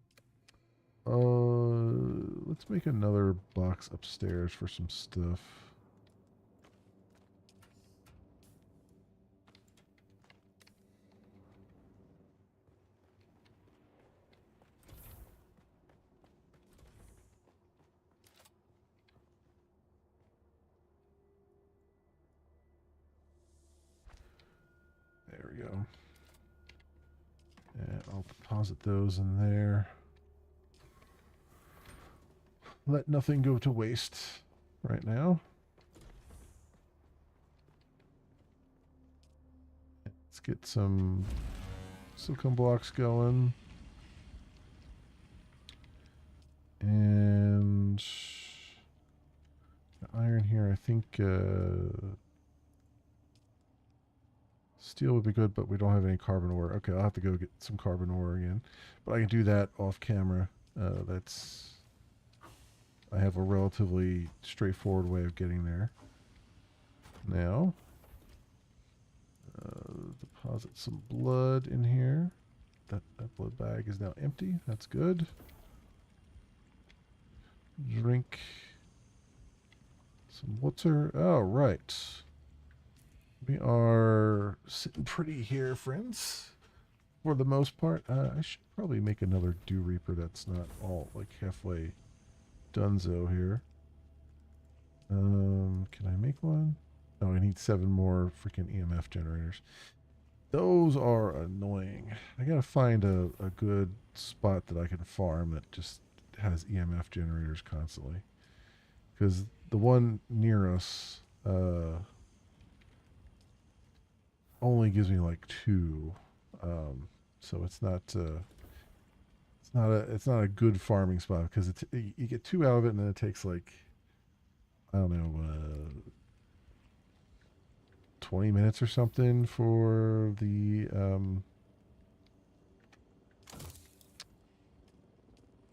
go. Let's make another box upstairs for some stuff. There we go. And I'll deposit those in there. Let nothing go to waste right now. Let's get some silicone blocks going. And the iron here, I think steel would be good, but we don't have any carbon ore. Okay, I'll have to go get some carbon ore again. But I can do that off camera. I have a relatively straightforward way of getting there. Now, deposit some blood in here. That blood bag is now empty. That's good. Drink some water. Oh, right. We are sitting pretty here, friends. For the most part, I should probably make another Dew Reaper that's not all like halfway donezo here. Can I make one? No, I need 7 more freaking EMF generators. Those are annoying. I gotta find a good spot that I can farm that just has EMF generators constantly. Because the one near us only gives me like 2. So it's not a good farming spot because you get 2 out of it and then it takes like, I don't know, 20 minutes or something for the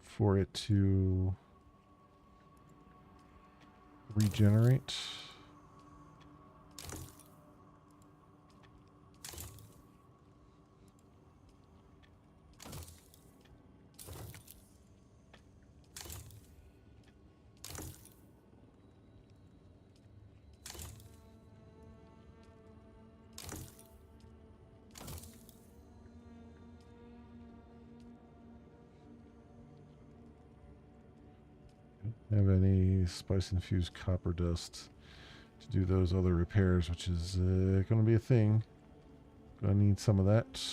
for it to regenerate. Have any spice infused copper dust to do those other repairs, which is going to be a thing. Gonna need some of that.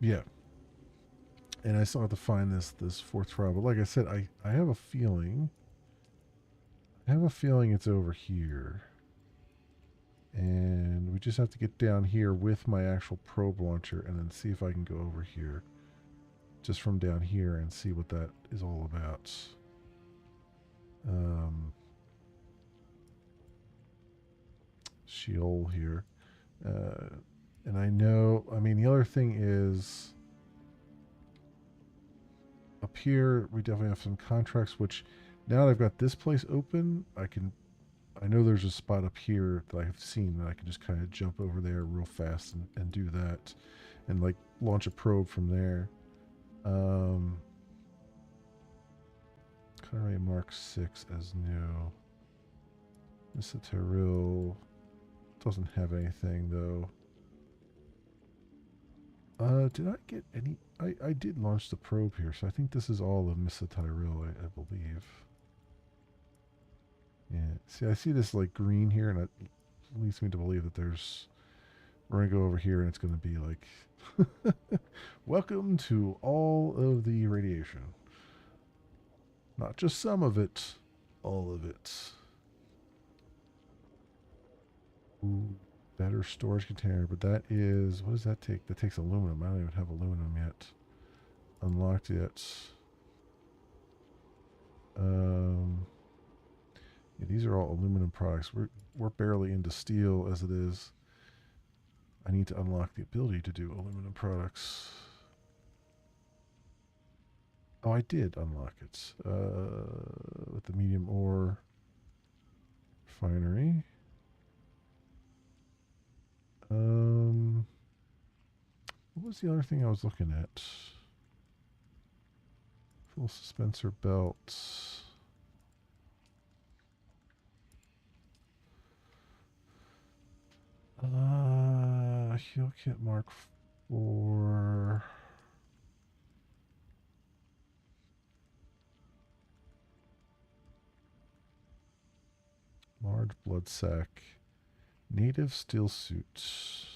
Yeah. And I still have to find this fourth trial, but like I said, I have a feeling. I have a feeling it's over here. And we just have to get down here with my actual probe launcher and then see if I can go over here. Just from down here and see what that is all about. Sheol here. And I know, I mean, the other thing is up here, we definitely have some contracts, which now that I've got this place open, I know there's a spot up here that I have seen that I can just kind of jump over there real fast and do that and like launch a probe from there. Conway Mark 6 as new. Mr. Tyrell doesn't have anything though. Did I get any? I did launch the probe here, so I think this is all of Mr. Tyrell, I believe. Yeah. See, I see this like green here, and it leads me to believe that we're gonna go over here, and it's gonna be like, welcome to all of the radiation. Not just some of it, all of it. Ooh, better storage container, but that is, what does that take? That takes aluminum. I don't even have aluminum yet. Unlocked yet. Yeah, these are all aluminum products. We're barely into steel as it is. I need to unlock the ability to do aluminum products. Oh, I did unlock it with the medium ore refinery. What was the other thing I was looking at? Full suspensor belts. Heal kit Mark 4. Large blood sac. Native steel suits.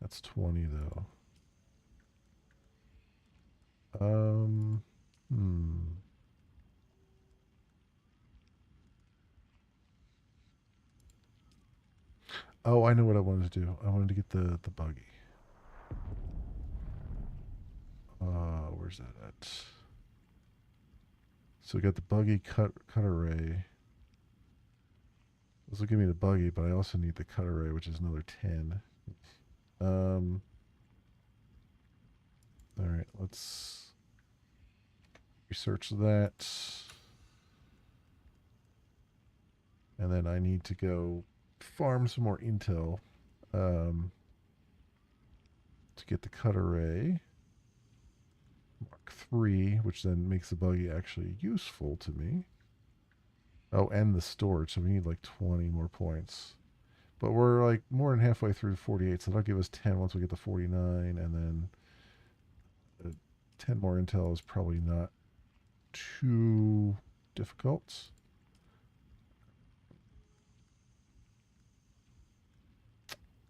That's 20 though. Oh, I know what I wanted to do. I wanted to get the buggy. Where's that at? So we got the buggy cut array. This will give me the buggy, but I also need the cut array, which is another 10. All right, let's research that. And then I need to go farm some more intel to get the cut array. Mark 3, which then makes the buggy actually useful to me. Oh, and the storage, so we need like 20 more points. But we're like more than halfway through 48, so that'll give us 10 once we get to 49, and then 10 more intel is probably not too difficult.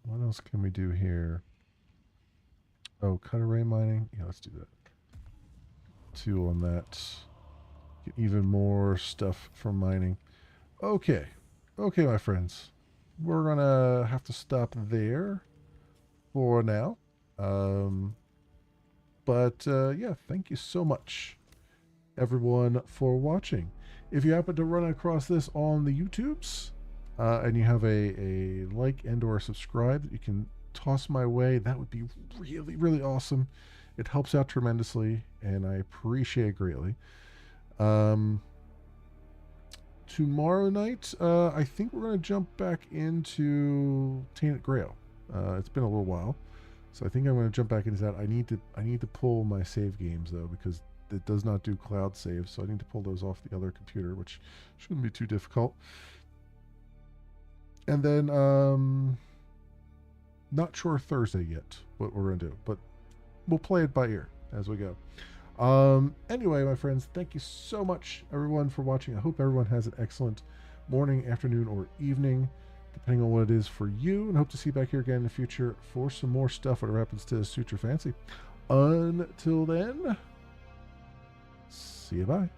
What else can we do here? Oh, cut array mining? Yeah, let's do that. 2 on that. Get even more stuff from mining. Okay. Okay, my friends. We're going to have to stop there for now. Yeah, thank you so much, everyone, for watching. If you happen to run across this on the YouTubes, and you have a like and or subscribe that you can toss my way, that would be really, really awesome. It helps out tremendously, and I appreciate it greatly. Tomorrow night, I think we're going to jump back into Tainted Grail. It's been a little while, so I think I'm going to jump back into that. I need to pull my save games though, because it does not do cloud saves, so I need to pull those off the other computer, which shouldn't be too difficult. And then not sure Thursday yet what we're going to do, but we'll play it by ear as we go. Anyway, my friends, thank you so much, everyone, for watching. I hope everyone has an excellent morning, afternoon, or evening, depending on what it is for you. And hope to see you back here again in the future for some more stuff, whatever happens to suit your fancy. Until then, see you bye.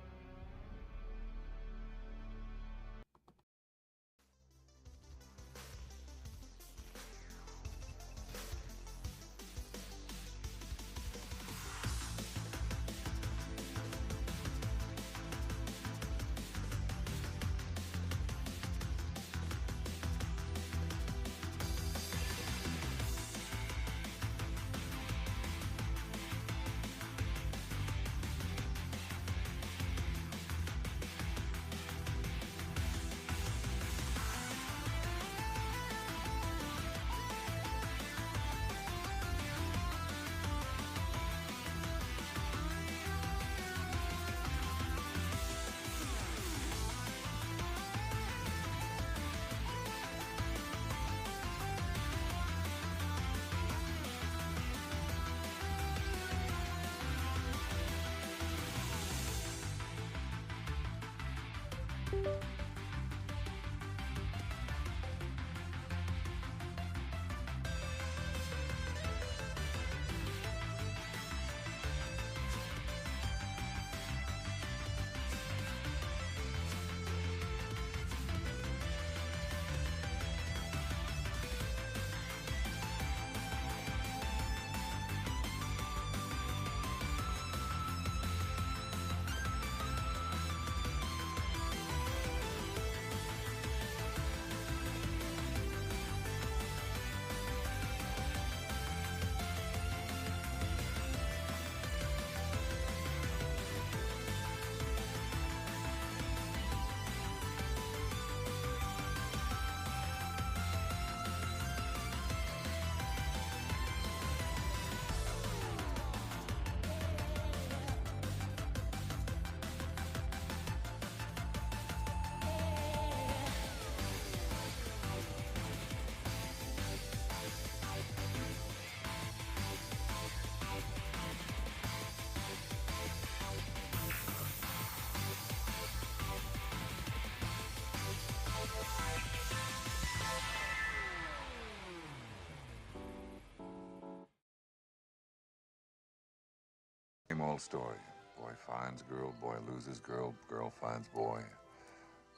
Same old story. Boy finds girl, boy loses girl, girl finds boy.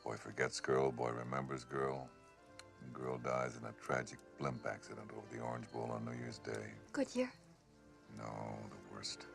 Boy forgets girl, boy remembers girl. And girl dies in a tragic blimp accident over the Orange Bowl on New Year's Day. Good year. No, the worst.